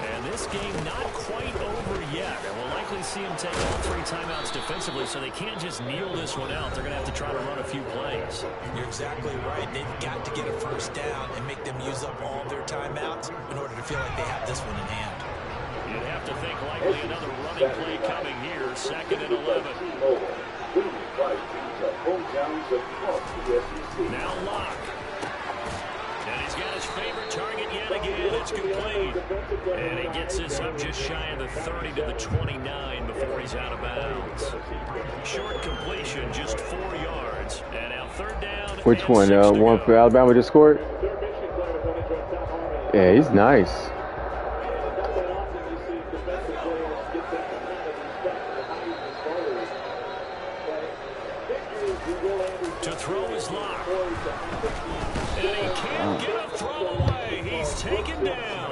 [SPEAKER 6] And this game not quite over yet. And we'll likely see them take all 3 timeouts defensively, so they can't just kneel this one out. They're going to have to try to run a few plays.
[SPEAKER 7] You're exactly right. They've got to get a 1st down and make them use up all their timeouts in order to feel like they have this one in hand.
[SPEAKER 6] You'd have to think likely another running play coming here, 2nd and 11. Now Locke. And he's got his favorite target yet again. It's complete. And he gets this up just shy of the 30 to the 29 before he's out of bounds. Short completion, just 4 yards. And now 3rd down.
[SPEAKER 1] Which one? One for Alabama just scored? Yeah, he's nice.
[SPEAKER 6] To throw his Locke. And he can't get a throw away. He's taken down.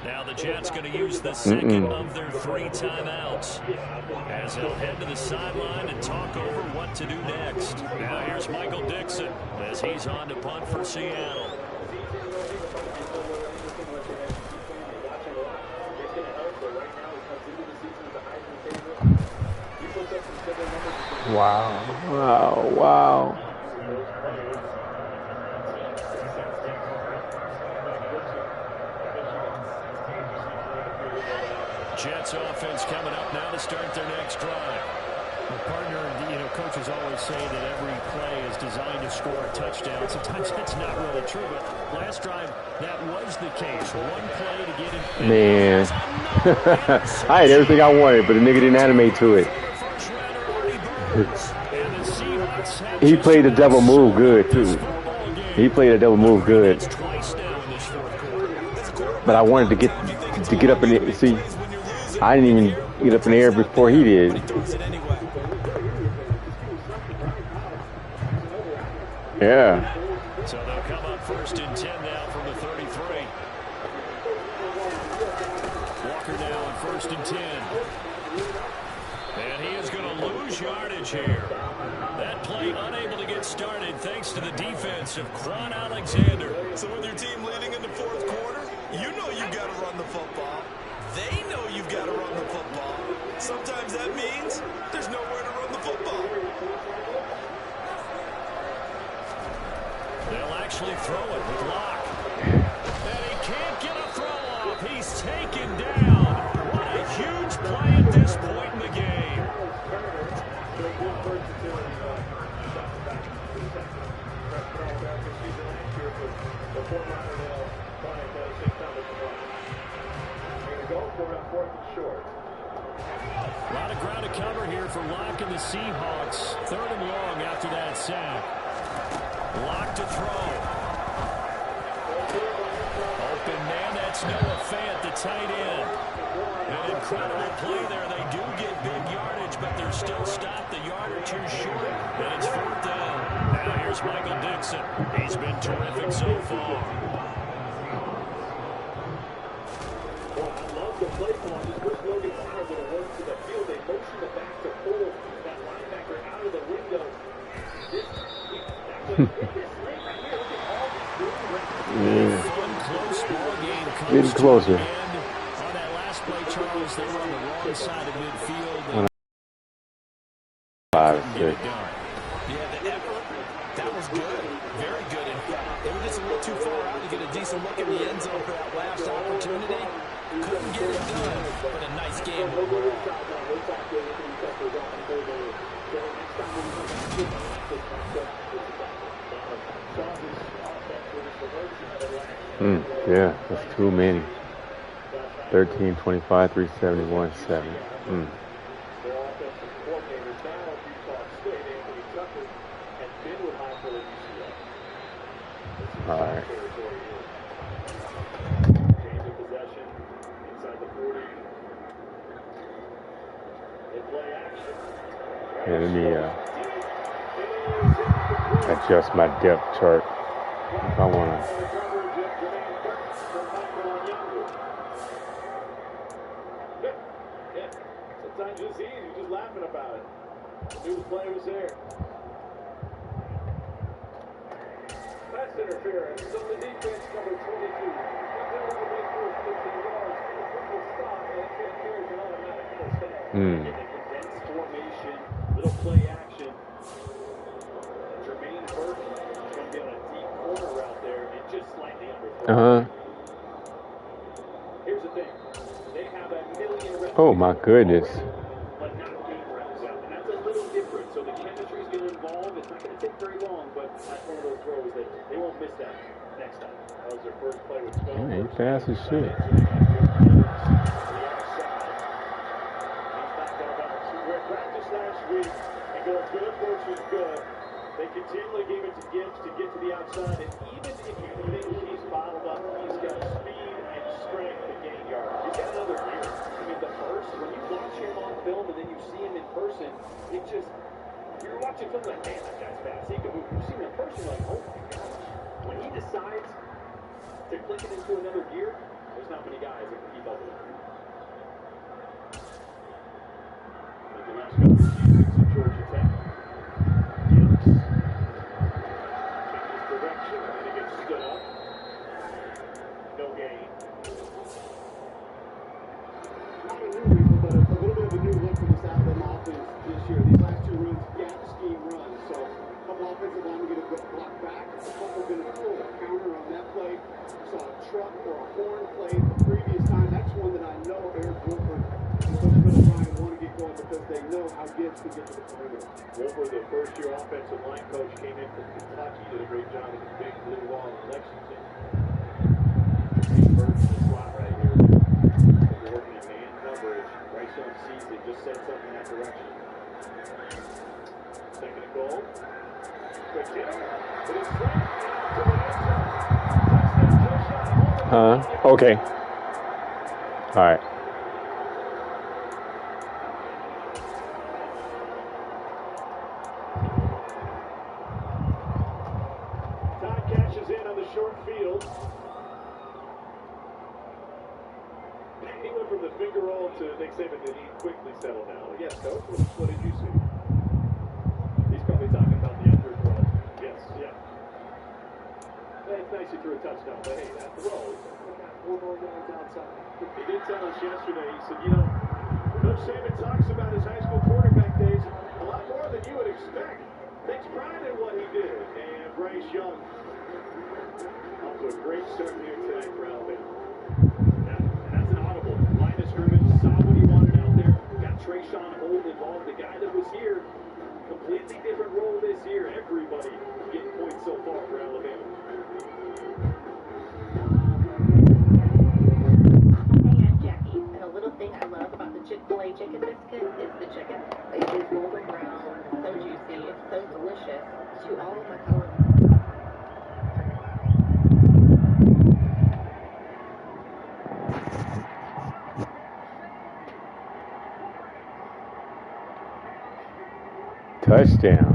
[SPEAKER 6] Now the Jets going to use the 2nd of their 3 timeouts as they'll head to the sideline and talk over what to do next. Now here's Michael Dixon as he's on to punt for Seattle.
[SPEAKER 1] Wow. Wow. Wow.
[SPEAKER 6] Jets offense coming up now to start their next drive.
[SPEAKER 9] Well, partner, coaches always say that every play is designed to score a touchdown. Sometimes that's not really true, but last drive, that was the case. 1 play to get in.
[SPEAKER 1] Man. I had everything I wanted, but the nigga didn't animate to it. He played the double move good, too. He played a double move good. But I wanted to get up in the... See, I didn't even get up in the air before he did. Yeah.
[SPEAKER 6] So they'll come up 1st and 10 now from the 33. Walker now on 1st and 10. And he is going to lose yardage here. That play unable to get started thanks to the defense of Quan Alexander.
[SPEAKER 7] So with your team leading in the 4th quarter, you know you've got to run the football. They know you've got to run the football. Sometimes that means there's nowhere to run the football.
[SPEAKER 6] They'll actually throw it with Locke. And he can't get a throw off. He's taken down. What a huge play at this point in the game. A lot of ground to cover here for Locke and the Seahawks. 3rd and long after that sack. Locke to throw. Open man, that's Noah Fant, the tight end. An incredible play there. They do get big yardage, but they're still stopped a yard or 2 short. And it's 4th down. Now here's Michael Dixon. He's been terrific so far.
[SPEAKER 4] Well, I love the play call. Just push Logan Myers when it works to the field. They motion the back to pull that linebacker out of the window. This
[SPEAKER 1] Yeah.
[SPEAKER 6] Fun, close ball game comes
[SPEAKER 1] Getting closer.
[SPEAKER 6] to an end. On that last play, Charles, they were on the wrong side of midfield. They couldn't get it done.
[SPEAKER 7] Yeah, the effort, that was good. Very good. And they were just a little too far out to get a decent look in the end zone for that last opportunity. Couldn't get it done, but a nice game overall.
[SPEAKER 1] Yeah, that's too many. 13, 25, 371, 7. All right. Yeah, let me adjust my depth chart if I want to.
[SPEAKER 4] Sometimes it's easy, you're just laughing about it. Knew the play was there. That's interference. So the defense, number 22. Condensed formation, little play action. Jermaine Burton is going to be on a deep corner route there and just slightly underthrown. Here's the thing. They have a million reps.
[SPEAKER 1] Oh my goodness.
[SPEAKER 4] But not game reps. And that's a little different. So the chemistry is going to involve. It's not going to take very long, but that's one of those throws that they won't miss that next time. That was their first play with 12.
[SPEAKER 1] Yeah, he fast as shit.
[SPEAKER 4] Practice last week and going good versus good. They continually gave it to Gibbs to get to the outside, and even if you think he's bottled up, he's got speed and strength to gain yards. He's got another year. I mean, the first, when you watch him on film and then you see him in person, it just, you're watching film like, man, that guy's fast. He can move. You see him in person, you're like, oh my gosh. When he decides to click it into another gear, there's not many guys that can keep up with him. Like the last couple of seasons at Georgia Tech. Gibbs changes direction and then he gets stood up. No gain.
[SPEAKER 2] Not a new wrinkle, but a little bit of a new look for this Alabama offense this year. These last two runs, gap scheme runs. So a couple offensive linemen get a good block back. A couple going to pull a counter on that play. Saw a truck or a horn play the previous time. That's one that I know Eric Wolford and Coach Bill O'Brien want to get going because they know how Gibbs can get to the perimeter.
[SPEAKER 4] Wolford, the first-year offensive line coach, came in from Kentucky, did a great job with the big blue wall in Lexington. Jermaine Burton, the slot right here. They're working in man coverage. Bryce Young sees it, just sets up in that direction. Second and goal. Quick hit. But it's slammed to the end zone.
[SPEAKER 1] Okay. All right.
[SPEAKER 4] Todd catches in on the short field. He went from the finger roll to Nick Saban, did he quickly settle down? Yes, Coach, what did you see? He's probably talking about the underthrow. Yes, yeah. It's nice he threw a touchdown, but hey, that throw, we got 4 more yards outside. He did tell us yesterday, he said, Coach Saban talks about his high school quarterback days a lot more than you would expect. Takes pride in what he did. And Bryce Young, off to a great start here tonight for Alabama. And that's an audible. Line of scrimmage, saw what he wanted out there. Got Trayshawn Holt involved, the guy that was here. Completely different role this year. Everybody getting points so far for Alabama.
[SPEAKER 3] Hey, I'm Jackie, and a little thing I love about the Chick-fil-A chicken biscuit is the chicken. It is golden brown, so juicy, it's so delicious. To all of my coworkers.
[SPEAKER 1] Touchdown.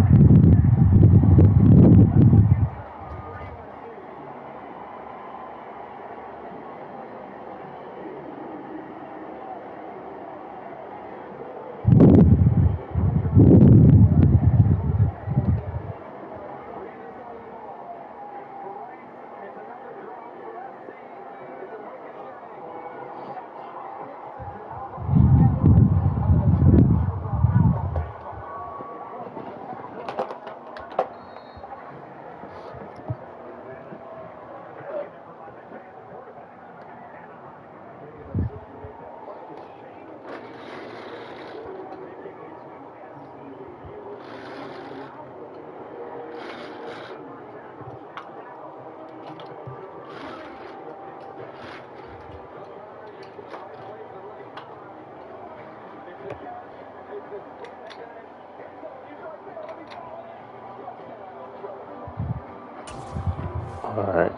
[SPEAKER 1] All right.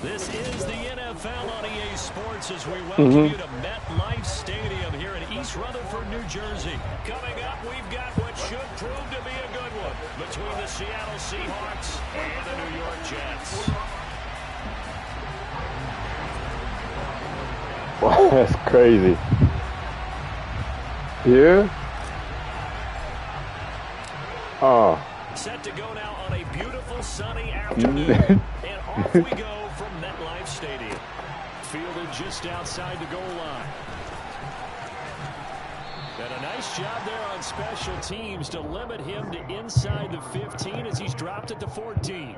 [SPEAKER 6] This is the NFL on EA Sports as we welcome you to MetLife Stadium here in East Rutherford, New Jersey. Coming up, we've got what should prove to be a good one between the Seattle Seahawks and the New York Jets.
[SPEAKER 1] Wow, that's crazy. Yeah? Oh.
[SPEAKER 6] Set to go now on a beautiful sunny afternoon. And off we go from MetLife Stadium. Fielded just outside the goal line. And a nice job there on special teams to limit him to inside the 15 as he's dropped it to 14.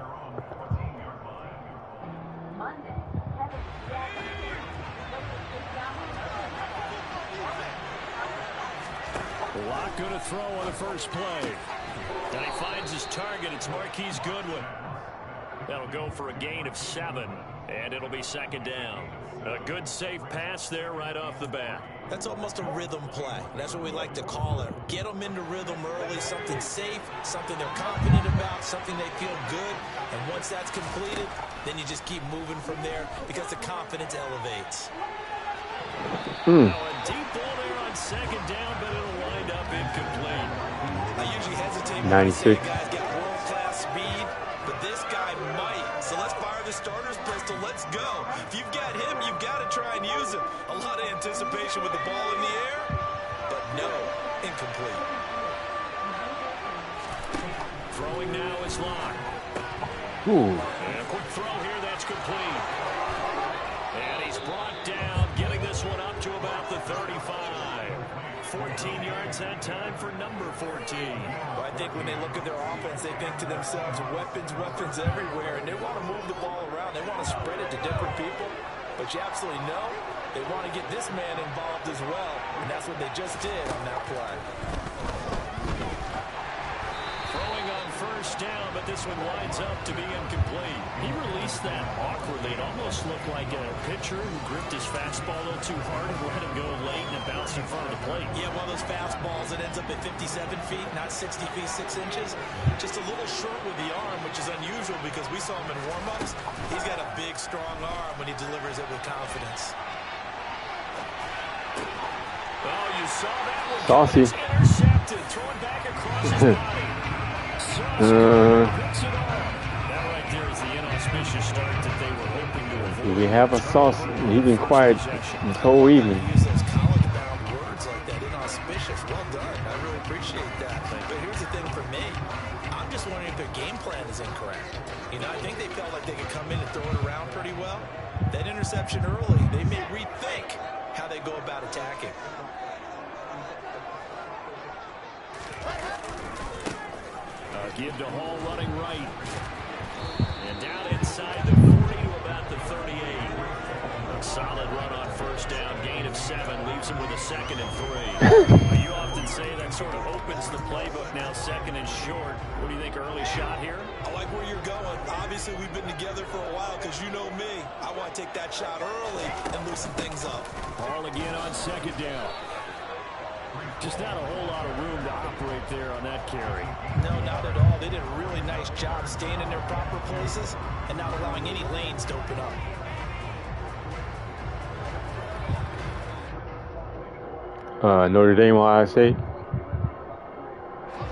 [SPEAKER 6] Lock going to throw on the first play. And he finds his target. It's Marquise Goodwin. That'll go for a gain of 7, and it'll be second down. A good safe pass there right off the bat.
[SPEAKER 7] That's almost a rhythm play. That's what we like to call it. Get them into rhythm early, something safe, something they're confident about, something they feel good. And once that's completed, then you just keep moving from there because the confidence elevates.
[SPEAKER 6] Now a deep ball there on second down, but it'll wind up incomplete.
[SPEAKER 7] I usually hesitate when
[SPEAKER 1] 96.
[SPEAKER 7] guys get world-class speed, but this guy might. So let's fire the starter's pistol. Let's go. If you've got him, you've got to try and use him. A lot of anticipation with the ball in the air, but no, incomplete.
[SPEAKER 6] Throwing now is Locke.
[SPEAKER 1] Ooh.
[SPEAKER 6] And a quick throw here, that's complete. And he's brought down, getting this one up to about the 35. 14 yards that time for number 14.
[SPEAKER 7] Well, I think when they look at their offense, they think to themselves, weapons, weapons everywhere, and they want to move the ball around. They want to spread it to different people, but you absolutely know they want to get this man involved as well, and that's what they just did on that play.
[SPEAKER 6] Throwing on first down, but this one winds up to be incomplete. He released that awkwardly. It almost looked like a pitcher who gripped his fastball a little too hard and let him go late, and it bounced in front of the plate.
[SPEAKER 7] Yeah, one of those fastballs that ends up at 57 feet, not 60 feet, 6 inches. Just a little short with the arm, which is unusual because we saw him in warm-ups. He's got a big, strong arm when he delivers it with confidence.
[SPEAKER 6] Oh, you saw that one.
[SPEAKER 1] Saucy.
[SPEAKER 6] It's intercepted, thrown back across his body. Picks it off. That right there is the inauspicious start that they were hoping to avoid.
[SPEAKER 1] We have a sauce. He's been quiet this whole evening.
[SPEAKER 7] Use those college-bound words like that, inauspicious. Well done. I really appreciate that. But here's the thing for me. I'm just wondering if their game plan is incorrect. You know, I think they felt like they could come in and throw it around pretty well. That interception early, they may rethink how they go about attacking.
[SPEAKER 6] Give to Hall running right. And down inside the 40 to about the 38. A solid run on first down. Gain of 7. Leaves him with a second and 3. You often say that sort of opens the playbook now, second and short. What do you think, early shot here?
[SPEAKER 7] I like where you're going. Obviously, we've been together for a while because you know me. I want to take that shot early and loosen things up.
[SPEAKER 6] Hall again on second down. Just not a whole lot of room to operate there on that carry.
[SPEAKER 7] No, not at all. They did a really nice job staying in their proper places and not allowing any lanes to open up.
[SPEAKER 1] Notre Dame, Ohio State.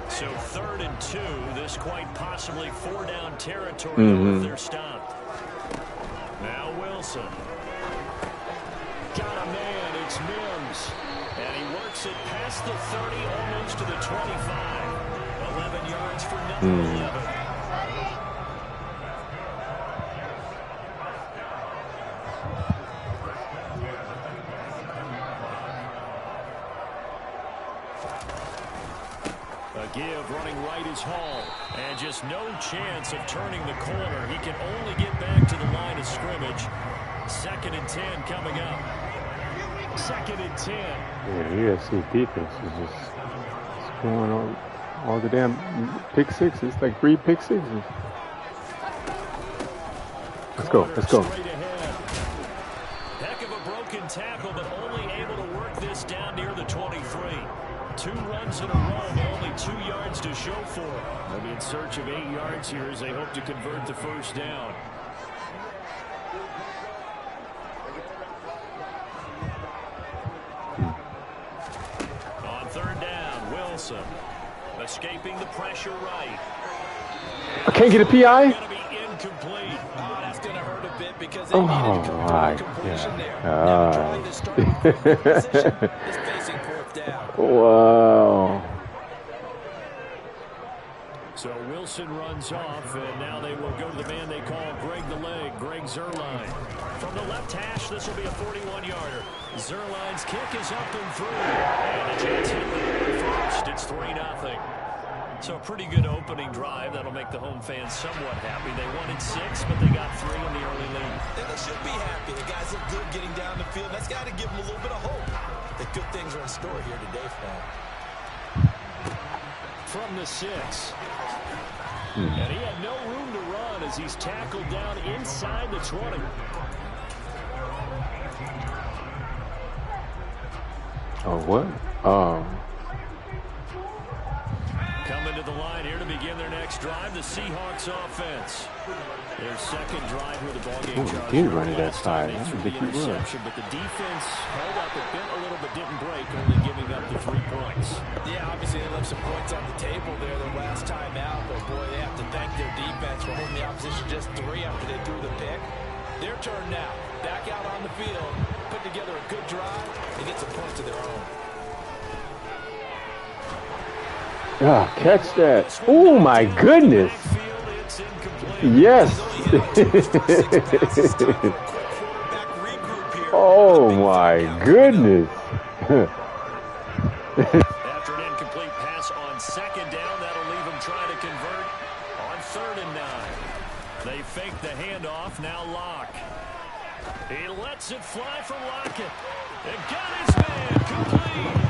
[SPEAKER 6] So 3rd and 2. This quite possibly 4-down territory with their stop. Now Wilson. Got a man. It's Mims. And he works it past the 30, almost to the 25. 11 yards for number 11. A give running right is Hall. And just no chance of turning the corner. He can only get back to the line of scrimmage. 2nd and 10 coming up. 2nd and 10.
[SPEAKER 1] Yeah, USC defense is just scoring all the damn pick sixes, like 3 pick sixes. Let's go. Let's go.
[SPEAKER 6] Heck of a broken tackle, but only able to work this down near the 23. 2 runs in a row, but only 2 yards to show for it.
[SPEAKER 9] They'll be in search of 8 yards here as they hope to convert the first down.
[SPEAKER 6] On 3rd down, Wilson escaping the pressure right.
[SPEAKER 1] I can't get a PI.
[SPEAKER 6] Going to be incomplete.
[SPEAKER 7] Oh, that's going to hurt a bit because they
[SPEAKER 1] Oh
[SPEAKER 7] needed
[SPEAKER 1] my
[SPEAKER 7] completion there.
[SPEAKER 1] God.
[SPEAKER 7] Now trying to start with quick position is facing 4th down.
[SPEAKER 1] Wow.
[SPEAKER 9] So Wilson runs off, and now they will go to the man they call Greg the Leg, Greg Zuerlein.
[SPEAKER 6] From the left hash, this will be a 41-yarder. Zuerlein's kick is up and through. And the Jets hit the first. It's 3-0. So a pretty good opening drive. That'll make the home fans somewhat happy. They wanted 6, but they got 3 in the early lead.
[SPEAKER 7] And they should be happy. The guys look good getting down the field. That's got to give them a little bit of hope that good things are in store here today for them.
[SPEAKER 9] From the 6. And he had no room to run as he's tackled down inside the 20.
[SPEAKER 1] Oh, what? Oh.
[SPEAKER 6] Coming to the line here to begin their next drive, the Seahawks offense.
[SPEAKER 9] Their second drive with the ballgame.
[SPEAKER 1] Oh, he did run it that side. I didn't think he would.
[SPEAKER 9] But the defense held up a bit, a little, but didn't break, only giving up the 3 points.
[SPEAKER 7] Yeah, obviously they left some points on the table there their last time out, but boy, they have to thank their defense for holding the opposition just 3 after they threw the pick. Their turn now. Back out on the field, put together a good drive, and get some points of their own.
[SPEAKER 1] Ah, catch that. Oh, my goodness. Yes. Oh, my goodness.
[SPEAKER 6] After an incomplete pass on 2nd down, that'll leave them trying to convert on 3rd and 9. They fake the handoff, now Locke. He lets it fly from Lockett. And got his man complete.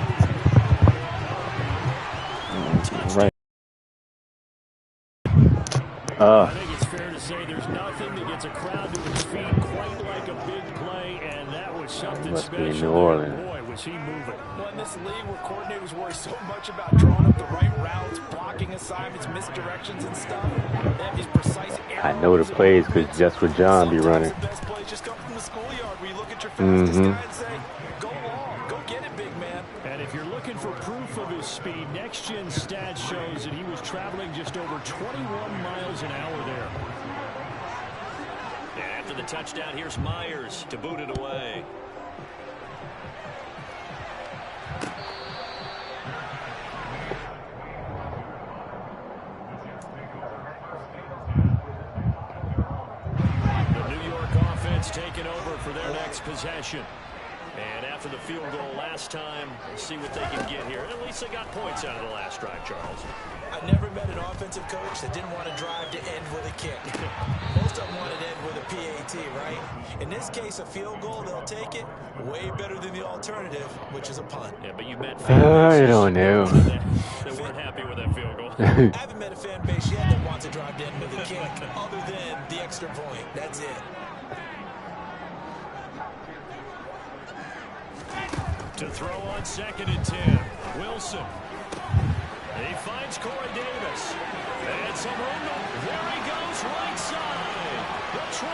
[SPEAKER 1] Right.
[SPEAKER 9] I think it's fair to say there's nothing that gets a crowd to its feet quite like a big play, and that was something
[SPEAKER 1] Must be
[SPEAKER 9] special.
[SPEAKER 1] New Orleans.
[SPEAKER 9] Boy, was he moving.
[SPEAKER 7] Well, in this league where coordinators worry so much about drawing up the right routes, blocking assignments, misdirections and stuff, they have these precise
[SPEAKER 1] I know the plays because just what John be running.
[SPEAKER 7] the best plays just come from the schoolyard where you look at your fastest guy and say, go long, go get it, big man.
[SPEAKER 9] And if you're looking for proof of his speed, Next Gen Stats shows that he was traveling just over 21 miles an hour there.
[SPEAKER 6] And after the touchdown, here's Myers to boot it away. The New York offense taking over for their next possession. And after the field goal last time, we'll see what they can get here. At least they got points out of the last drive, Charles.
[SPEAKER 7] I never met an offensive coach that didn't want to drive to end with a kick. Most of them want to end with a PAT, right? In this case, a field goal, they'll take it. Way better than the alternative, which is a punt.
[SPEAKER 6] Yeah, but you met
[SPEAKER 1] I don't know.
[SPEAKER 6] They weren't happy with that field goal.
[SPEAKER 7] I haven't met a fan base yet that wants to drive to end with a kick, other than the extra point. That's it.
[SPEAKER 6] To throw on 2nd and 10. Wilson. He finds Corey Davis. And some room. There he goes, right side. The 20.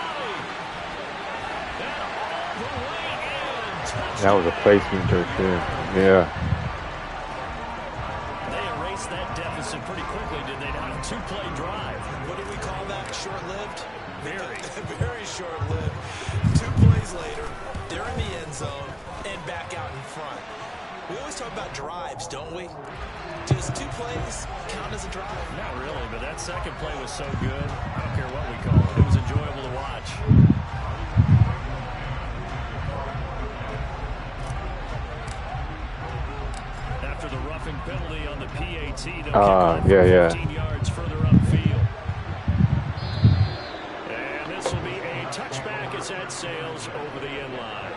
[SPEAKER 6] And all the way in. Touchdown.
[SPEAKER 1] That was a placement right there. Yeah.
[SPEAKER 6] They erased that deficit pretty quickly, did they not? A 2-play drive.
[SPEAKER 7] What do we call that? Short-lived?
[SPEAKER 6] Very.
[SPEAKER 7] Very short-lived. 2 plays later, they're in the end zone and back out in front. We always talk about drives, don't we? Does 2 plays count as a drive?
[SPEAKER 6] Not really, but that second play was so good. I don't care what we call it. It was enjoyable to watch. After the roughing penalty on the PAT, they'll kick off 15 yards further upfield. And this will be a touchback as that sails over the end line.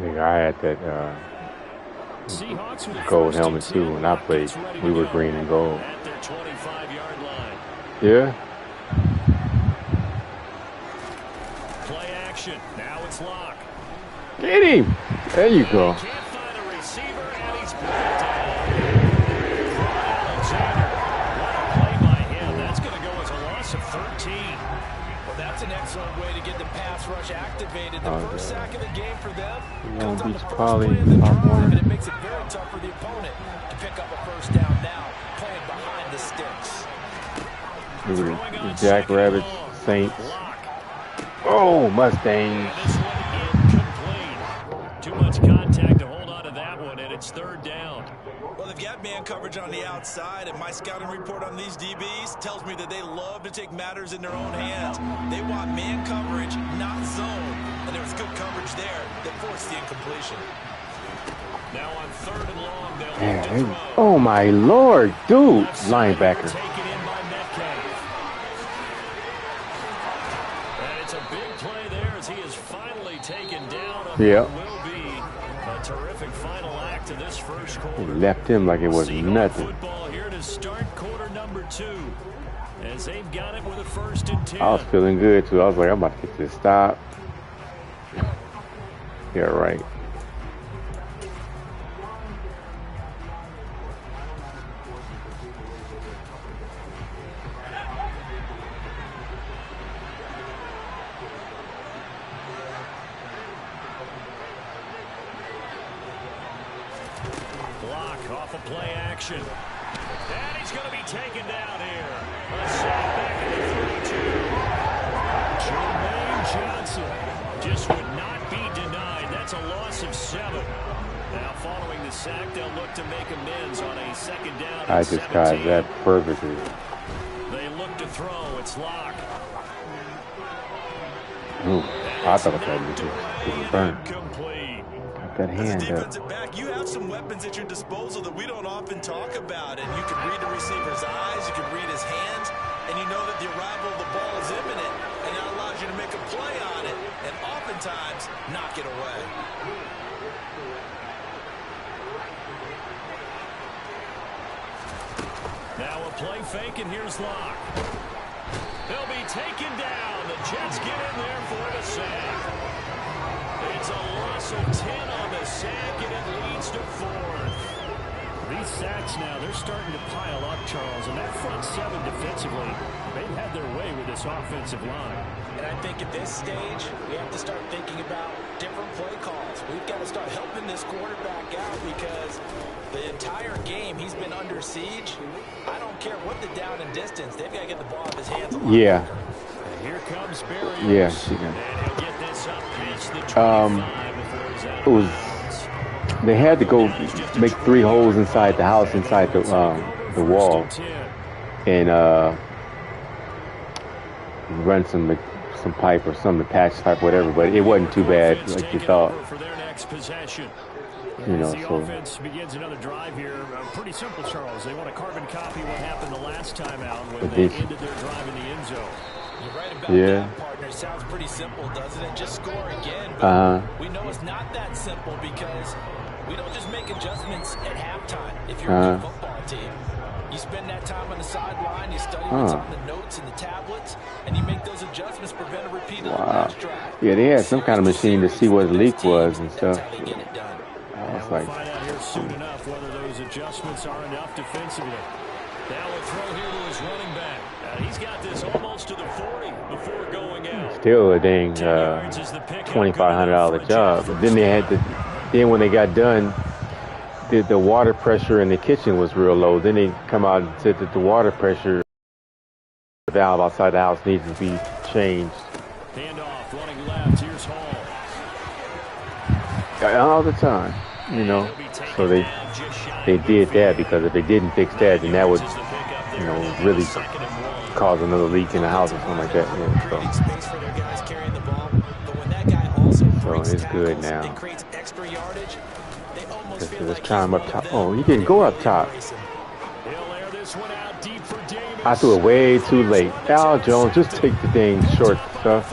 [SPEAKER 1] I had that
[SPEAKER 9] Seahawks with a
[SPEAKER 1] gold
[SPEAKER 9] first
[SPEAKER 1] helmet
[SPEAKER 9] and
[SPEAKER 1] too.
[SPEAKER 9] 10.
[SPEAKER 1] When I played,
[SPEAKER 9] Gets ready
[SPEAKER 1] we
[SPEAKER 9] to
[SPEAKER 1] were
[SPEAKER 9] go
[SPEAKER 1] green and gold.
[SPEAKER 9] at their 25-yard line.
[SPEAKER 1] Yeah.
[SPEAKER 9] Play action. Now it's Lock.
[SPEAKER 1] Get him. There you go.
[SPEAKER 9] Can't find a receiver, and he's brought down. Alexander. What a play by him. That's going to go as a loss of 13.
[SPEAKER 7] Well, that's an excellent way to get the pass rush activated. The first sack of the game for them comes on the first play of the drive, and it makes it very tough for the opponent to pick up a first down now, playing behind the sticks.
[SPEAKER 1] Look at the Jackrabbits, Saints. Oh, Mustangs.
[SPEAKER 9] This one incomplete. Too much contact to hold on to that one, and it's third down.
[SPEAKER 7] Well, they've got man coverage on the outside, and my scouting report on these DBs tells me that they love to take matters in their own hands. They want man coverage, not zone, and there was good coverage there that forced the incompletion.
[SPEAKER 9] Now on third and long, they'll look to throw.
[SPEAKER 1] Oh, my Lord. Dude, linebacker.
[SPEAKER 9] Taken in by Metcalf. And it's a big play there as he is finally taken down.
[SPEAKER 1] Yeah.
[SPEAKER 9] Will be a terrific final act of this first
[SPEAKER 1] He
[SPEAKER 9] quarter.
[SPEAKER 1] left him like it was
[SPEAKER 9] Seahawks
[SPEAKER 1] nothing.
[SPEAKER 9] football here to start quarter number 2 as they've got it with a first and 10.
[SPEAKER 1] I was feeling good, too. I was like, I'm about to get this stop. Yeah, right.
[SPEAKER 9] Block off a play action. And he's going to be taken down here. A sack back at the 32. Jermaine Johnson just would not be denied. That's a loss of 7. Now following the sack, they'll look to make amends on a second down.
[SPEAKER 1] I just got that perfectly.
[SPEAKER 9] They look to throw. It's Lock.
[SPEAKER 1] Ooh, I thought it was burned.
[SPEAKER 9] Complete.
[SPEAKER 1] That
[SPEAKER 7] As a
[SPEAKER 1] hand up.
[SPEAKER 7] defensive back, you have some weapons at your disposal that we don't often talk about. And you can read the receiver's eyes, you can read his hands, and you know that the arrival of the ball is imminent, and that allows you to make a play on it, and oftentimes knock it away.
[SPEAKER 9] Now a play fake, and here's Lock. They'll be taken down. The Jets get in there for the sack. It's a loss of 10 on the sack, and it leads to 4th. These sacks now, they're starting to pile up, Charles, and that front 7 defensively, they've had their way with this offensive line.
[SPEAKER 7] And I think at this stage, we have to start thinking about different play calls. We've got to start helping this quarterback out because the entire game he's been under siege. I don't care what the down and distance. They've got to get the ball out of his hands a lot
[SPEAKER 1] Yeah.
[SPEAKER 7] quicker.
[SPEAKER 9] And here comes Barry.
[SPEAKER 1] Yeah, she can.
[SPEAKER 9] And he'll get this up past the 25 before he's out
[SPEAKER 1] It was.
[SPEAKER 9] of bounds.
[SPEAKER 1] They had to go make 3 holes inside the house, inside the wall, and run some pipe or something, patch pipe, whatever. But it wasn't too bad, like you thought.
[SPEAKER 9] For their next possession.
[SPEAKER 1] You know,
[SPEAKER 9] The
[SPEAKER 1] so
[SPEAKER 9] offense begins another drive here. Pretty simple, Charles. They want to carbon copy what happened the last time out when they ended their drive in the end zone.
[SPEAKER 7] You're right about that, partner. Sounds pretty simple, doesn't it? Just score again. But we know it's not that simple because we don't just make adjustments at halftime if you're a good football team. You spend that time on the sideline, you study what's on the notes and the tablets, and you make those adjustments, prevent a repeat of the last drive.
[SPEAKER 1] Yeah, they had some kind of machine to see what the leak was and stuff.
[SPEAKER 7] That's how they get it done.
[SPEAKER 1] It's
[SPEAKER 9] We'll
[SPEAKER 1] like,
[SPEAKER 9] find out here soon enough whether those adjustments are enough defensively. Now we'll throw here to his running back. He's got this almost to the 40 before going out.
[SPEAKER 1] still a dang $2,500 job. But then they had to. Then when they got done, the water pressure in the kitchen was real low. Then they come out and said that the water pressure valve outside the house needs to be changed.
[SPEAKER 9] Handoff, running left. Here's Hall.
[SPEAKER 1] All the time, you know. So they did that because if they didn't fix that, then that would, you know, really cause another leak in the house or something like that. Yeah, so it's good now. Let's climb up top. Oh, he didn't go up top. I threw it way too late. Al Jones, just take the dang short stuff.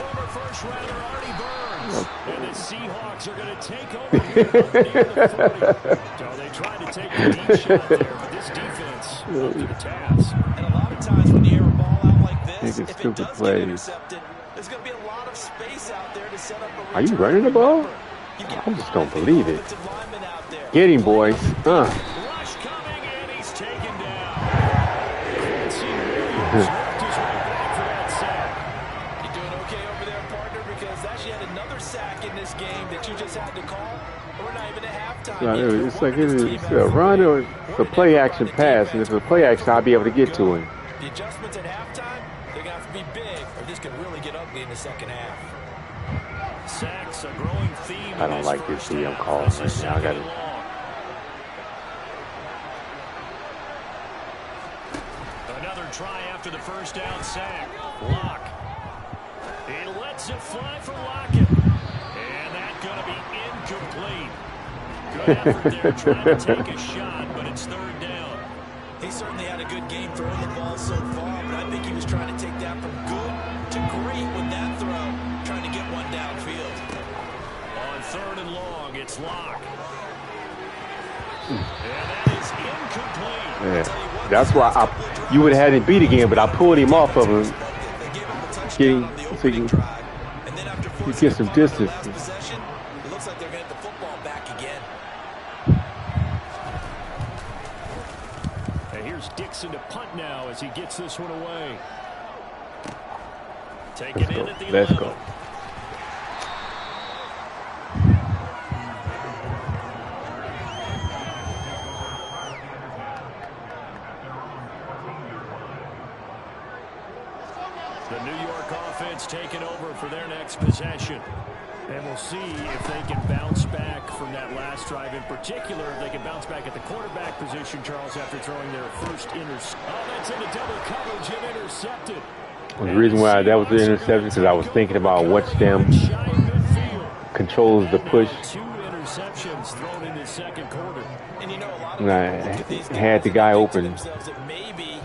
[SPEAKER 6] And the Seahawks are going to take over here up near the 30. So they tried to take a deep shot there, but this defense up to the task.
[SPEAKER 7] And a lot of times when you air a ball out like this,
[SPEAKER 1] If
[SPEAKER 7] if it does
[SPEAKER 1] plays.
[SPEAKER 7] get intercepted, there's going to be a lot of space out there to set up a
[SPEAKER 1] Are you running the ball? I just don't believe it. Get him, boys.
[SPEAKER 6] Rush coming, and he's taken down. Quincy Williams worked his way back for that sack.
[SPEAKER 7] You doing okay over there, partner? Because that's yet another sack in this game that you just had to call. We're not even at halftime.
[SPEAKER 1] It's like it's a run or it's a play action pass, and if it's a play action, I'll be able to get to him.
[SPEAKER 7] The adjustments at halftime, they're going to have to be big, or this could really get ugly in the second half.
[SPEAKER 6] Sacks, a growing theme.
[SPEAKER 1] I don't like this I'm calling right now. I got it.
[SPEAKER 6] Another try after the first down sack. Lock. He lets it fly for Lockett. And that's going to be incomplete. Good effort there trying to take a shot, but it's third down.
[SPEAKER 7] He certainly had a good game throwing the ball so far, but I think he was trying to take that from good to great with that throw, trying to get one downfield.
[SPEAKER 6] On third and long, it's Lock. And that is incomplete.
[SPEAKER 1] Yeah, that's why you would have had him beat again, but I pulled him off of him, so you get some distance.
[SPEAKER 7] It looks like they're going to get the football back again.
[SPEAKER 6] And here's Dixon to punt now as he gets this one away. Take it in at the 11.
[SPEAKER 1] Let's go.
[SPEAKER 6] The New York offense taking over for their next possession. And we'll see if they can bounce back from that last drive. In particular, if they can bounce back at the quarterback position, Charles, after throwing their first interception. Oh, that's into double coverage and intercepted.
[SPEAKER 1] The reason why that was the interception because I was thinking about what stem controls the push.
[SPEAKER 6] 2 interceptions thrown in the second quarter.
[SPEAKER 7] And you know, a lot
[SPEAKER 1] And I had the guy open.
[SPEAKER 7] Maybe,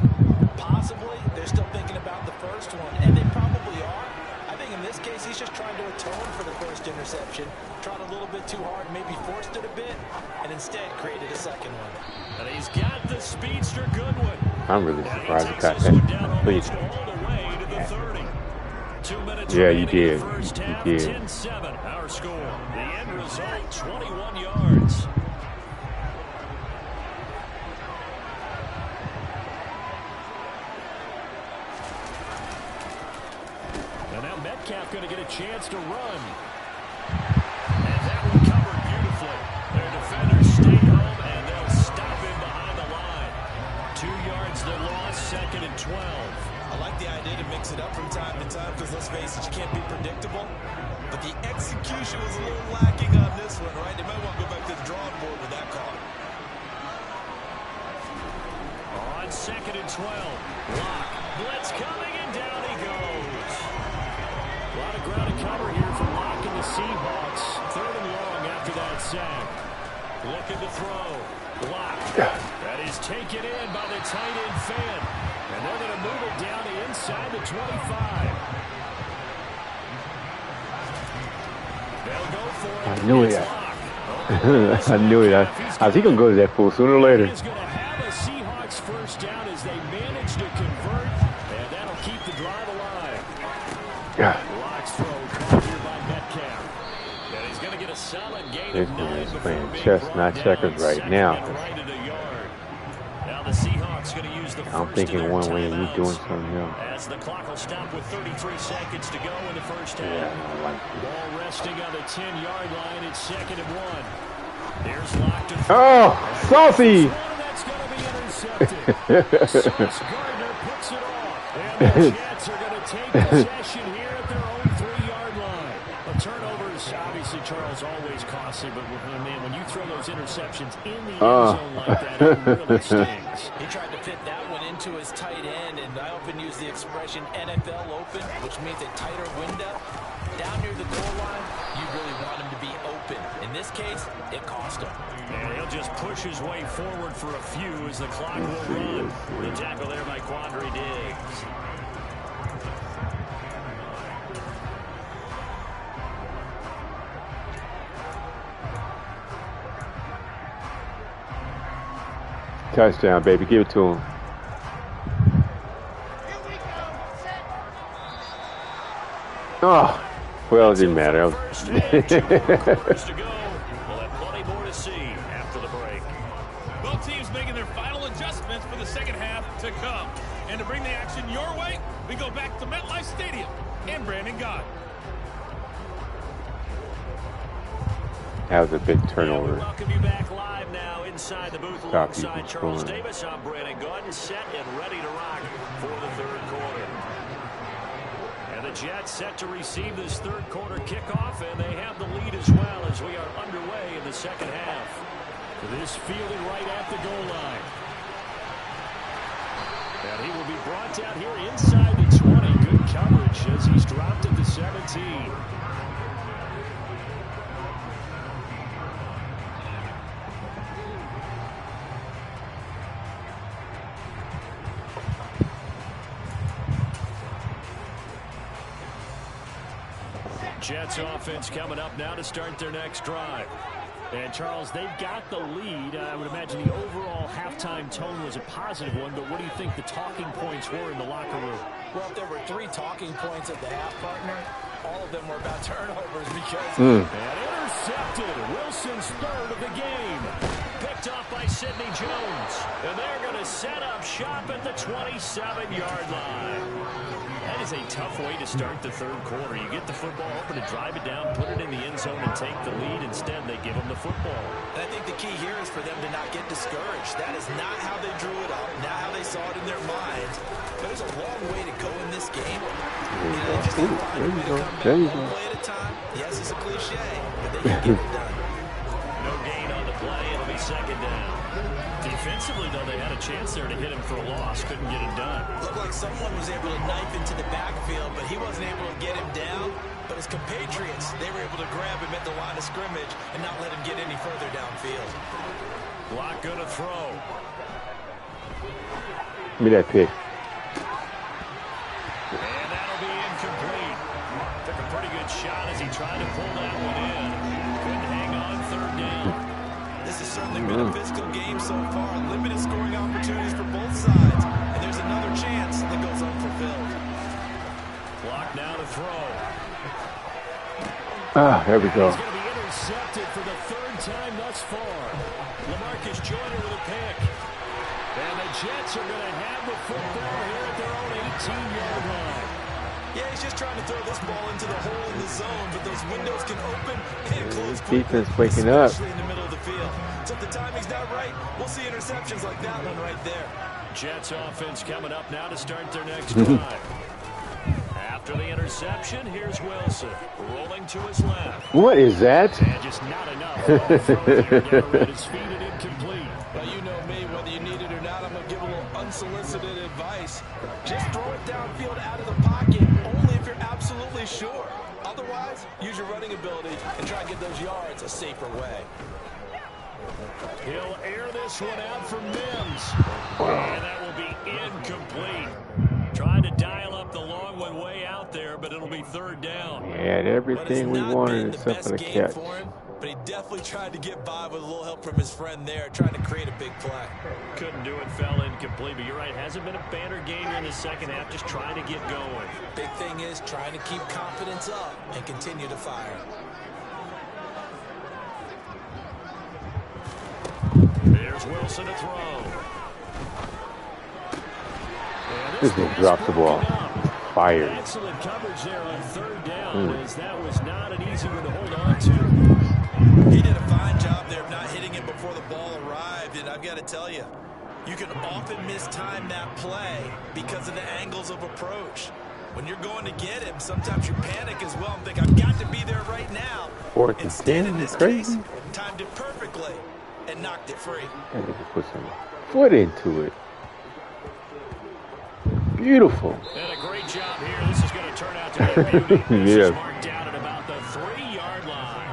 [SPEAKER 7] possibly, they're still thinking about the first one, and they probably are. I think in this case, he's just trying to atone for the first interception, tried a little bit too hard, maybe forced it a bit, and instead created a second one.
[SPEAKER 6] And he's got the speedster Goodwin.
[SPEAKER 1] I'm really surprised he got that complete. Yeah, you did. You did.
[SPEAKER 6] 10-7, our score. The end result, 21 yards. And now Metcalf going to get a chance to run. And that one covered beautifully. Their defenders stay home, and they'll stop him behind the line. 2 yards the loss, 2nd and 12.
[SPEAKER 7] I like the idea to mix it up from time to time because, let's face it, you can't be predictable. But the execution was a little lacking on this one, right? They might want to go back to the drawing board with that call.
[SPEAKER 6] On 2nd and 12. Lock. Blitz coming, and down he goes. A lot of ground to cover here for Lock and the Seahawks. 3rd and long after that sack. Looking to throw. Lock. That is taken in by the tight end Fan. And they're going to move it down to inside the 25. They'll go for it.
[SPEAKER 1] I knew it. I knew it. I was he going to go to that fool sooner or later.
[SPEAKER 6] He's going to have a Seahawks first down as they manage to convert. And that'll keep the drive alive. Lock's throw caught here by Metcalf. And he's going to get a solid gain
[SPEAKER 1] This
[SPEAKER 6] of 9
[SPEAKER 1] man is
[SPEAKER 6] before
[SPEAKER 1] playing
[SPEAKER 6] being
[SPEAKER 1] chess,
[SPEAKER 6] brought
[SPEAKER 1] not
[SPEAKER 6] down.
[SPEAKER 1] checkers right now.
[SPEAKER 6] Right at a yard. Now the Seahawks going to use the
[SPEAKER 1] I'm
[SPEAKER 6] first
[SPEAKER 1] thinking
[SPEAKER 6] of their
[SPEAKER 1] one way and you
[SPEAKER 6] timeouts.
[SPEAKER 1] doing something else.
[SPEAKER 6] As the clock will stop with 33 seconds to go in the first half.
[SPEAKER 1] Yeah, I don't like it.
[SPEAKER 6] Ball resting on the 10-yard line. It's 2nd and 1. There's Lock to
[SPEAKER 1] Oh, saucy!
[SPEAKER 6] that's going to be intercepted. Sauce Gardner puts it off. And the Jets are going to take possession here at their own 3-yard line. A turnovers, obviously, Charles, always costly, but man, when you throw those interceptions in the end zone like that, it really stings.
[SPEAKER 7] He tried to fit that one into his tight end, and I often use the expression NFL open, which means a tighter window. Down near the goal line, you really want him to be open. In this case, it cost him.
[SPEAKER 6] And he'll just push his way forward for a few as the clock will run. The tackle there by Quandre Diggs.
[SPEAKER 1] Touchdown, baby. Give it to him. Oh, well, it didn't matter.
[SPEAKER 9] First and 2 quarters to go. We'll have plenty more to see after the break.
[SPEAKER 8] Both teams making their final adjustments for the second half to come. And to bring the action your way, we go back to MetLife Stadium and Brandon God.
[SPEAKER 1] That was a big turnover.
[SPEAKER 9] Welcome you back live now inside the booth alongside Charles Davis. I'm Brandon Gordon, set and ready to rock for the third quarter. And the Jets set to receive this third quarter kickoff, and they have the lead as well as we are underway in the second half. This fielding right at the goal line. And he will be brought down here inside the 20. Good coverage as he's dropped at the 17. Jets offense coming up now to start their next drive. And, Charles, they've got the lead. I would imagine the overall halftime tone was a positive one, but what do you think the talking points were in the locker room?
[SPEAKER 7] Well, if there were 3 talking points at the half, partner, all of them were about turnovers because...
[SPEAKER 9] And intercepted. Wilson's third of the game. Picked off by Sidney Jones. And they're going to set up shop at the 27-yard line. That is a tough way to start the third quarter. You get the football open and drive it down, put it in the end zone, and take the lead. Instead, they give them the football.
[SPEAKER 7] And I think the key here is for them to not get discouraged. That is not how they drew it up, not how they saw it in their minds. But there's a long way to go in this game.
[SPEAKER 1] There you go.
[SPEAKER 7] Play at a time. Yes, it's a cliche, but they can get it done.
[SPEAKER 9] No gain on the play. It'll be second down. Defensively, though, they had a chance there to hit him for a loss. Couldn't get it done.
[SPEAKER 7] Looked like someone was able to knife into the backfield, but he wasn't able to get him down. But his compatriots, they were able to grab him at the line of scrimmage and not let him get any further downfield.
[SPEAKER 9] Block going to throw.
[SPEAKER 1] Give me that pick.
[SPEAKER 9] And that'll be incomplete. Took a pretty good shot as he tried to pull that one in. Couldn't hang on third down.
[SPEAKER 7] This has certainly been a physical game so far. Limited scoring opportunities for both sides. And there's another chance that goes unfulfilled.
[SPEAKER 9] Block now to throw.
[SPEAKER 1] There we go.
[SPEAKER 9] He's going to be intercepted for the third time thus far. LaMarcus Joyner with a pick. And the Jets are going to have the football here at their own 18-yard line.
[SPEAKER 7] Yeah, he's just trying to throw this ball into the hole in the zone, but those windows can open and close
[SPEAKER 1] quickly, defense waking
[SPEAKER 7] especially in the middle of the field. So if the timing's not right, we'll see interceptions like that one right there.
[SPEAKER 9] Jets offense coming up now to start their next drive. After the interception, here's Wilson rolling to his left.
[SPEAKER 1] What is that?
[SPEAKER 9] And just not enough. Get his feet and incomplete.
[SPEAKER 7] Well, you know me, whether you need it or not, I'm going to give a little unsolicited advice. Just throw it downfield out of the pocket, only if you're absolutely sure. Otherwise, use your running ability and try and get those yards a safer way.
[SPEAKER 9] He'll air this one out for Mims. And that will be incomplete. Trying to dial up the long one way out there, but it'll be third down.
[SPEAKER 1] He had everything we wanted except for the catch.
[SPEAKER 7] But he definitely tried to get by with a little help from his friend there, trying to create a big play.
[SPEAKER 9] Couldn't do it, fell incomplete. But you're right, hasn't been a banner game in the second half, just trying to get going.
[SPEAKER 7] Big thing is trying to keep confidence up and continue to fire.
[SPEAKER 9] There's Wilson to throw.
[SPEAKER 1] This dude drops the ball. Fired.
[SPEAKER 9] Excellent coverage there on third down, as that was not an easy one to hold on to.
[SPEAKER 7] He did a fine job there of not hitting it before the ball arrived, and I've got to tell you, you can often mistime that play because of the angles of approach. When you're going to get him, sometimes you panic as well and think, I've got to be there right now. Instead, in this case, timed it perfectly and knocked it free.
[SPEAKER 1] And he put some foot into it. Beautiful.
[SPEAKER 9] And a great job here. This is going to turn out to be a beauty. This is marked down at about the 3-yard line.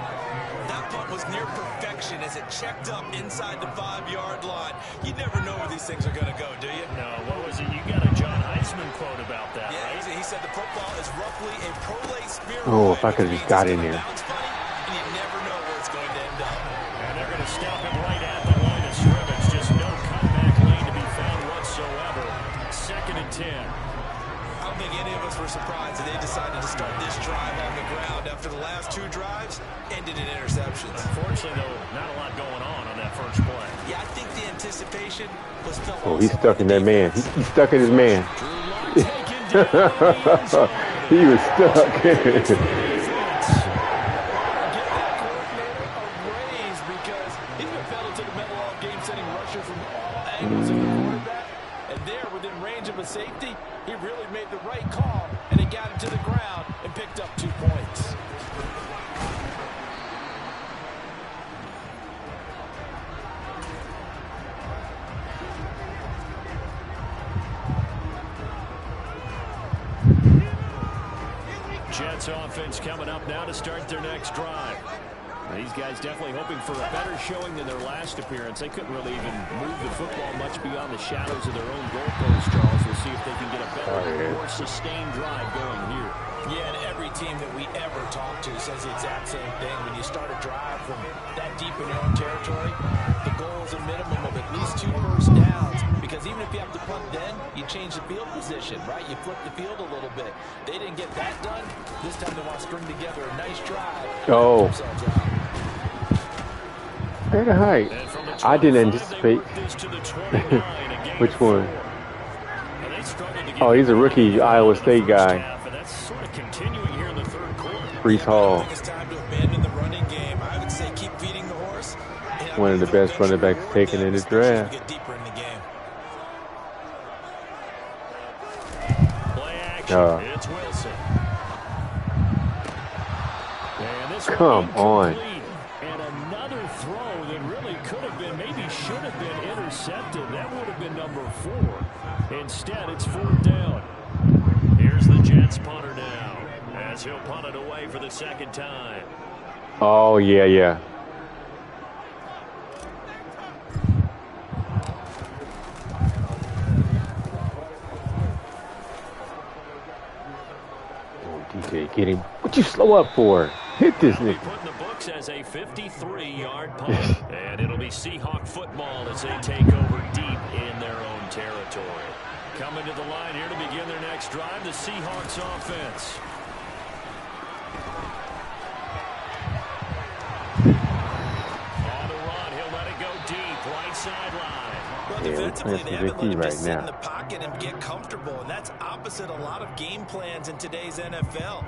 [SPEAKER 7] That punt was near perfection as it checked up inside the 5-yard line. You never know where these things are going to go, do you?
[SPEAKER 9] No, what was it? You got a John Heisman quote about that,
[SPEAKER 7] right? He said the football is roughly a prolate spheroid.
[SPEAKER 1] Oh, if I could have just got in there.
[SPEAKER 7] And you never know where it's going to end up.
[SPEAKER 9] And they're going to stop him right at the line of scrimmage. Just no comeback
[SPEAKER 7] the last 2 drives ended in interceptions.
[SPEAKER 6] Unfortunately, though, not a lot going on that first play.
[SPEAKER 7] Yeah, I think the anticipation was felt.
[SPEAKER 1] Oh, he's stuck in that man. He's stuck in his man. He was stuck.
[SPEAKER 7] And there, within range of a safety, he really made the right call, and he got him to the ground and picked up 2 points.
[SPEAKER 6] Jets offense coming up now to start their next drive. These guys definitely hoping for a better showing than their last appearance. They couldn't really even move the football much beyond the shadows of their own goalpost, Charles. We'll see if they can get a better, more sustained drive going here.
[SPEAKER 7] Yeah, and every team that we ever talk to says the exact same thing. When you start a drive from that deep in your own territory, the goal is a minimum of at least 2 first downs. Because even if you have to punt then, you change the field position, right? You flip the field a little bit. They didn't get that done. This time they want to string together a nice drive.
[SPEAKER 1] Oh. Very high. I didn't anticipate. Which one? Oh, he's a rookie Iowa State guy. Breece Hall. One of the best running backs taken in the draft.
[SPEAKER 6] It's Wilson.
[SPEAKER 1] Come on.
[SPEAKER 6] And another throw that really could have been, maybe should have been intercepted. That would have been number 4. Instead, it's 4th down. Here's the Jets punter now, as he'll punt it away for the 2nd time.
[SPEAKER 1] Oh, yeah. DJ, get him. What you slow up for? Hit this nigga.
[SPEAKER 6] Put in the books as a 53-yard punt, and it'll be Seahawk football as they take over deep in their own territory. Coming to the line here to begin their next drive, the Seahawks offense. On the run, he'll let it go deep, right sideline.
[SPEAKER 7] Well, defensively, they haven't let him just sit in the pocket and get comfortable, and that's opposite a lot of game plans in today's NFL.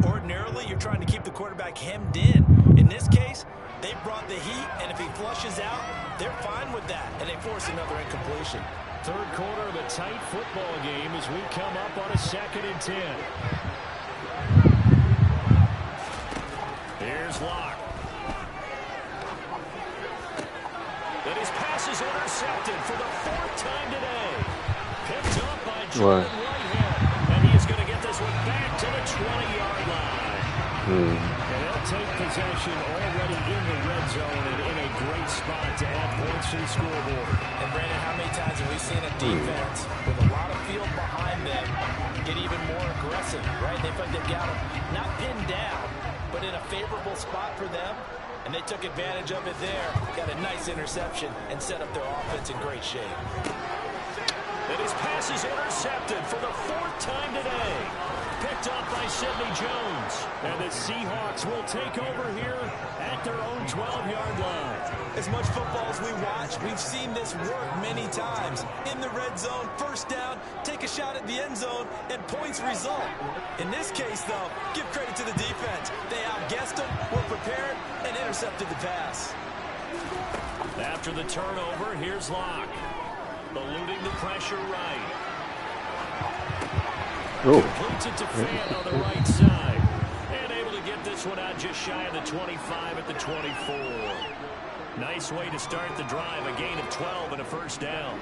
[SPEAKER 7] Ordinarily, you're trying to keep the quarterback hemmed in. In this case, they brought the heat, and if he flushes out, they're fine with that, and they force another incompletion.
[SPEAKER 6] Third quarter of a tight football game as we come up on a 2nd and 10. Here's Locke. And his pass is intercepted for the 4th time today. Picked up by Jordan Whitehead. And he is going to get this one back to the 20-yard line. And they'll take possession already in the red zone and in a great spot to add points to the scoreboard.
[SPEAKER 7] And Brandon, how many times have we seen a defense with a lot of field behind them get even more aggressive, right? They feel like they've got them not pinned down, but in a favorable spot for them. And they took advantage of it there. Got a nice interception and set up their offense in great shape.
[SPEAKER 6] And his pass is intercepted for the 4th time today. Picked up by Sidney Jones. And the Seahawks will take over here at their own 12-yard line.
[SPEAKER 7] As much football as we watch, we've seen this work many times. In the red zone, first down, take a shot at the end zone, and points result. In this case, though, give credit to the defense. They outguessed them, were prepared, and intercepted the pass.
[SPEAKER 6] After the turnover, here's Locke. Eluding the pressure right. Completes it to Fan on the right side. And able to get this one out just shy of the 25 at the 24. Nice way to start the drive. A gain of 12 and a first down.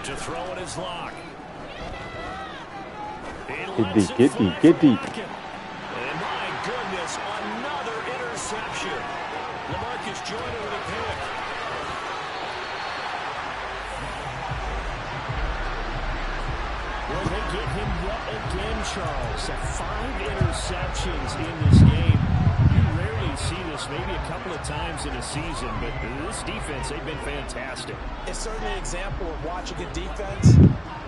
[SPEAKER 6] To throw it is Locke.
[SPEAKER 1] Get deep.
[SPEAKER 6] And my goodness, another interception. LaMarcus Joyner with a pick. Well, they get him yet again, Charles. 5 interceptions in this game. You rarely see this, maybe a couple of times in a season, but this defense, they've been fantastic.
[SPEAKER 7] It's certainly an example of watching a defense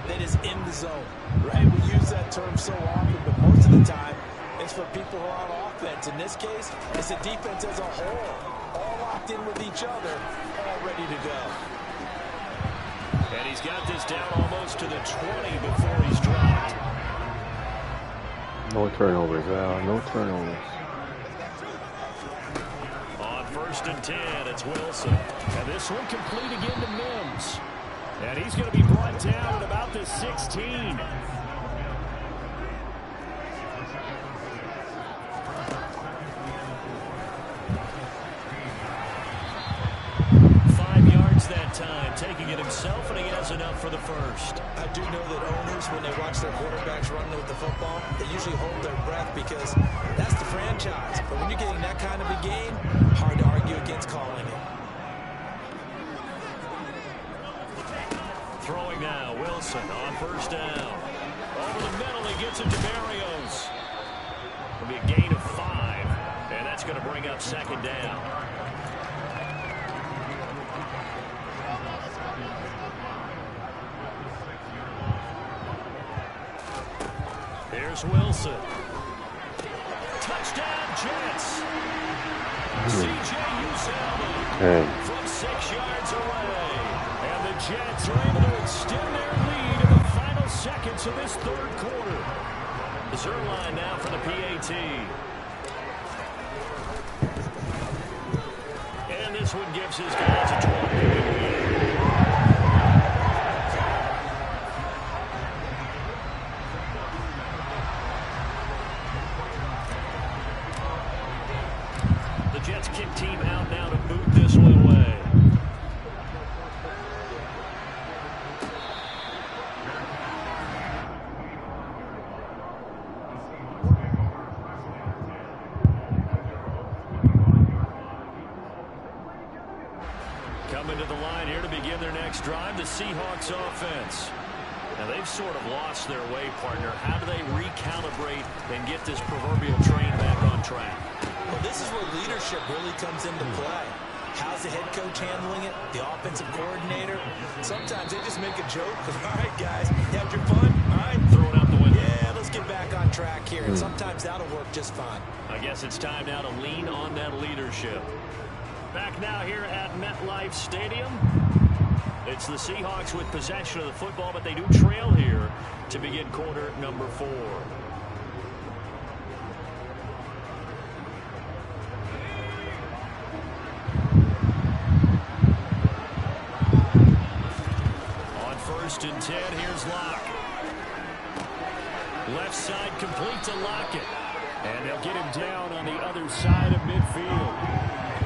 [SPEAKER 7] that is in the zone, right? We use that term so often, but most of the time, it's for people who are on offense. In this case, it's the defense as a whole, all locked in with each other, all ready to go.
[SPEAKER 6] And he's got this down almost to the 20 before he's dropped.
[SPEAKER 1] No turnovers, no turnovers.
[SPEAKER 6] On 1st and 10, it's Wilson. And this one complete again to Mims. And he's going to be brought down at about the 16. 5 yards that time, taking it himself, and he has enough for the first.
[SPEAKER 7] I do know that owners, when they watch their quarterbacks running with the football, they usually hold their breath because that's the franchise. But when you're getting that kind of a game, hard to argue against calling it.
[SPEAKER 6] Throwing now, Wilson on 1st down. Over the middle, he gets it to Barrios. It'll be a gain of 5, and that's going to bring up 2nd down. Here's Wilson. Touchdown, Jets. C.J. Uzomah from 6 yards away. And the Jets are able to extend their lead in the final seconds of this 3rd quarter. Zerline now for the PAT. And this one gives his guys a 20. Jets kick team out now to boot this one away. Coming to the line here to begin their next drive, the Seahawks offense. Now they've sort of lost their way, partner. How do they recalibrate and get this proverbial train back on track?
[SPEAKER 7] Well, this is where leadership really comes into play. How's the head coach handling it? The offensive coordinator? Sometimes they just make a joke. All right, guys, you had your fun? All right.
[SPEAKER 6] Throw it out the window.
[SPEAKER 7] Yeah, let's get back on track here. And sometimes that'll work just fine.
[SPEAKER 6] I guess it's time now to lean on that leadership. Back now here at MetLife Stadium. It's the Seahawks with possession of the football, but they do trail here to begin quarter number 4. On 1st and 10, here's Locke. Left side complete to Lockett. And they'll get him down on the other side of midfield.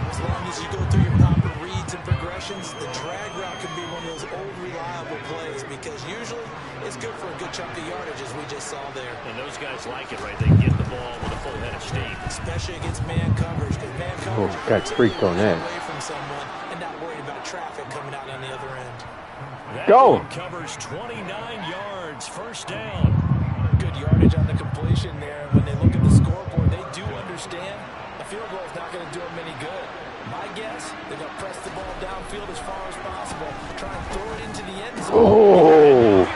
[SPEAKER 7] As long as you go through your proper reads and progressions, the drag route can be one of those old reliable plays because usually it's good for a good chunk of yardage as we just saw there.
[SPEAKER 6] And those guys like it, right? They get the ball with a full head of steam.
[SPEAKER 7] Especially against man coverage because man coverage
[SPEAKER 1] got freaked on that.
[SPEAKER 7] away from someone and not worried about traffic coming out on the other end.
[SPEAKER 6] That
[SPEAKER 1] Go!
[SPEAKER 6] Covers 29 yards, 1st down.
[SPEAKER 7] Good yardage on the completion there. When they look at the scoreboard, they do understand a field goal is not going to do them any good. My guess, they're going to press the ball downfield as far as possible, try and throw it into the end zone.
[SPEAKER 1] Oh!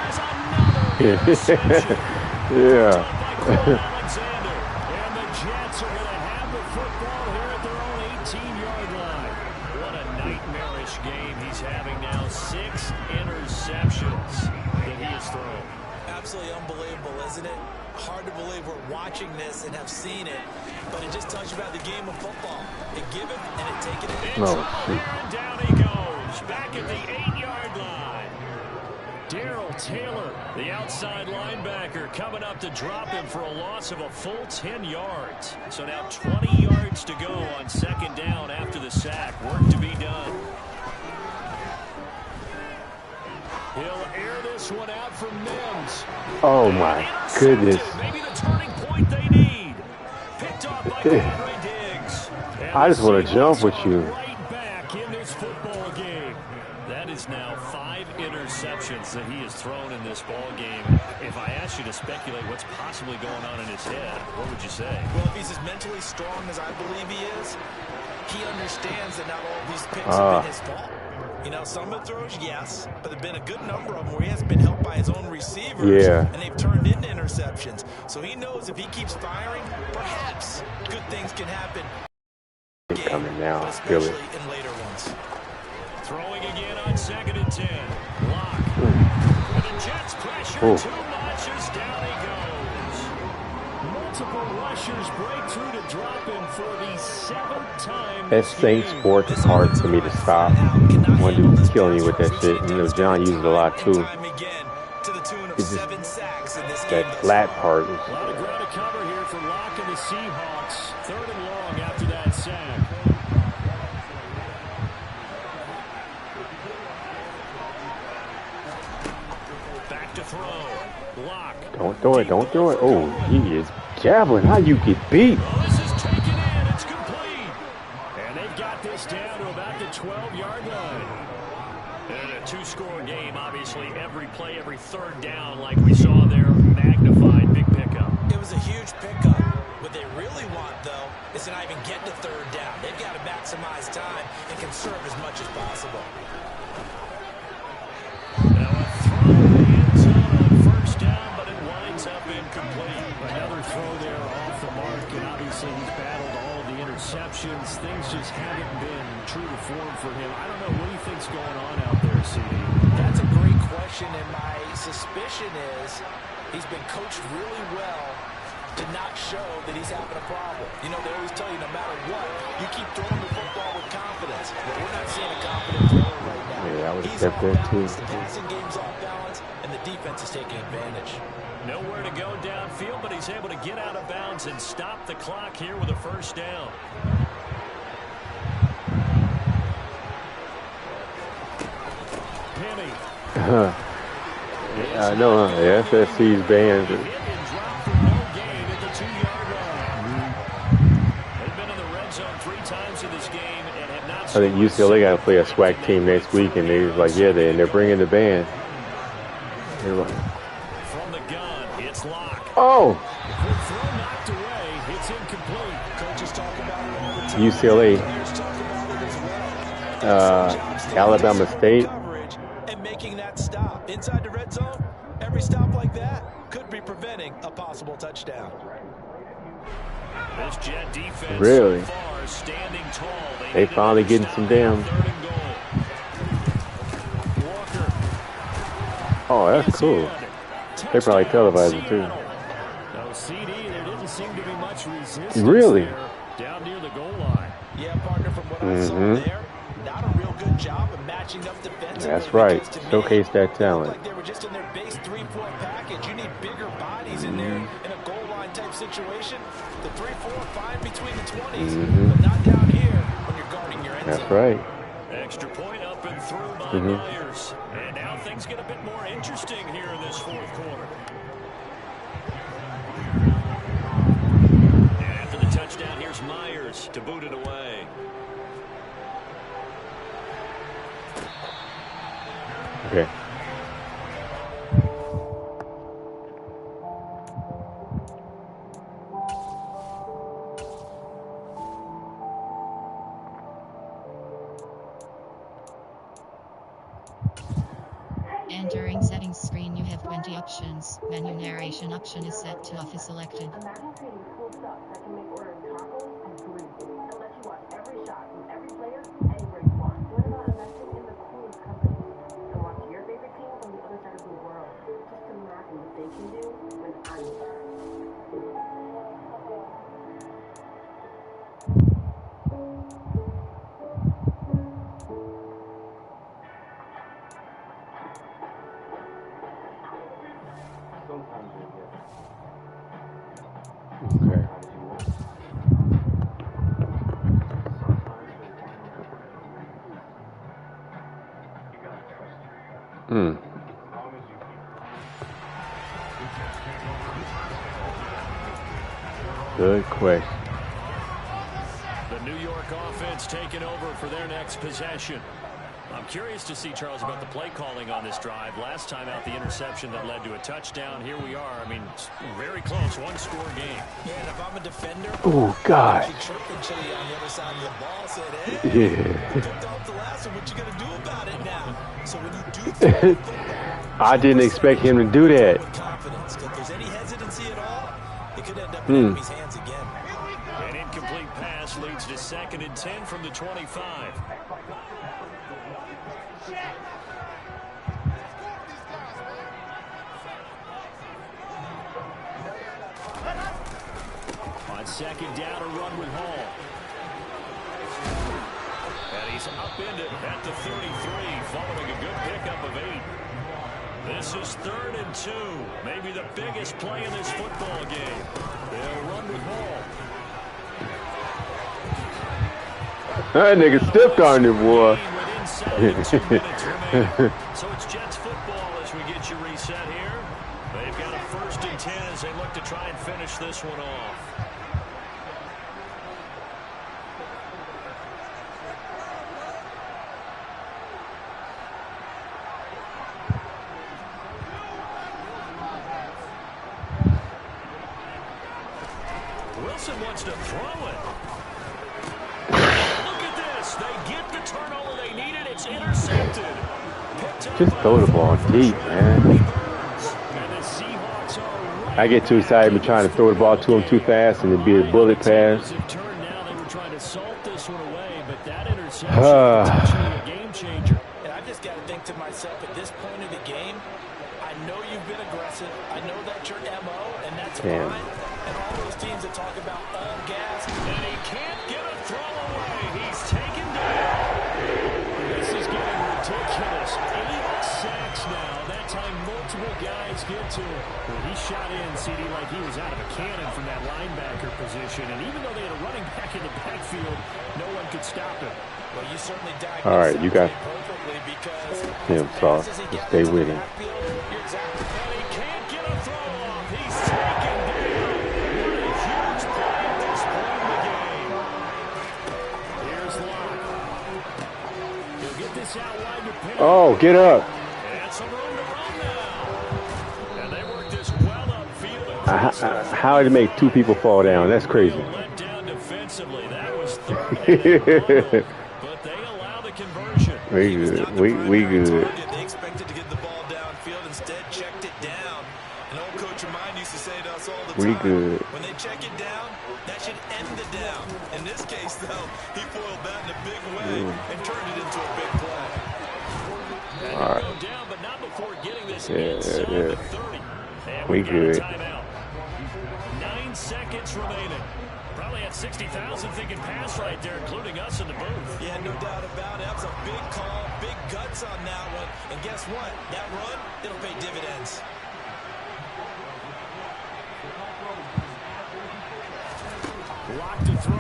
[SPEAKER 1] Yeah.
[SPEAKER 6] Alexander. And the Jets are going to have the football here at their own 18-yard line. What a nightmarish game he's having now. 6 interceptions that he has thrown.
[SPEAKER 7] Absolutely unbelievable, isn't it? Hard to believe we're watching this and have seen it, but it just tells you about the game of football. It give it and it take it.
[SPEAKER 6] And down he goes, back at the 8-yard line. Darrell Taylor, the outside linebacker, coming up to drop him for a loss of a full 10 yards. So now 20 yards to go on 2nd down after the sack. Work to be done. He'll air this one out from Mims.
[SPEAKER 1] Oh my goodness.
[SPEAKER 6] Maybe the turning point they need. Picked off by Quandre Diggs.
[SPEAKER 1] I just want to jump with you.
[SPEAKER 6] Right back in this football game. That is now 5 interceptions that he has thrown in this ball game. If I asked you to speculate what's possibly going on in his head, what would you say?
[SPEAKER 7] Well, if he's as mentally strong as I believe he is, he understands that not all of these picks have been his fault. You know, some of the throws, yes, but there have been a good number of them where he has been helped by his own receivers, and they've turned into interceptions. So he knows if he keeps firing, perhaps good things can happen.
[SPEAKER 1] Coming now, I feel it.
[SPEAKER 7] In later ones.
[SPEAKER 6] Throwing again on 2nd and 10. Lock. And the Jets pressure too much as down he goes. Multiple rushers break through to drop him for the 7th time.
[SPEAKER 1] That Saints sport is hard for me to stop. One dude's killing me with that shit. You know, John uses it a lot too. It's just that flat part.
[SPEAKER 6] A lot of ground to cover here for Lock and the Seahawks. 3rd and long after that sack. Back to throw. Lock.
[SPEAKER 1] Don't throw it. Don't throw it. Oh, he is jabbling. How you get beat?
[SPEAKER 6] Oh, this is taken in. It's complete. And they've got this down to about the 12-yard line. And a 2-score game, obviously, every play, every 3rd down, like we saw there, magnified big pickup.
[SPEAKER 7] It was a huge pickup. What they really want, though, is to not even get to 3rd down. They've got to maximize time and conserve as much as possible.
[SPEAKER 6] Now a throw in the end zone on 1st down, but it winds up incomplete. Another throw there off the mark, and obviously he's battled all of the interceptions. Things just haven't been true to form for him. I don't know, what do you think's going on out there, CD?
[SPEAKER 7] That's a great question, and my suspicion is he's been coached really well to not show that he's having a problem. You know, they always tell you no matter what, you keep throwing the football with confidence. But we're not seeing a confident thrower right now.
[SPEAKER 1] Yeah, I would have stepped there too.
[SPEAKER 7] The passing game's off balance, and the defense is taking advantage.
[SPEAKER 6] Nowhere to go downfield, but he's able to get out of bounds and stop the clock here with a 1st down. Penny.
[SPEAKER 1] I know, SSC's banned. I think UCLA got to play a SWAC team next week, and they was like, yeah, they're bringing the band. Like,
[SPEAKER 6] from the gun, it's Lock.
[SPEAKER 1] oh!
[SPEAKER 6] Throw knocked away. It's incomplete. Coaches talk about it all the time.
[SPEAKER 1] UCLA, Alabama State.
[SPEAKER 7] And making that stop inside the red zone. Every stop like that could be preventing a possible touchdown.
[SPEAKER 6] This Jet defense
[SPEAKER 1] really?
[SPEAKER 6] So far standing tall.
[SPEAKER 1] They finally getting some damn. Oh, that's cool. They probably televise it too.
[SPEAKER 6] No CD, there didn't seem to be much resistance.
[SPEAKER 1] Really?
[SPEAKER 6] Down near the goal line.
[SPEAKER 7] Yeah, partner, from what I saw there, not a real good job of matching up defensively.
[SPEAKER 1] That's right. Showcase that talent.
[SPEAKER 7] Like they were just in their base 3-point package. You need bigger bodies in there in a goal line type situation. The 3-4, fine between the 20s, but not down here when you're guarding your end zone.
[SPEAKER 1] That's right.
[SPEAKER 6] Extra point up and through by Myers. And now things get a bit more interesting here in this 4th quarter. And after the touchdown, here's Myers to boot it away.
[SPEAKER 1] Okay.
[SPEAKER 10] Entering settings screen, you have 20 options. Menu narration option is set to off is selected.
[SPEAKER 3] Imagine creating cool stuff that can make ordering tacos and breezy. It'll let you watch every shot from every player anywhere you want. What about investing in the coolest companies and watch your favorite team from the other side of the world? Just imagine what they can do when I'm there.
[SPEAKER 1] Okay. Good question.
[SPEAKER 6] The New York offense taking over for their next possession. I'm curious to see, Charles, about the play calling on this drive. Last time out, the interception that led to a touchdown. Here we are. I mean, very close, one-score game.
[SPEAKER 7] Yeah, and if I'm a defender,
[SPEAKER 1] oh, God.
[SPEAKER 7] Chirping Chili on the other side of the ball said, hey,
[SPEAKER 1] yeah.
[SPEAKER 7] you picked off the last one. What you going to do about it now? So when you do throw the football,
[SPEAKER 1] I didn't expect him to do that.
[SPEAKER 7] with confidence. If there's any hesitancy at all, it could end up in enemy's hands again.
[SPEAKER 6] An incomplete pass leads to 2nd and 10 from the 25. On 2nd down, a run with Hall. And he's upended at the 33, following a good pickup of 8. This is 3rd and 2. Maybe the biggest play in this football game. They'll run with Hall.
[SPEAKER 1] That nigga stiffed on it, boy.
[SPEAKER 6] So it's Jets football as we get you reset here. They've got a 1st and 10 as they look to try and finish this one off. Wilson wants to throw it. Look at this. They get the turnover they needed. It's intercepted.
[SPEAKER 1] Just throw the ball deep, man. I get too excited and trying to throw the ball to him too fast and it'd be a bullet pass.
[SPEAKER 6] They were trying to salt this one away, but that interception is actually a game changer.
[SPEAKER 7] And I've just got to think to myself, at this point of the game, I know you've been aggressive. I know that's your MO, and that's fine. And all those teams that talk about all gas.
[SPEAKER 6] And he can't get a throw away. He's taken down. This is getting ridiculous. 8 sacks now. That time multiple guys get to him. Well, he shot in, CD, like he was out of a cannon from that linebacker position. And even though they had a running back in the backfield, no one could stop him.
[SPEAKER 7] Well, you certainly diagnosed
[SPEAKER 1] all right, you got
[SPEAKER 7] perfectly because
[SPEAKER 1] him, Sauce. Just stay with him.
[SPEAKER 7] You're exactly
[SPEAKER 6] and he can't get a throw off. He's taken down. What a huge play at this point in the game. Here's Locke. He'll get this out wide to Penny.
[SPEAKER 1] Oh, get up.
[SPEAKER 6] And some room to run now. And they work this well upfield.
[SPEAKER 1] How did it make 2 people fall down? That's crazy.
[SPEAKER 6] Let down defensively. That was 3rd. But they allow the conversion.
[SPEAKER 1] We good. We good.
[SPEAKER 7] They expected to get the ball downfield, instead checked it down. An old coach of mine used to say to us all the time,
[SPEAKER 1] We good.
[SPEAKER 7] when they check it down, that should end the down. In this case, though, he foiled that in a big way and turned it into a big play.
[SPEAKER 6] And
[SPEAKER 1] all right.
[SPEAKER 6] go down, but not before getting this inside the 30. And
[SPEAKER 1] We
[SPEAKER 6] got a
[SPEAKER 1] good.
[SPEAKER 6] timeout. 9 seconds remaining. Probably had 60,000 thinking pass right there, including us in the booth.
[SPEAKER 7] Yeah, no doubt about it. That was a big call, big guts on that one. And guess what? That run, it'll pay dividends.
[SPEAKER 6] Locked to throw.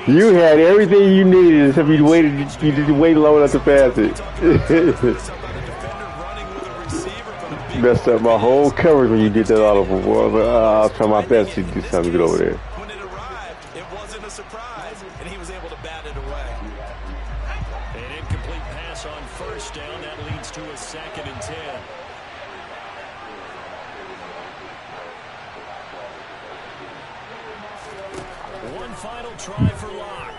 [SPEAKER 1] You had everything you needed except you just waited long enough to pass it. Messed up my whole coverage when you did that all over. Boy. I'll try my best to do something to get over there.
[SPEAKER 7] When it arrived, it wasn't a surprise, and he was able to bat it away.
[SPEAKER 6] An incomplete pass on 1st down. That leads to a 2nd and 10. One final try for Locke.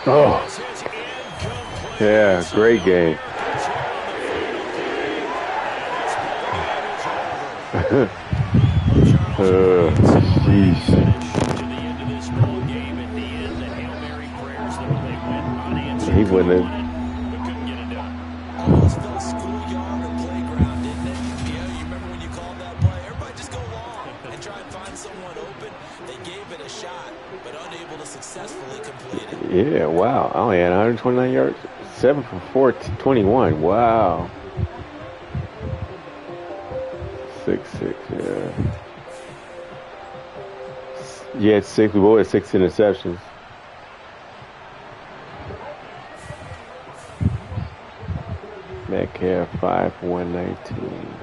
[SPEAKER 1] Oh, yeah, great game. He wouldn't have.
[SPEAKER 7] Almost felt schoolyard or playground, didn't it? Yeah, you remember when you called that play? Everybody just go long and try and find someone open. They gave it a shot, but unable to successfully complete it.
[SPEAKER 1] Yeah, wow. I only had 129 yards. 7 for 421. Wow. 6-6, yeah. You had 6. We both had 6 interceptions. Metcalf 5 for 119.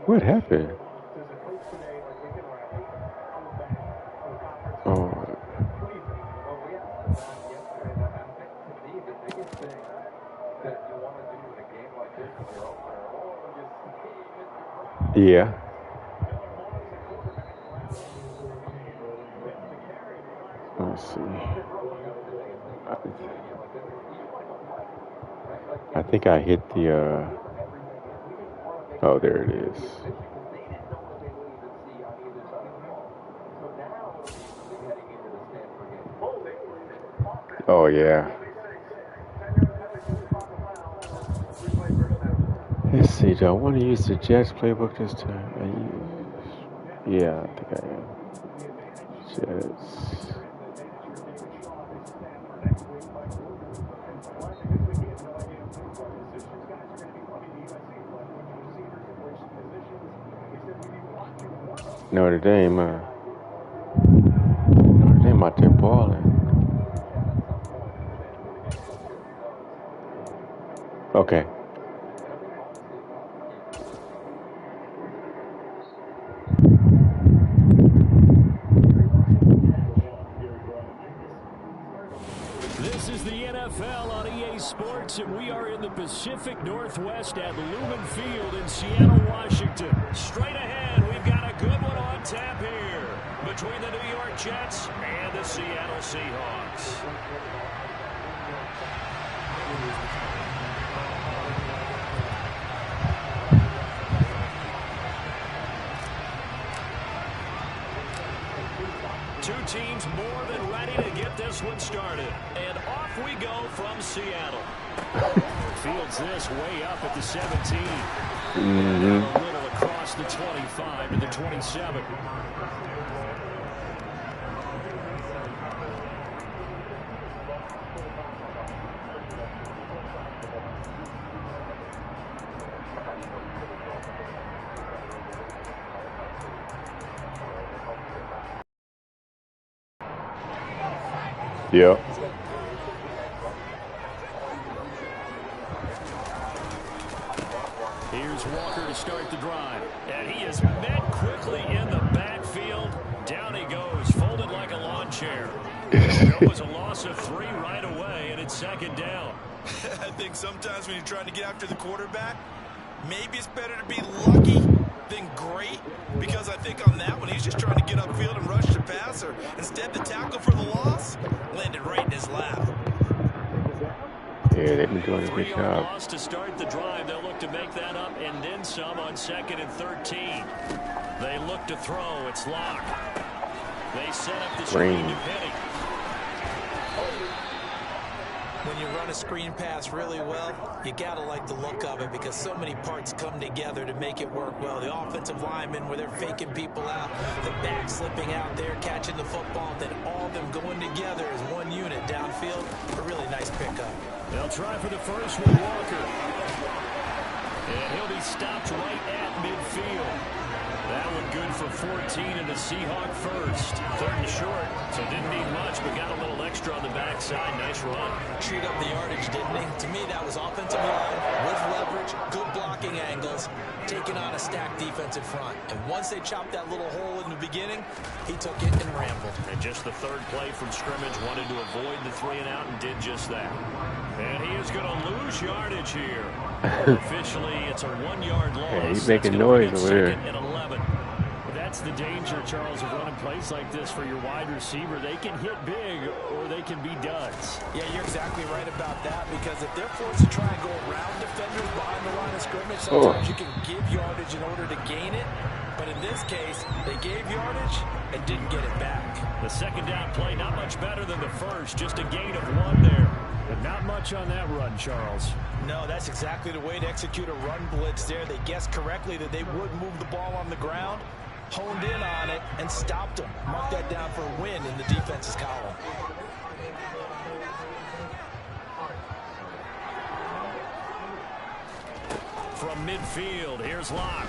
[SPEAKER 1] What happened? Oh. Yeah. Let's see. I think I hit the, oh, there it is. Oh, yeah. Let's see, do I want to use the Jets playbook this time? Yeah, I think I am. Jets. Notre Dame out there balling. Okay.
[SPEAKER 6] This is the NFL on EA Sports, and we are in the Pacific Northwest at Lumen Field in Seattle, Washington. Straight ahead, we've got a good one on tap here between the New York Jets and the Seattle Seahawks. Two teams more than ready to get this one started. And off we go from Seattle. Fields this way up at the 17. And a little across the 25 to the 27.
[SPEAKER 1] Yep.
[SPEAKER 6] Here's Walker to start the drive. And he is met quickly in the backfield. Down he goes, folded like a lawn chair. That was a loss of 3 right away, and it's second down.
[SPEAKER 7] I think sometimes when you're trying to get after the quarterback, maybe it's better to be lucky than great, because I think on that one he's just trying to get upfield and rush the passer. Instead, the tackle for the loss landed right in his lap.
[SPEAKER 1] Yeah, they've been doing a good job.
[SPEAKER 6] Loss to start the drive. They'll look to make that up and then some on 2nd and 13. They look to throw. It's Locke. They set up the screen to Penny.
[SPEAKER 7] When you run a screen pass really well, you got to like the look of it, because so many parts come together to make it work well. The offensive linemen, where they're faking people out, the back slipping out there, catching the football, then all of them going together as one unit downfield. A really nice pickup.
[SPEAKER 6] They'll try for the first with Walker. And he'll be stopped right at midfield. That one good for 14 and a Seahawk first. 3rd and short, so didn't need much, but got a little extra on the backside. Nice run.
[SPEAKER 7] Chewed up the yardage, didn't he? To me, that was offensive line with leverage, good blocking angles, taking on a stacked defensive front. And once they chopped that little hole in the beginning, he took it and rambled.
[SPEAKER 6] And just the 3rd play from scrimmage, wanted to avoid the 3 and out and did just that. And he is going to lose yardage here. Officially, it's a 1-yard loss.
[SPEAKER 1] Yeah, he's making noise over there.
[SPEAKER 6] And 11. That's the danger, Charles, of running plays like this for your wide receiver. They can hit big or they can be duds.
[SPEAKER 7] Yeah, you're exactly right about that, because if they're forced to try and go around defenders behind the line of scrimmage, sometimes you can give yardage in order to gain it. But in this case, they gave yardage and didn't get it back.
[SPEAKER 6] The 2nd down play, not much better than the first. Just a gain of 1 there. But not much on that run, Charles.
[SPEAKER 7] No, that's exactly the way to execute a run blitz there. They guessed correctly that they would move the ball on the ground, honed in on it, and stopped them. Mark that down for a win in the defense's column.
[SPEAKER 6] From midfield, here's Locke.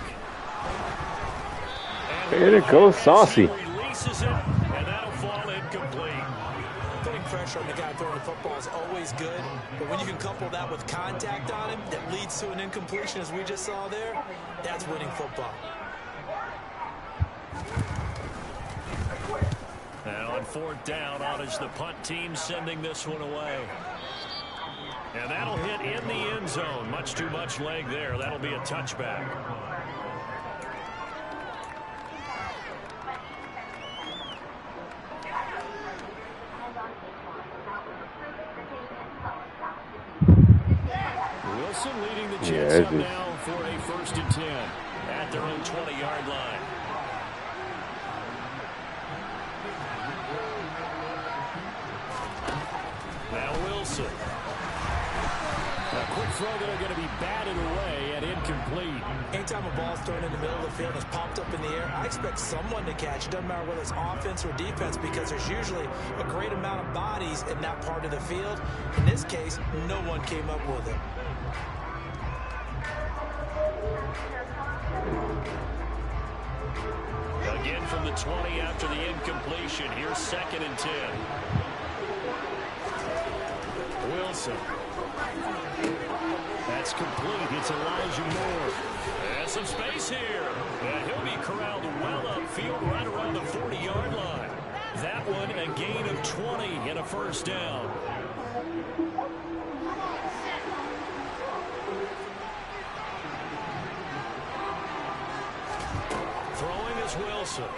[SPEAKER 1] There it goes, Saucy.
[SPEAKER 6] Releases it, and that'll fall incomplete.
[SPEAKER 7] Put a pressure on the guy throwing the football is always good, but when you can couple that with contact on him that leads to an incompletion, as we just saw there, that's winning football.
[SPEAKER 6] And on 4th down, on is the punt team sending this one away. And that'll hit in the end zone. Much too much leg there. That'll be a touchback. Wilson leading the Jets up now for a 1st and 10 at their own 20-yard line. Now Wilson. A quick throw that are going to be batted away and incomplete.
[SPEAKER 7] Anytime a ball's thrown in the middle of the field and it's popped up in the air, I expect someone to catch. It doesn't matter whether it's offense or defense because there's usually a great amount of bodies in that part of the field. In this case, no one came up with it.
[SPEAKER 6] Again from the 20 after the incompletion. Here's 2nd and 10. Wilson. That's complete. It's Elijah Moore. And some space here. And he'll be corralled well upfield right around the 40-yard line. That one a gain of 20 and a 1st down. Throwing is Wilson.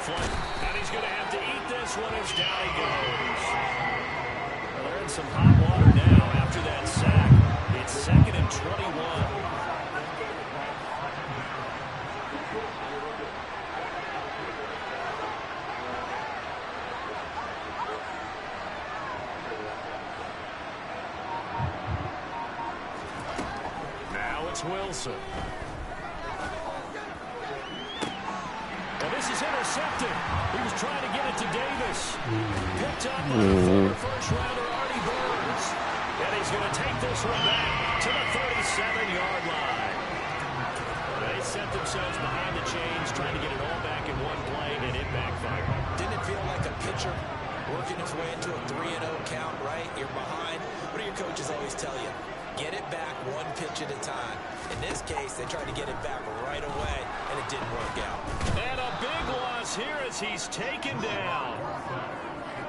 [SPEAKER 6] And he's going to have to eat this one as down he goes. Well, they're in some hot water now after that sack. It's 2nd and 21. Now it's Wilson. Well, this is intercepted. He was trying to get it to Davis. Picked up by the former first-rounder, Artie Burns. And he's going to take this one back to the 37-yard line. They set themselves behind the chains, trying to get it all back in one play, and it backfired.
[SPEAKER 7] Didn't it feel like a pitcher working his way into a 3-0 count, right? You're behind. What do your coaches always tell you? Get it back one pitch at a time. In this case, they tried to get it back right away, and it didn't work out.
[SPEAKER 6] And a big loss here as he's taken down.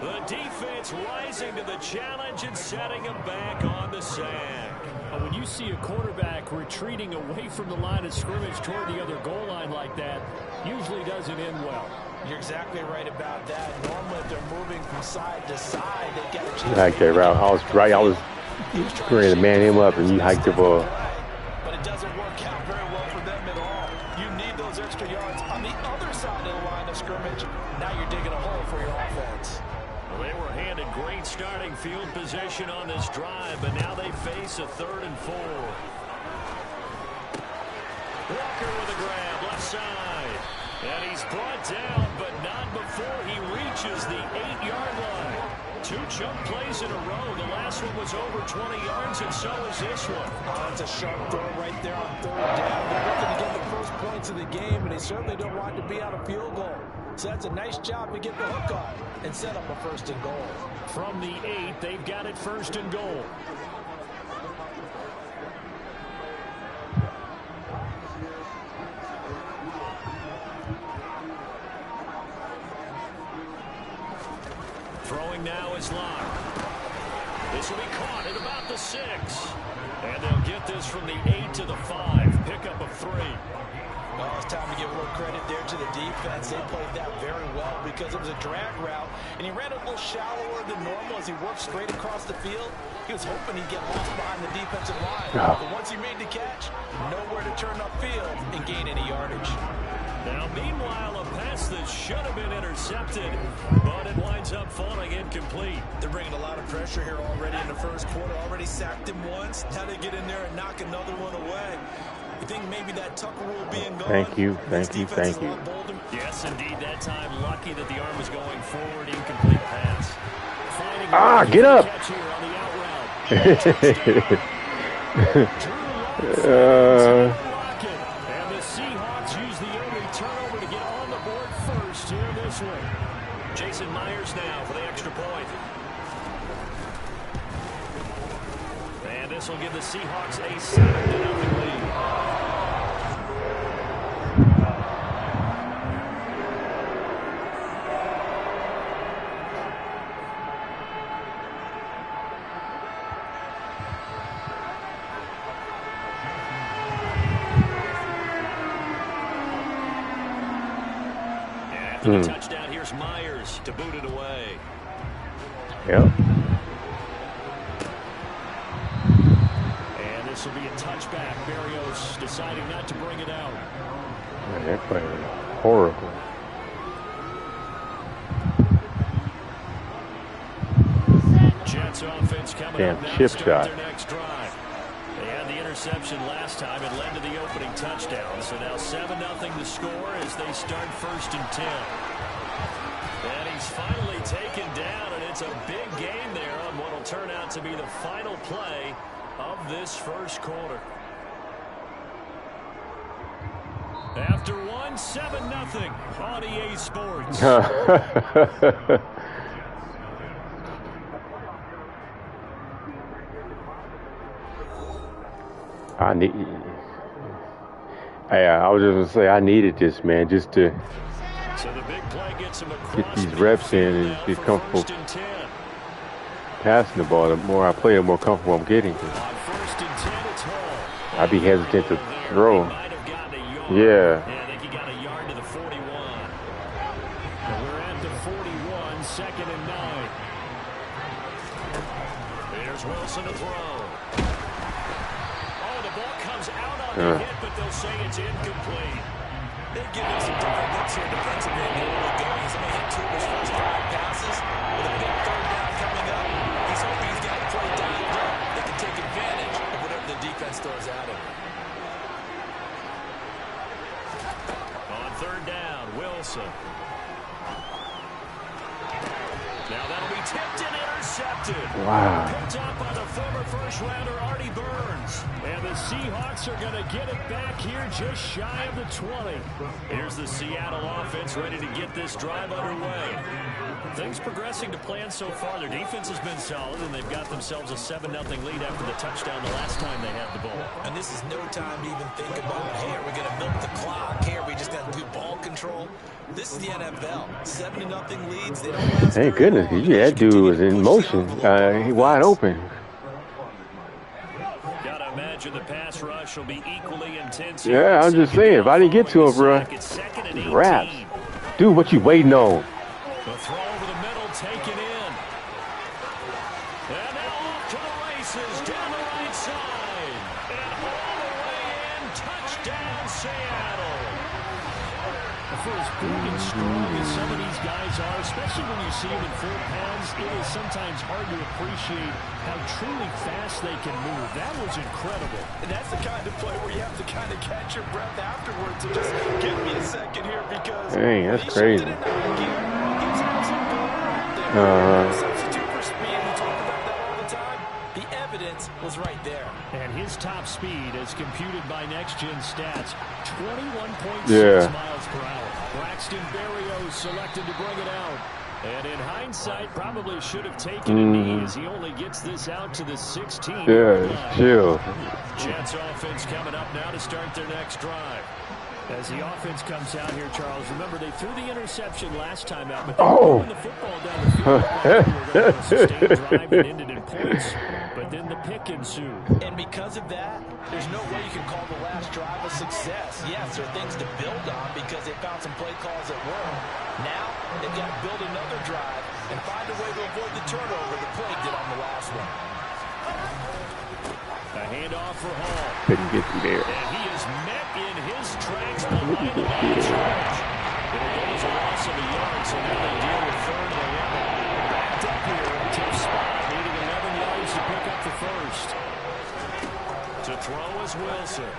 [SPEAKER 6] The defense rising to the challenge and setting him back on the sand.
[SPEAKER 9] When you see a quarterback retreating away from the line of scrimmage toward the other goal line like that, usually doesn't end well.
[SPEAKER 7] You're exactly right about that. Normally, if they're moving from side to side, they've got a chance.
[SPEAKER 1] Like that route. I was right. I was ready to man him up, and you hiked the ball.
[SPEAKER 7] But it doesn't work out very well for them at all. You need those extra yards on the other side of the line of scrimmage. Now you're digging a hole for your offense.
[SPEAKER 6] Well, they were handed great starting field position on this drive, but now they face a 3rd and 4. Walker with a grab, left side. And he's brought down, but not before he reaches the 8-yard line. 2 chunk plays in a row. The last one was over 20 yards, and so is this one.
[SPEAKER 7] That's a sharp throw right there on 3rd down. They're looking to get the first points of the game, and they certainly don't want to be out of field goal. So that's a nice job to get the hook on and set up a 1st and goal.
[SPEAKER 6] From the 8, they've got it 1st and goal. Throwing now is Locke. This will be caught at about the 6. And they'll get this from the 8 to the 5. Pickup of 3.
[SPEAKER 7] Well, it's time to give a little credit there to the defense. They played that very well because it was a drag route, and he ran a little shallower than normal as he worked straight across the field. He was hoping he'd get lost behind the defensive line. But once he made the catch, nowhere to turn upfield and gain any yardage.
[SPEAKER 6] Now, meanwhile, a pass that should have been intercepted, but it winds up falling incomplete.
[SPEAKER 7] They're bringing a lot of pressure here already in the first quarter. Already sacked him once. Now they get in there and knock another one away. You think maybe that Tucker rule being gone?
[SPEAKER 1] Thank you.
[SPEAKER 6] Yes, indeed. That time, lucky that the arm was going forward. Incomplete pass.
[SPEAKER 1] Get up.
[SPEAKER 6] And the Seahawks use the early turnover to get on the board first here this one.
[SPEAKER 9] Jason Myers now for the extra point. And this will give the Seahawks a 7-0 lead. The touchdown, here's Myers to boot it away.
[SPEAKER 1] Yep.
[SPEAKER 9] And this will be a touchback. Berrios deciding not to bring it out.
[SPEAKER 1] Man, they're playing horrible.
[SPEAKER 9] Jets offense coming
[SPEAKER 1] damn
[SPEAKER 9] up now
[SPEAKER 1] chip
[SPEAKER 9] to start
[SPEAKER 1] shot.
[SPEAKER 9] their next drive. They had the interception last time. It led to the opening touchdown. So now 7-0 the score as they start 1st and 10. And he's finally taken down, and it's a big game there on what will turn out to be the final play of this first quarter. After one, 7-0 on EA Sports.
[SPEAKER 1] I was just gonna say I needed this, man, just to
[SPEAKER 9] So the big play gets him
[SPEAKER 1] get these reps in and get comfortable passing the ball. The more I play, the more comfortable I'm getting. I'd be hesitant to throw. Yeah.
[SPEAKER 9] I think he got a yard to the 41. And we're at the 41, 2nd and 9. Here's Wilson to throw. Oh, the ball comes out on the hit, but they'll say it's incomplete.
[SPEAKER 7] They're giving some different looks here defensively in the early going. He's only hit 2 of his first 5 passes. With a big 3rd down coming up, he's hoping he's got a play dialed up that can take advantage of whatever the defense throws at him.
[SPEAKER 9] On 3rd down, Wilson. Now that'll be tipped and intercepted.
[SPEAKER 1] Wow.
[SPEAKER 9] Picked up by the former first-rounder Artie Burns. And the Seahawks are going to get it back here just shy of the 20. Here's the Seattle offense ready to get this drive underway. Things progressing to plan so far. Their defense has been solid, and they've got themselves a 7-0 lead after the touchdown the last time they had the ball.
[SPEAKER 7] And this is no time to even think about, hey, are we going to milk the clock? Hey, are we just going to do ball control? This is the NFL. 7-0 leads. They don't last.
[SPEAKER 1] Thank goodness, that dude was in motion. He wide open.
[SPEAKER 9] Gotta imagine the pass rush will be equally intense.
[SPEAKER 1] Yeah, I'm just saying, if I didn't get to him, bro, raps. Dude, what you waiting on?
[SPEAKER 9] The throw over the middle, taken in. And now off to the races, down the right side. And all the way in, touchdown Seattle. For as big and strong as some of these guys are, especially when you see them in full pads, it is sometimes hard to appreciate how truly fast they can move. That was incredible.
[SPEAKER 7] And that's the kind of play where you have to kind of catch your breath afterwards and just give me a second here because
[SPEAKER 1] dang, that's crazy.
[SPEAKER 7] Substitute for speed. We talk about that all the time. The evidence was right there.
[SPEAKER 9] And his top speed, as computed by Next Gen Stats, 21.6 miles per hour. Braxton Berrios selected to bring it out. And in hindsight, probably should have taken a knee as he only gets this out to the 16.
[SPEAKER 1] Yeah, chill.
[SPEAKER 9] Jets offense coming up now to start their next drive. As the offense comes out here, Charles, remember they threw the interception last time out, but they were throwing the football down the field. They were going to sustain drive and ended in points, but then the pick ensued.
[SPEAKER 7] And because of that, there's no way you can call the last drive a success. Yes, there are things to build on because they found some play calls that worked. Now, they've got to build another drive and find a way to avoid the turnover the play did on the last one.
[SPEAKER 9] A handoff for Hall.
[SPEAKER 1] Couldn't get through there.
[SPEAKER 9] And he is met in his tracks behind the line charge. And it goes a loss of a yard, so now they deal with 3rd and 11. Backed up here in a tough spot, needing 11 yards to pick up the first. To throw is Wilson.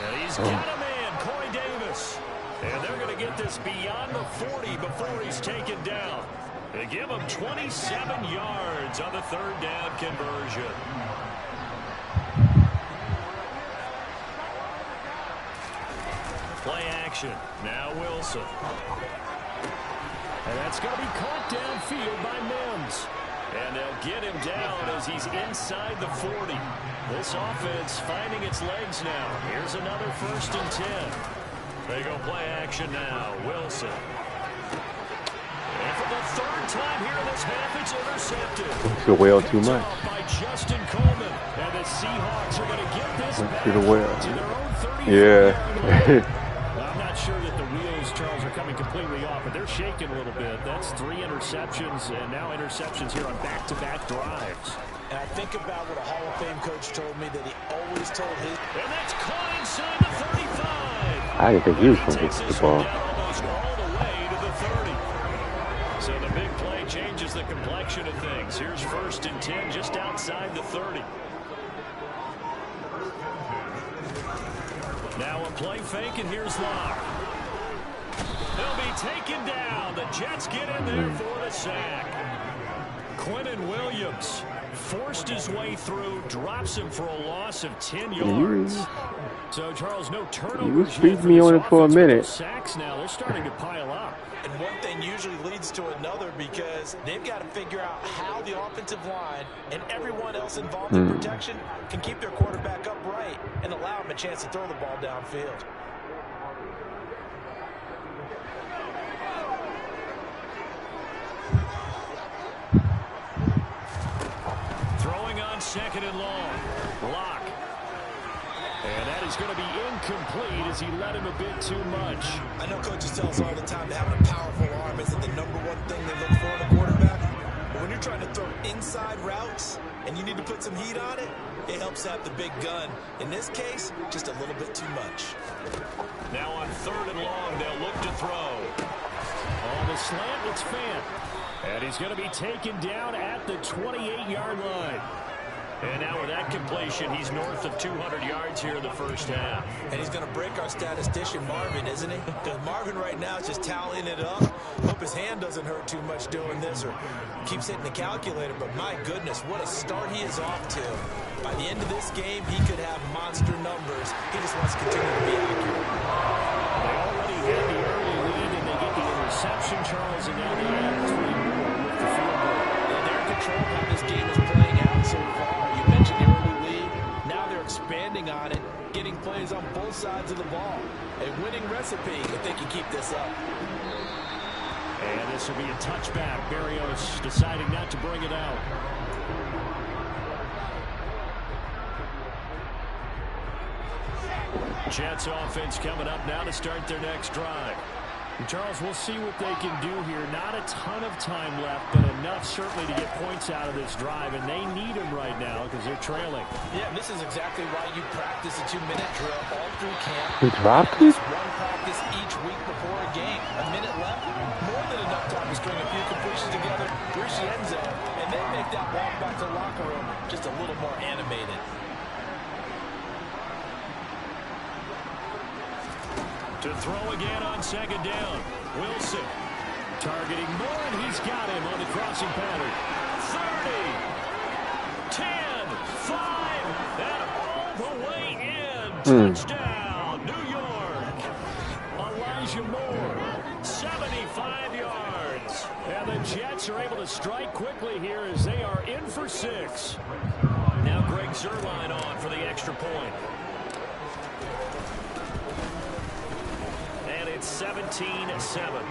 [SPEAKER 9] And he's got a man, Corey Davis. And they're going to get this beyond the 40 before he's taken down. They give him 27 yards on the 3rd down conversion. Play action. Now Wilson. And that's going to be caught downfield by Mims. And they'll get him down as he's inside the 40. This offense finding its legs now. Here's another 1st and 10. They go play action now. Wilson. And for the 3rd time here in this half, it's intercepted.
[SPEAKER 1] To the well too much.
[SPEAKER 9] By Justin Coleman. And the Seahawks are going to get this back
[SPEAKER 1] to the well.
[SPEAKER 9] To their own 30.
[SPEAKER 1] Yeah.
[SPEAKER 9] I'm not sure that the wheels, Charles, are coming completely off, but they're shaking a little bit. That's 3 interceptions, and now interceptions here on back-to-back drives.
[SPEAKER 7] And I think about what a Hall of Fame coach told me that he always told his...
[SPEAKER 9] And that's caught inside the 35.
[SPEAKER 1] I didn't think he was going to get the ball.
[SPEAKER 9] Almost all the way to the 30. So the big play changes the complexion of things. Here's 1st and 10 just outside the 30. Now a play fake, and here's Locke. They'll be taken down. The Jets get in there for the sack. Quinnen Williams forced his way through, drops him for a loss of 10 yards. So, Charles, no turnovers.
[SPEAKER 1] You beat me on it for a minute.
[SPEAKER 9] Sacks now. They're starting to pile up.
[SPEAKER 7] And one thing usually leads to another because they've got to figure out how the offensive line and everyone else involved in protection can keep their quarterback upright and allow him a chance to throw the ball downfield.
[SPEAKER 9] Throwing on 2nd and long. Block. And that is going to be incomplete as he led him a bit too much.
[SPEAKER 7] I know coaches tell us all the time that having a powerful arm isn't the #1 thing they look for in a quarterback. But when you're trying to throw inside routes and you need to put some heat on it, it helps to have the big gun. In this case, just a little bit too much.
[SPEAKER 9] Now on 3rd and long, they'll look to throw. On the slant, it's Fant. And he's going to be taken down at the 28-yard line. And now with that completion, he's north of 200 yards here in the 1st half.
[SPEAKER 7] And he's going to break our statistician, Marvin, isn't he? Because Marvin right now is just tallying it up. Hope his hand doesn't hurt too much doing this or keeps hitting the calculator. But my goodness, what a start he is off to. By the end of this game, he could have monster numbers. He just wants to continue to be accurate.
[SPEAKER 9] They already had the early lead, and they get the interception, Charles, and now they have 3 more with the field goal.
[SPEAKER 7] And they're in control of how this game is playing out so far. You mentioned the early lead. Now they're expanding on it, getting plays on both sides of the ball. A winning recipe if they can keep this up.
[SPEAKER 9] And this will be a touchback. Berrios deciding not to bring it out. Jets offense coming up now to start their next drive. And Charles, we'll see what they can do here. Not a ton of time left, but enough certainly to get points out of this drive, and they need them right now because they're trailing.
[SPEAKER 7] Yeah, and this is exactly why you practice a 2-minute drill all through camp.
[SPEAKER 1] He dropped it?
[SPEAKER 7] One practice each week before a game. A minute left, more than enough time to string a few completions together, reach the end zone, and then make that walk back to the locker room just a little more animated.
[SPEAKER 9] To throw again on 2nd down. Wilson targeting Moore, and he's got him on the crossing pattern. 30, 10, 5, and all the way in. Touchdown, New York. Elijah Moore, 75 yards. And the Jets are able to strike quickly here as they are in for 6. Now Greg Zuerlein on for the extra point. It's 17-7.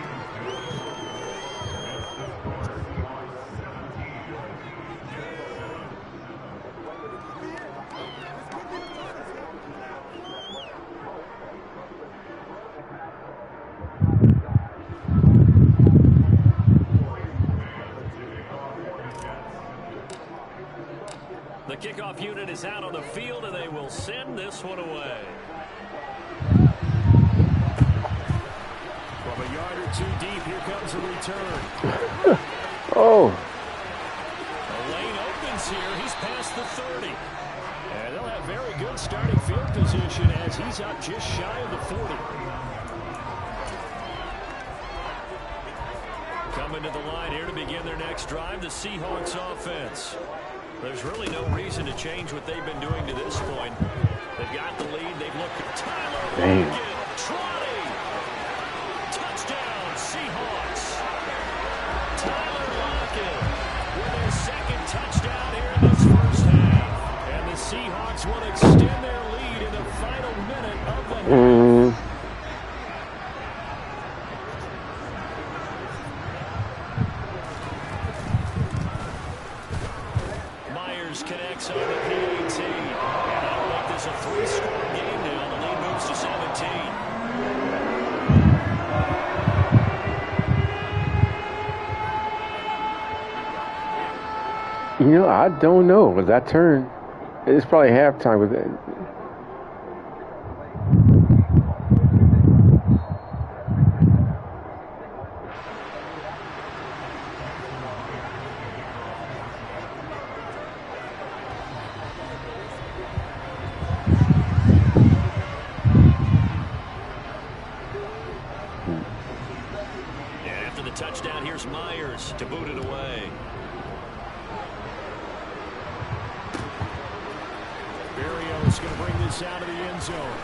[SPEAKER 9] The kickoff unit is out on the field, and they will send this one away. From a yard or 2 deep, here comes a return.
[SPEAKER 1] Oh.
[SPEAKER 9] The lane opens here. He's past the 30. And they'll have very good starting field position as he's up just shy of the 40. Coming to the line here to begin their next drive, the Seahawks offense. There's really no reason to change what they've been doing to this point. They've got the lead. They've looked at Tyler Lockett, trotting.
[SPEAKER 6] And the Seahawks will extend their lead in the final minute of the half. Myers connects on the PAT. And that'll make this a three-score game now. The lead moves to 17.
[SPEAKER 1] You know, I don't know. Was that turn? It's probably halftime with it.
[SPEAKER 6] And after the touchdown, here's Myers to boot it away. Berrios going to bring this out of the end zone.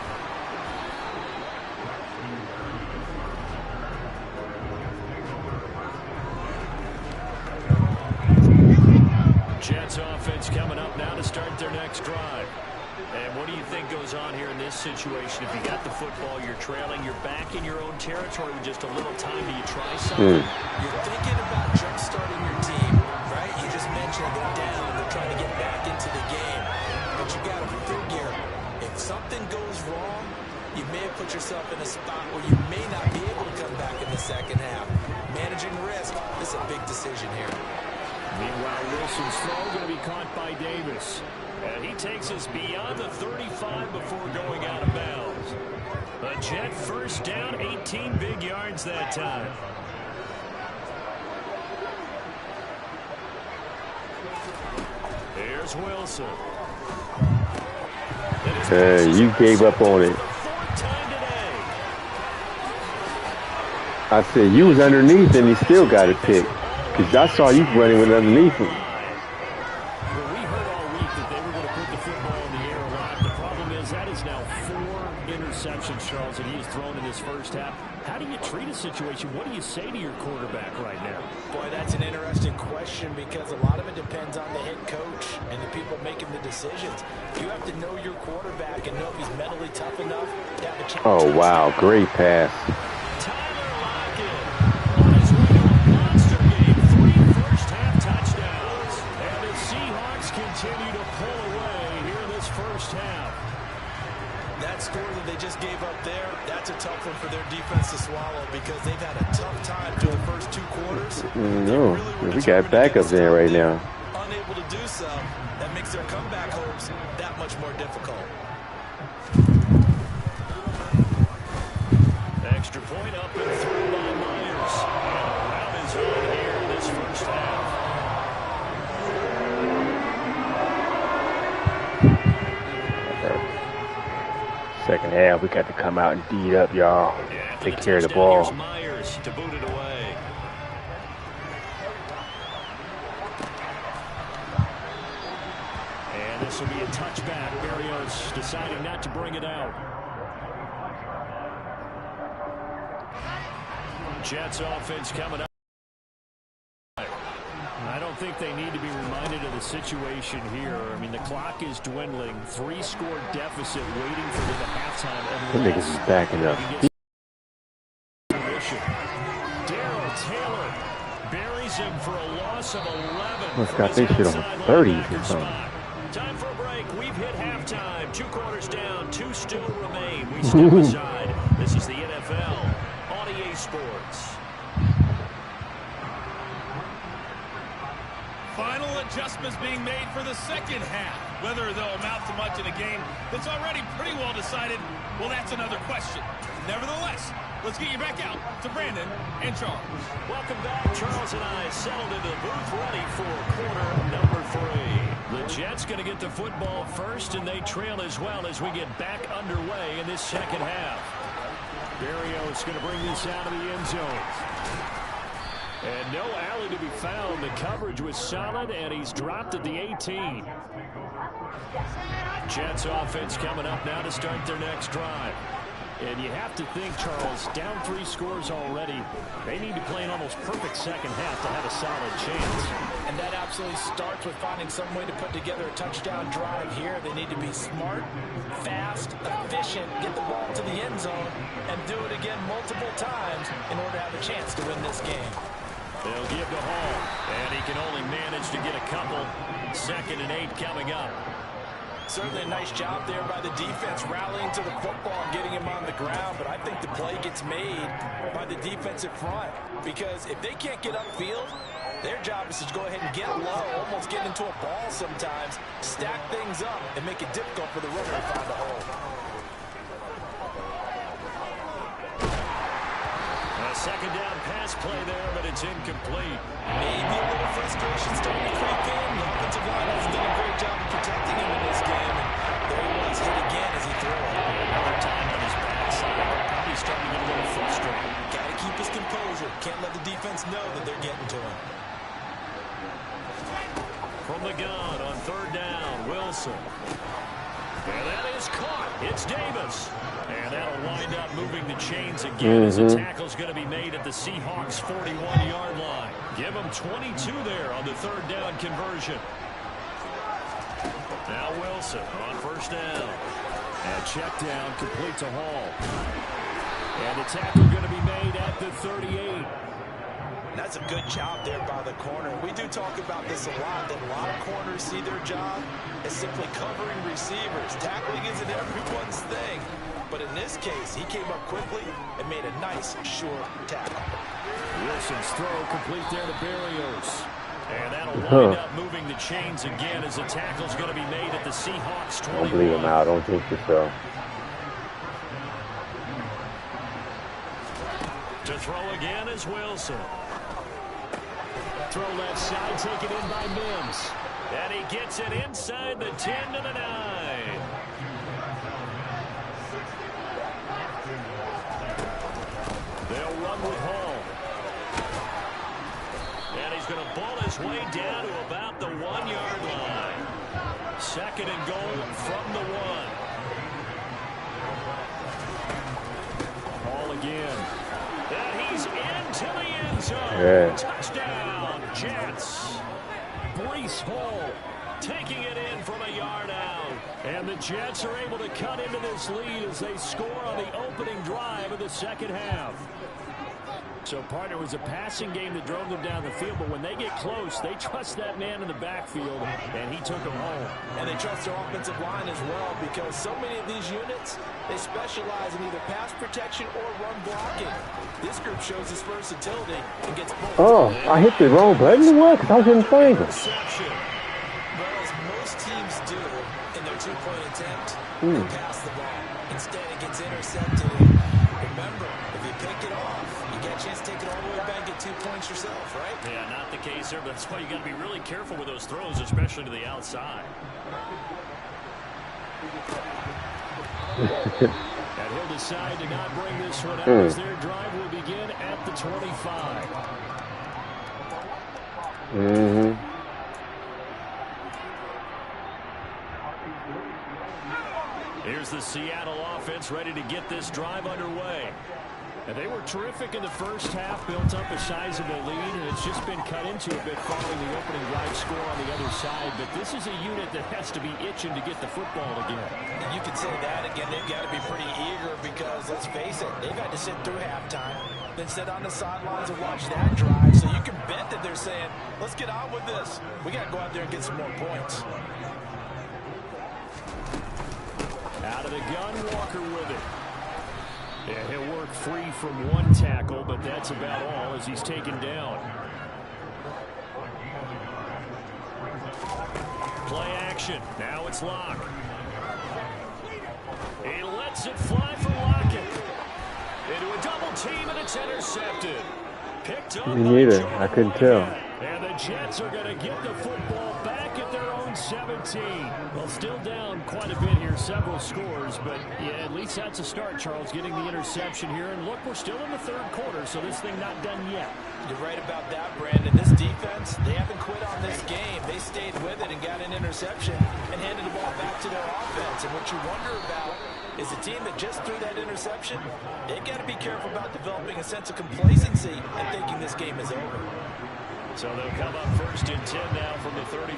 [SPEAKER 6] Jets offense coming up now to start their next drive. And what do you think goes on here in this situation? If you got the football, you're trailing, you're back in your own territory with just a little time. Do you try something?
[SPEAKER 7] You're thinking about jump-starting your team, right? You just mentioned they're down and they're trying to get back into the game. But you got to figure, if something goes wrong, you may have put yourself in a spot where you may not be able to come back in the second half. Managing risk, this is a big decision here.
[SPEAKER 6] Meanwhile, Wilson's throw going to be caught by Davis. And he takes us beyond the 35 before going out of bounds. A Jet first down, 18 big yards that time. Here's Wilson.
[SPEAKER 1] You gave up on it. I said you was underneath and he still got it picked. Because I saw you running with underneath him.
[SPEAKER 6] Well, we heard all week that they were going to put the football in the air a lot. The problem is that is now 4 interceptions, Charles, that he has thrown in this first half. How do you treat a situation? What do you say to your quarterback right now?
[SPEAKER 7] Boy, that's an interesting question because a lot of it depends on the head coach and the people making the decisions. You have to know your quarterback and know if he's mentally tough enough to have a chance.
[SPEAKER 1] Oh, wow. Great pass.
[SPEAKER 6] Continue to pull away here in this first half.
[SPEAKER 7] That score that they just gave up there, that's a tough one for their defense to swallow because they've had a tough time through the first 2 quarters.
[SPEAKER 1] No, we got backups there right now.
[SPEAKER 7] Unable to do so, that makes their comeback hopes that much more difficult.
[SPEAKER 6] Extra point up and through by Myers. And a rout is on here in this first half.
[SPEAKER 1] Second half, we got to come out and D it up, y'all. Take care of the ball.
[SPEAKER 6] Myers to boot it away. And this will be a touchback. Berrios deciding not to bring it out. Jets offense coming up. I don't think they need to be reminded of the situation here. I mean, the clock is dwindling. 3-score deficit waiting for the halftime.
[SPEAKER 1] The niggas is backing up.
[SPEAKER 6] Darrell Taylor buries him for a loss of 11.
[SPEAKER 1] Must got this shit on 30s or something.
[SPEAKER 6] Time for a break. We've hit halftime. 2 quarters down. 2 still remain. We step aside. This is the NFL on EA Sports.
[SPEAKER 8] Final adjustments being made for the second half. Whether they'll amount to much in a game that's already pretty well decided, well, that's another question. Nevertheless, let's get you back out to Brandon and Charles.
[SPEAKER 6] Welcome back. Charles and I settled into the booth ready for quarter number 3. The Jets going to get the football first, and they trail as well as we get back underway in this second half. Berrios going to bring this out of the end zone. And no alley to be found. The coverage was solid, and he's dropped at the 18. Jets offense coming up now to start their next drive. And you have to think, Charles, down 3 scores already. They need to play an almost perfect second half to have a solid chance.
[SPEAKER 7] And that absolutely starts with finding some way to put together a touchdown drive here. They need to be smart, fast, efficient, get the ball to the end zone, and do it again multiple times in order to have a chance to win this game.
[SPEAKER 6] They'll give to Hall, and he can only manage to get a couple. 2nd and 8 coming up.
[SPEAKER 7] Certainly a nice job there by the defense rallying to the football and getting him on the ground, but I think the play gets made by the defensive front because if they can't get upfield, their job is to go ahead and get low, almost get into a ball sometimes, stack things up, and make it difficult for the runner to find a hole.
[SPEAKER 6] A second down pass play there, but it's incomplete.
[SPEAKER 7] Maybe a little frustration starting to creep in. The offensive line hasn't done a great job of protecting him in this game. And there he was, hit again as he threw it.
[SPEAKER 6] Another time on his backside. Probably starting to get a little frustrated.
[SPEAKER 7] Got to keep his composure. Can't let the defense know that they're getting to him.
[SPEAKER 6] From the gun on 3rd down, Wilson. And that is caught. It's Davis. And that'll wind up moving the chains again as the tackle's going to be made at the Seahawks' 41-yard line. Give them 22 there on the 3rd down conversion. Now Wilson on 1st down. And check down complete to Hall. And the tackle going to be made at the 38.
[SPEAKER 7] That's a good job there by the corner. We do talk about this a lot, that a lot of corners see their job as simply covering receivers. Tackling isn't everyone's thing. But in this case, he came up quickly and made a nice, short tackle.
[SPEAKER 6] Wilson's throw complete there to Berrios. And that'll wind up moving the chains again as the tackle's going to be made at the Seahawks 21.
[SPEAKER 1] Don't believe him out. Don't think so.
[SPEAKER 6] To throw again is Wilson. Throw left side, taken in by Mims. And he gets it inside the 10 to the 9. They'll run with Hall. And he's going to ball his way down to about the 1-yard line. 2nd and goal from the 1. Hall again. And he's into the end zone.
[SPEAKER 1] Yeah.
[SPEAKER 6] Touchdown, Jets. Breece Hall taking it in from a yard out. And the Jets are able to cut into this lead as they score on the opening drive of the second half. So, partner, it was a passing game that drove them down the field, but when they get close, they trust that man in the backfield, and he took them home.
[SPEAKER 7] And they trust their offensive line as well because so many of these units, they specialize in either pass protection or run blocking. This group shows its versatility and gets both.
[SPEAKER 1] Oh, I hit the wrong button? What? Because I was in the triangle.
[SPEAKER 7] Well, as most teams do in their 2-point attempt, they pass the ball. Instead, it gets intercepted. Remember, if you pick it off, you get a chance to take it all the way back and get 2 points yourself, right?
[SPEAKER 6] Yeah, not the case there, but that's why you got to be really careful with those throws, especially to the outside. And he'll decide to not bring this one out as their drive will begin at the 25. Here's the Seattle offense ready to get this drive underway. And they were terrific in the first half, built up a sizable lead, and it's just been cut into a bit following the opening drive score on the other side. But this is a unit that has to be itching to get the football again.
[SPEAKER 7] And you could say that again. They've got to be pretty eager because, let's face it, they've had to sit through halftime, then sit on the sidelines and watch that drive. So you can bet that they're saying, let's get on with this. We got to go out there and get some more points.
[SPEAKER 6] Out of the gun, Walker with it. Yeah, he'll work free from one tackle, but that's about all as he's taken down. Play action. Now it's Locke. He lets it fly for Lockett. Into a double team, and it's intercepted. Picked up.
[SPEAKER 1] Me neither. I couldn't tell.
[SPEAKER 6] And the Jets are going to get the football back at their own 17. Well, still down quite a bit here, several scores, but yeah, at least that's a start, Charles, getting the interception here. And look, we're still in the third quarter, so this thing not done yet.
[SPEAKER 7] You're right about that, Brandon. This defense, they haven't quit on this game. They stayed with it and got an interception and handed the ball back to their offense. And what you wonder about is a team that just threw that interception. They've got to be careful about developing a sense of complacency and thinking this game is over.
[SPEAKER 9] So they'll come up 1st and 10 now from the 33.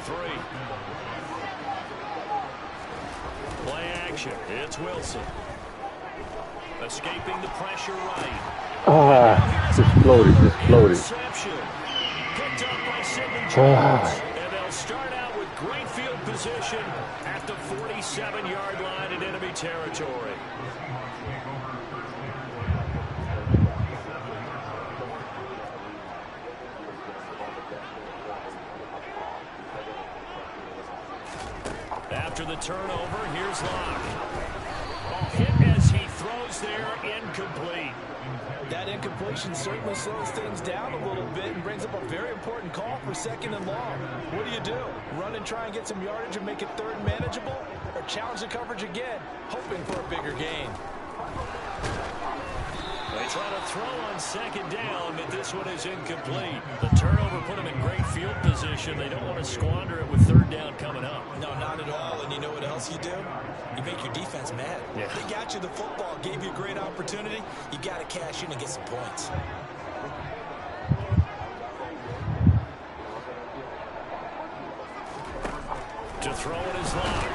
[SPEAKER 9] Play action. It's Wilson. Escaping the pressure right.
[SPEAKER 1] Just floated.
[SPEAKER 9] Interception. Picked up by Sidney Jones. And they'll start out with great field position at the 47-yard line in enemy territory. After the turnover, here's Locke. Hit as he throws there, incomplete.
[SPEAKER 7] That incompletion certainly slows things down a little bit and brings up a very important call for 2nd and long. What do? Run and try and get some yardage and make it 3rd and manageable? Or challenge the coverage again, hoping for a bigger gain?
[SPEAKER 9] They try to throw on 2nd down, but this one is incomplete. The turnover put them in great field position. They don't want to squander it with 3rd down coming up.
[SPEAKER 7] No, not at all. And you know what else you do? You make your defense mad.
[SPEAKER 9] Yeah.
[SPEAKER 7] They got you the football, gave you a great opportunity. You got to cash in and get some points.
[SPEAKER 9] To throw it is Locke.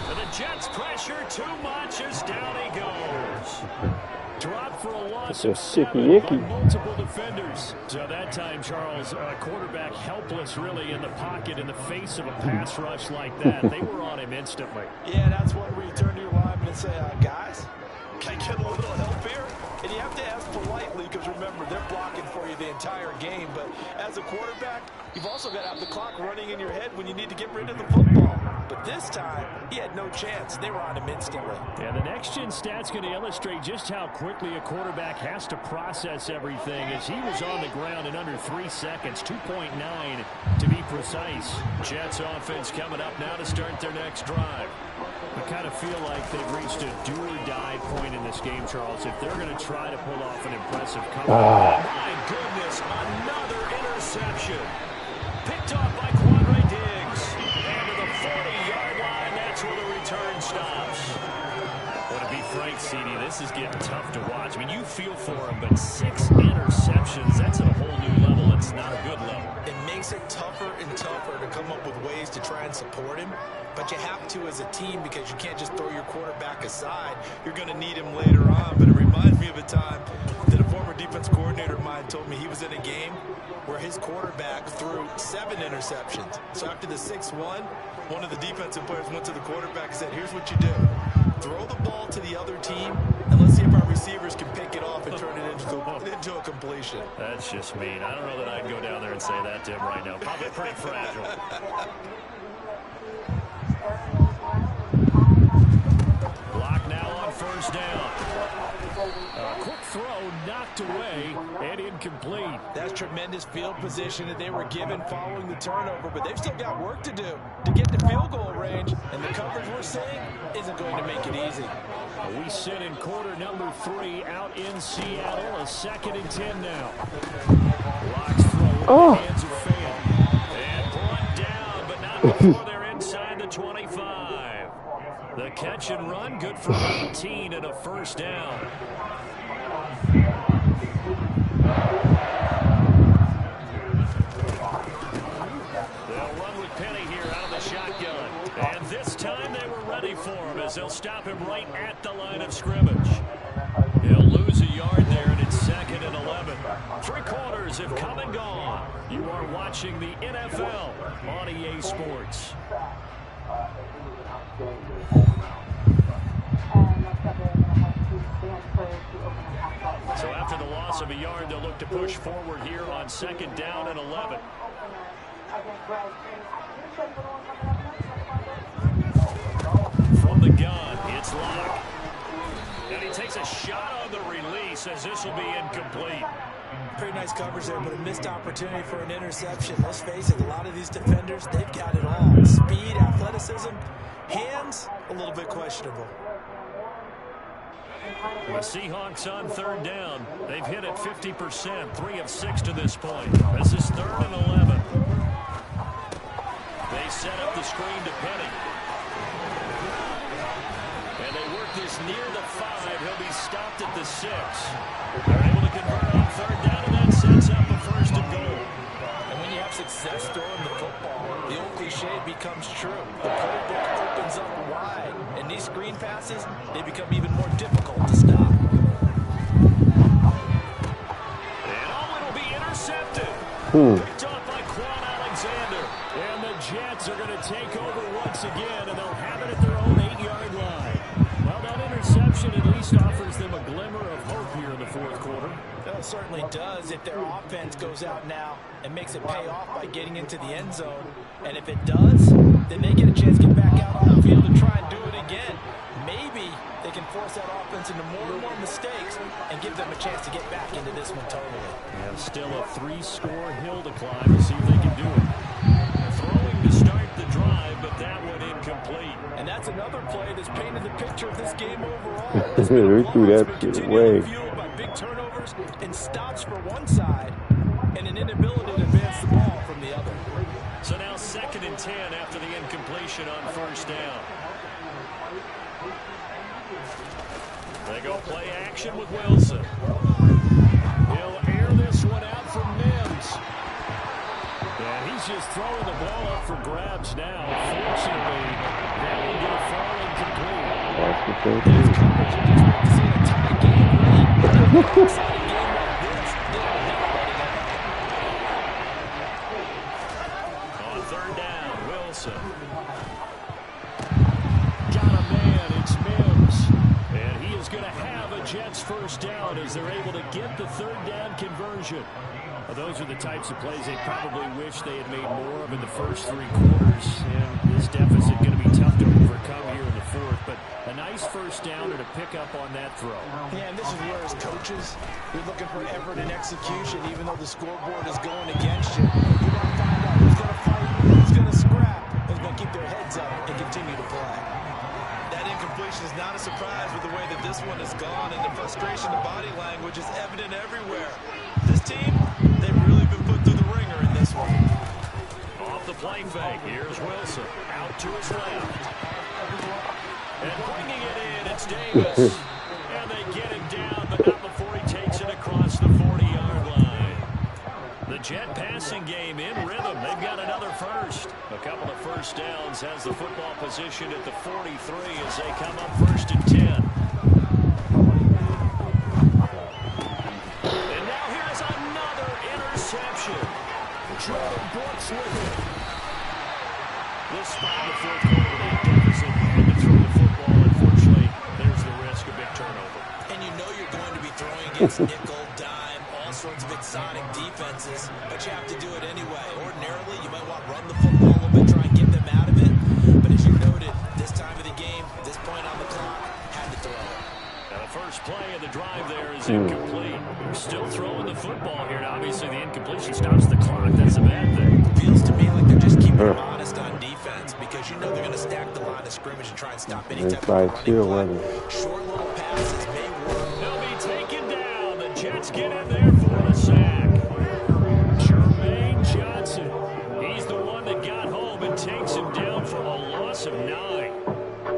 [SPEAKER 9] And the Jets pressure too much as down he goes. Drop for a loss of 7 by multiple defenders. So that time, Charles, quarterback helpless really in the pocket in the face of a pass rush like that. They were on him instantly.
[SPEAKER 7] Yeah, that's one where you turn to your lineman and say, guys, can I get a little help here? And you have to ask politely because, remember, they're blocking for you the entire game. But as a quarterback, you've also got to have the clock running in your head when you need to get rid of the football. But this time, he had no chance. They were on him instantly.
[SPEAKER 9] And the next-gen stat's going to illustrate just how quickly a quarterback has to process everything as he was on the ground in under 3 seconds, 2.9 to be precise. Jets offense coming up now to start their next drive. I kind of feel like they've reached a do-or-die point in this game, Charles, if they're going to try to pull off an impressive comeback. My goodness, another interception. Picked off by Quandre Diggs. And to the 40-yard line, that's where the return stops. Well, to be frank, CD, this is getting tough to watch. I mean, you feel for him, but 6 interceptions, that's at a whole new level. It's not a good level.
[SPEAKER 7] It makes it tougher and tougher to come up with ways to try and support him. But you have to as a team because you can't just throw your quarterback aside. You're going to need him later on. But it reminds me of a time that a former defense coordinator of mine told me he was in a game where his quarterback threw 7 interceptions. So after the 6-1, one of the defensive players went to the quarterback and said, here's what you do. Throw the ball to the other team, and let's see if our receivers can pick it off and turn it into a completion.
[SPEAKER 9] That's just mean. I don't know that I'd go down there and say that to him right now. Probably pretty fragile. Block now on 1st down. A quick throw knocked away and incomplete.
[SPEAKER 7] That's tremendous field position that they were given following the turnover, but they've still got work to do to get to field goal range, and the coverage we're seeing isn't going to make it easy.
[SPEAKER 9] We sit in quarter number 3 out in Seattle. A 2nd and 10 now. Locks throw in the hands of Fan. And brought down, but not before they're inside the 25. The catch and run, good for 18 and a 1st down. They'll run with Penny here out of the shotgun. And this time they were ready for him as they'll stop him right at the line of scrimmage. He'll lose a yard there, and it's 2nd and 11. 3 quarters have come and gone. You are watching the NFL on EA Sports. So after the loss of a yard, they'll look to push forward here on 2nd down and 11. From the gun, it's Locke. And he takes a shot on the release as this will be incomplete.
[SPEAKER 7] Pretty nice coverage there, but a missed opportunity for an interception. Let's face it, a lot of these defenders, they've got it all. Speed, athleticism, hands, a little bit questionable.
[SPEAKER 9] The Seahawks on 3rd down. They've hit it 50%, 3 of 6 to this point. This is 3rd and 11. They set up the screen to Penny. And they work
[SPEAKER 6] this near the 5. He'll be stopped at the 6. They're able to convert on 3rd down, and that sets up a 1st and goal.
[SPEAKER 7] And when you have success throwing the football, the old cliche becomes true. The playbook opens up wide, and these screen passes, they become even more difficult to stop.
[SPEAKER 6] And it'll be intercepted. Picked off by Quan Alexander. And the Jets are going to take over once again, and they'll have it at their own 8-yard line. Well, that interception at least offers them a glimmer of hope here in the 4th quarter.
[SPEAKER 7] Well, it certainly does if their offense goes out now and makes it pay off by getting into the end zone. And if it does, then they get a chance to get back out on the field and try and do it again. Maybe they can force that offense into more and more mistakes and give them a chance to get back into this one totally.
[SPEAKER 6] And still a 3-score hill to climb to see if they can do it. Throwing to start the drive, but that one incomplete.
[SPEAKER 7] And that's another play that's painted the picture of this game overall.
[SPEAKER 1] We threw that shit away.
[SPEAKER 7] Big turnovers and stops for one side and an inability to advance the ball from the other.
[SPEAKER 6] So now 2nd and 10 after the incompletion on 1st down. They go play action with Wilson. He'll air this one out for Mims. And he's just throwing the ball up for grabs now. Fortunately, that one going to fall incomplete.
[SPEAKER 1] That's what they
[SPEAKER 7] These
[SPEAKER 1] do.
[SPEAKER 7] coverage are just to see a tie game late. Exciting game like this, they'll never let it end.
[SPEAKER 6] On 3rd down, Wilson. Got a man, it's Mims. And he is going to have a Jets 1st down as they're able to get the 3rd down conversion. Well, those are the types of plays they probably wish they had made more of in the first 3 quarters. And this deficit going to be tough to overcome here in the 4th. But a nice 1st downer to pick up on that throw.
[SPEAKER 7] Yeah, and this is where as coaches, you're looking for effort and execution, even though the scoreboard is going against you. You want to find out who's going to fight, who's going to scrap, who's going to keep their heads up and continue to play. That incompletion is not a surprise with the way that this one has gone, and the frustration, the body language is evident everywhere. This team, they've really been put through the ringer in this one.
[SPEAKER 6] Off the play fake, here's Wilson. Out to his left. And bringing it in, it's Davis. And they get him down, but not before he takes it across the 40-yard line. The Jet passing game in rhythm. They've got another 1st. A couple of 1st downs has the football position at the 43 as they come up 1st and 10. And now here's another interception. Jordan Brooks with it. This spot in the 4th quarter, they deficit and to throw the football. Unfortunately, there's the risk of big turnover.
[SPEAKER 7] And you know you're going to be throwing against nickel, dime, all sorts of exotic defenses, but you have to do it anyway. Ordinarily, you might want to run the football a little bit, try and get them out of it. But as you noted, this time of the game, this point on the clock, had to throw it.
[SPEAKER 6] And the first play of the drive there is incomplete. They're still throwing the football here, and obviously the incompletion stops the clock. That's a bad thing.
[SPEAKER 7] Feels to me like they're just keeping them honest on defense because you know they're going to stack the line of scrimmage and try and stop any type of running play. Short little passes may work.
[SPEAKER 6] They'll be taken down. The Jets get in there for the sack. Jermaine Johnson. He's the one that got home and takes him down for a loss of 9.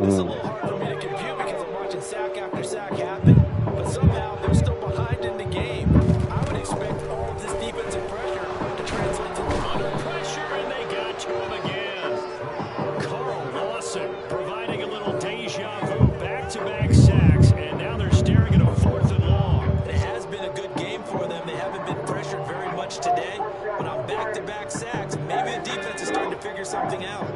[SPEAKER 7] This is a little hard for me to compute because I'm watching sack after sack happen, but somehow they're still behind in the game. I would expect all of this defensive pressure to translate to under pressure, and they got to him again.
[SPEAKER 6] Carl Lawson providing a little deja vu, back-to-back sacks, and now they're staring at a 4th and long.
[SPEAKER 7] It has been a good game for them. They haven't been pressured very much today, but on back-to-back sacks, maybe the defense is starting to figure something out.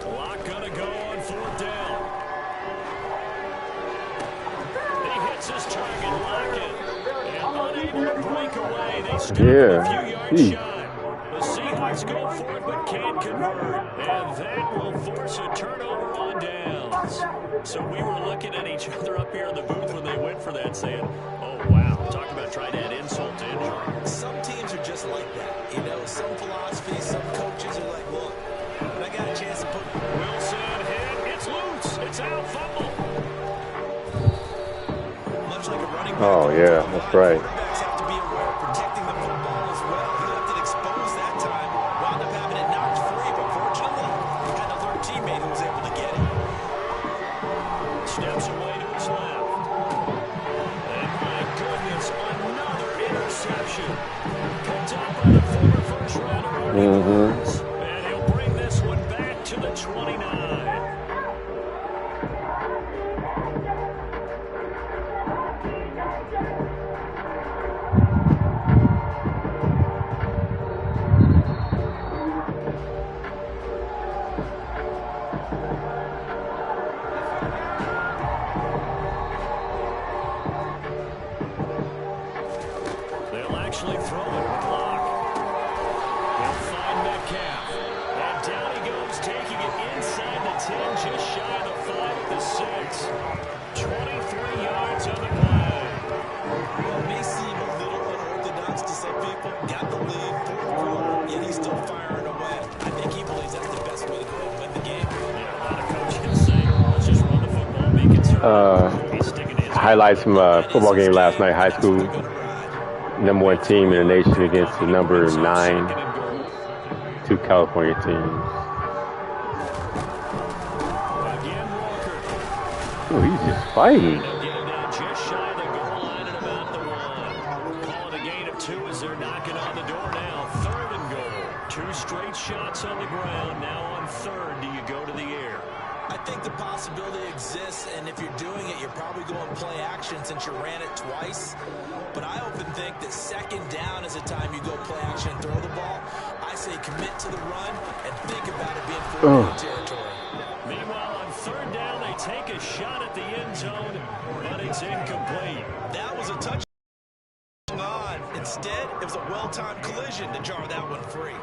[SPEAKER 6] Clock gonna go on 4th down. He hits his target, Lockett, and unable to break away. They stop a few yards shy. The Seahawks go for it, but can't convert, and that will force a turnover on downs. So we were looking at each other up here in the booth when they went for that, saying, "Oh wow, talk about trying to add insult to injury."
[SPEAKER 7] Some teams are just like that, you know. Some philosophies, some coaches are like, look, when I got a chance to put
[SPEAKER 6] Wilson hit, it's loose, it's out, fumble.
[SPEAKER 7] Much like a running back.
[SPEAKER 1] Oh yeah, that's right.
[SPEAKER 7] Quarterbacks have to be aware of protecting the football as well. He left it exposed that time, wound up having
[SPEAKER 6] Mm-hmm. And he'll bring this one back to the 29. They'll actually throw it with Locke. They'll find Metcalf. And down he goes, taking it inside the 10, just shy of the 5 at the 6. 23 yards on the play.
[SPEAKER 7] Well, it may seem a little unorthodox to some people. Got the lead, fourth quarter, yet he's still firing away. I think he believes that's the best way to go and win the game.
[SPEAKER 6] Yeah, a lot of coaches say, let's just run the football, be conservative. He's sticking to his
[SPEAKER 1] Highlights from a football game last night, high school. Number 1 team in the nation against the number 9 two California teams.
[SPEAKER 6] Again, Walker.
[SPEAKER 1] Oh, he's just fighting.
[SPEAKER 6] They'll get it down just shy of the goal line and about the 1. Call it a gain of 2 as they're knocking on the door now. 3rd and goal. 2 straight shots on the ground. Now on 3rd, do you go to the air?
[SPEAKER 7] I think the possibility exists, and if you're doing it, you're probably going play action since you ran it twice. But I often think that 2nd down is the time you go play action and throw the ball. I say commit to the run and think about it being 4-down territory.
[SPEAKER 6] Meanwhile, on 3rd down, they take a shot at the end zone, but it's incomplete.
[SPEAKER 7] That was a touch on. Instead, it was a well-timed collision to jar that one free.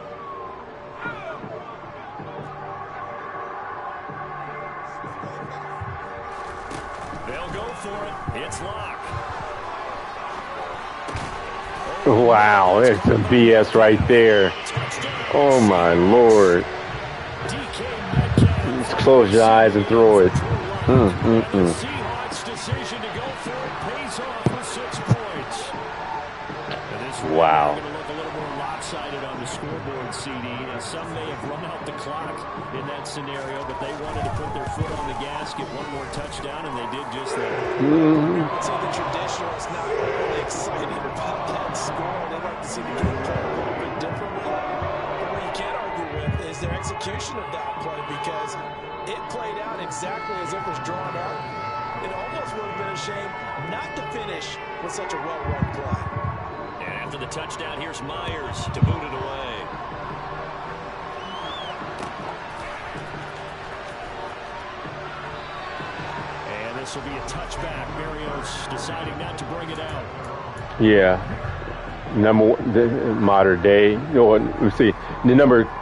[SPEAKER 6] They'll go for it. It's Locke.
[SPEAKER 1] Wow, that's some BS right there. Oh my Lord. Just close your eyes and throw it.
[SPEAKER 6] Seahawks decision to go for it pays off with 6 points.
[SPEAKER 1] Wow.
[SPEAKER 6] Going to look a little more lopsided on the scoreboard, CD, and some may have run out the clock in that scenario, but they wanted to put their foot on the gas, get one more touchdown, and they did just that.
[SPEAKER 7] So the traditionalists not really excited about that score. They'd like to see the game play a little bit differently. But what you can't argue with is their execution of that play, because it played out exactly as it was drawn up. It almost would have been a shame not to finish with such a well-run play.
[SPEAKER 6] And after the touchdown, here's Myers to boot it away. And this will be a touchback. Berrios deciding not to bring it out.
[SPEAKER 1] Yeah. The Modern Day. Let's see.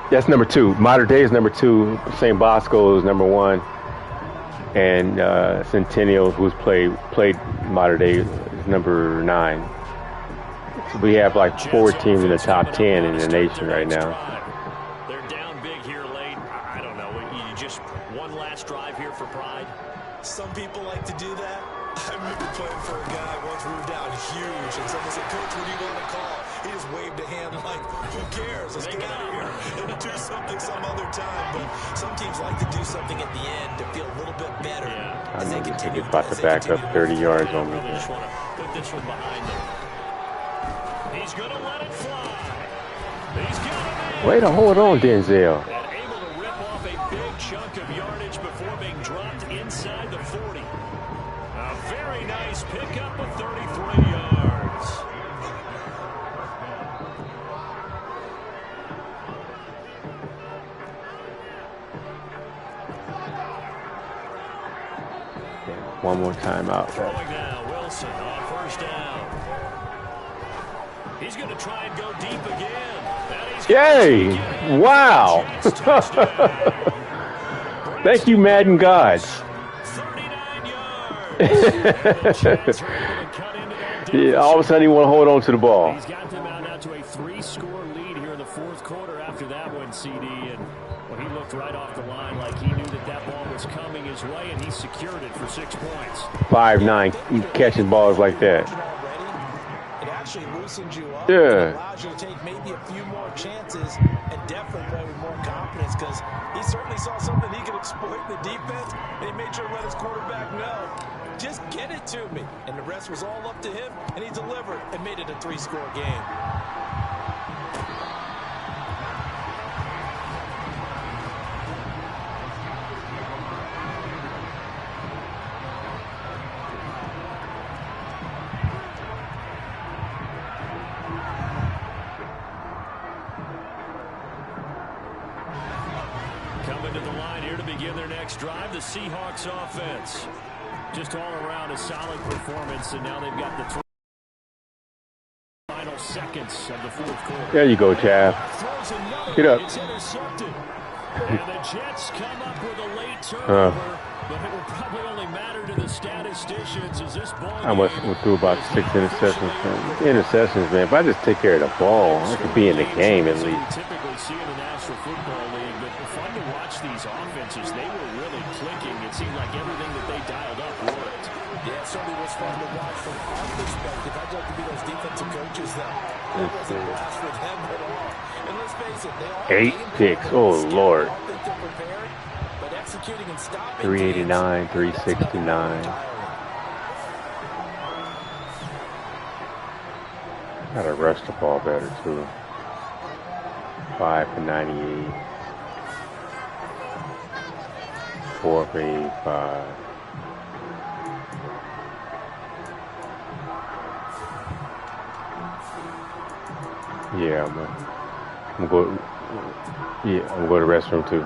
[SPEAKER 1] That's number 2. Modern Day is number 2. St. Bosco is number 1. And Centennial, who's played Modern Day, is number 9. So we have like 4 teams in the top 10 in the nation right now.
[SPEAKER 6] They're down big here late. I don't know. You just one last drive here for pride.
[SPEAKER 7] Some people like to do that. I remember playing for a guy once we were down huge, and someone said, "Coach, what do you want to call?" He just waved a hand like, "Who cares? Let's get out of here and do something some other time." But some teams like to do something at the end to feel a little bit better.
[SPEAKER 1] I know this is about to back up 30 yards on me.
[SPEAKER 6] Just want to put this one behind them. He's going to let it fly. He's got it in.
[SPEAKER 1] Way to hold on, Denzel.
[SPEAKER 6] And able to rip off a big chunk of yardage before being dropped inside the 40. A very nice pickup of 33 yards.
[SPEAKER 1] One more time out.
[SPEAKER 6] Throwing now, Wilson on 1st down. He's going to try and go deep again.
[SPEAKER 1] Yay! Wow! Thank you, Madden gods.
[SPEAKER 6] 39 yards.
[SPEAKER 1] Yeah, all of a sudden, he want to hold on to the ball.
[SPEAKER 6] He's got them out now to a 3-score lead here in the 4th quarter after that one, CD. And well, he looked right off the line like he knew that ball was coming his way, and he secured it for 6 points.
[SPEAKER 1] 5'9", catching balls like that.
[SPEAKER 7] It actually loosens you up.
[SPEAKER 1] Yeah.
[SPEAKER 7] It allows you to take maybe a few more chances and definitely play with more confidence, because he certainly saw something he could exploit in the defense, and he made sure to let his quarterback know, just get it to me. And the rest was all up to him, and he delivered and made it a 3-score game.
[SPEAKER 6] to the line here to begin their next drive. The Seahawks offense. Just all around a solid performance, and now they've got the final seconds of the fourth quarter.
[SPEAKER 1] There you go, Chav. Get up.
[SPEAKER 6] It's intercepted. And the Jets come up with a late turnover, but it will probably only matter to the statisticians as this ball
[SPEAKER 1] I went through about 6 interceptions. Interceptions, man. If I just take care of the ball, I could be in the game at least.
[SPEAKER 6] Typically see in the National Football League, but fun to watch these offenses. They were really clicking. It seemed like everything that they dialed up worked.
[SPEAKER 7] Yeah, it certainly was fun to watch from our perspective. I'd like to be those defensive coaches that wasn't last for them at all. And let's face it, they all
[SPEAKER 1] 8 picks. Oh, Lord.
[SPEAKER 7] prepared, but executing and stopping
[SPEAKER 1] 389, 369. Gotta rush the ball better, too. 5 for 98. 4 for 85. Yeah, I'm gonna go to the restroom too.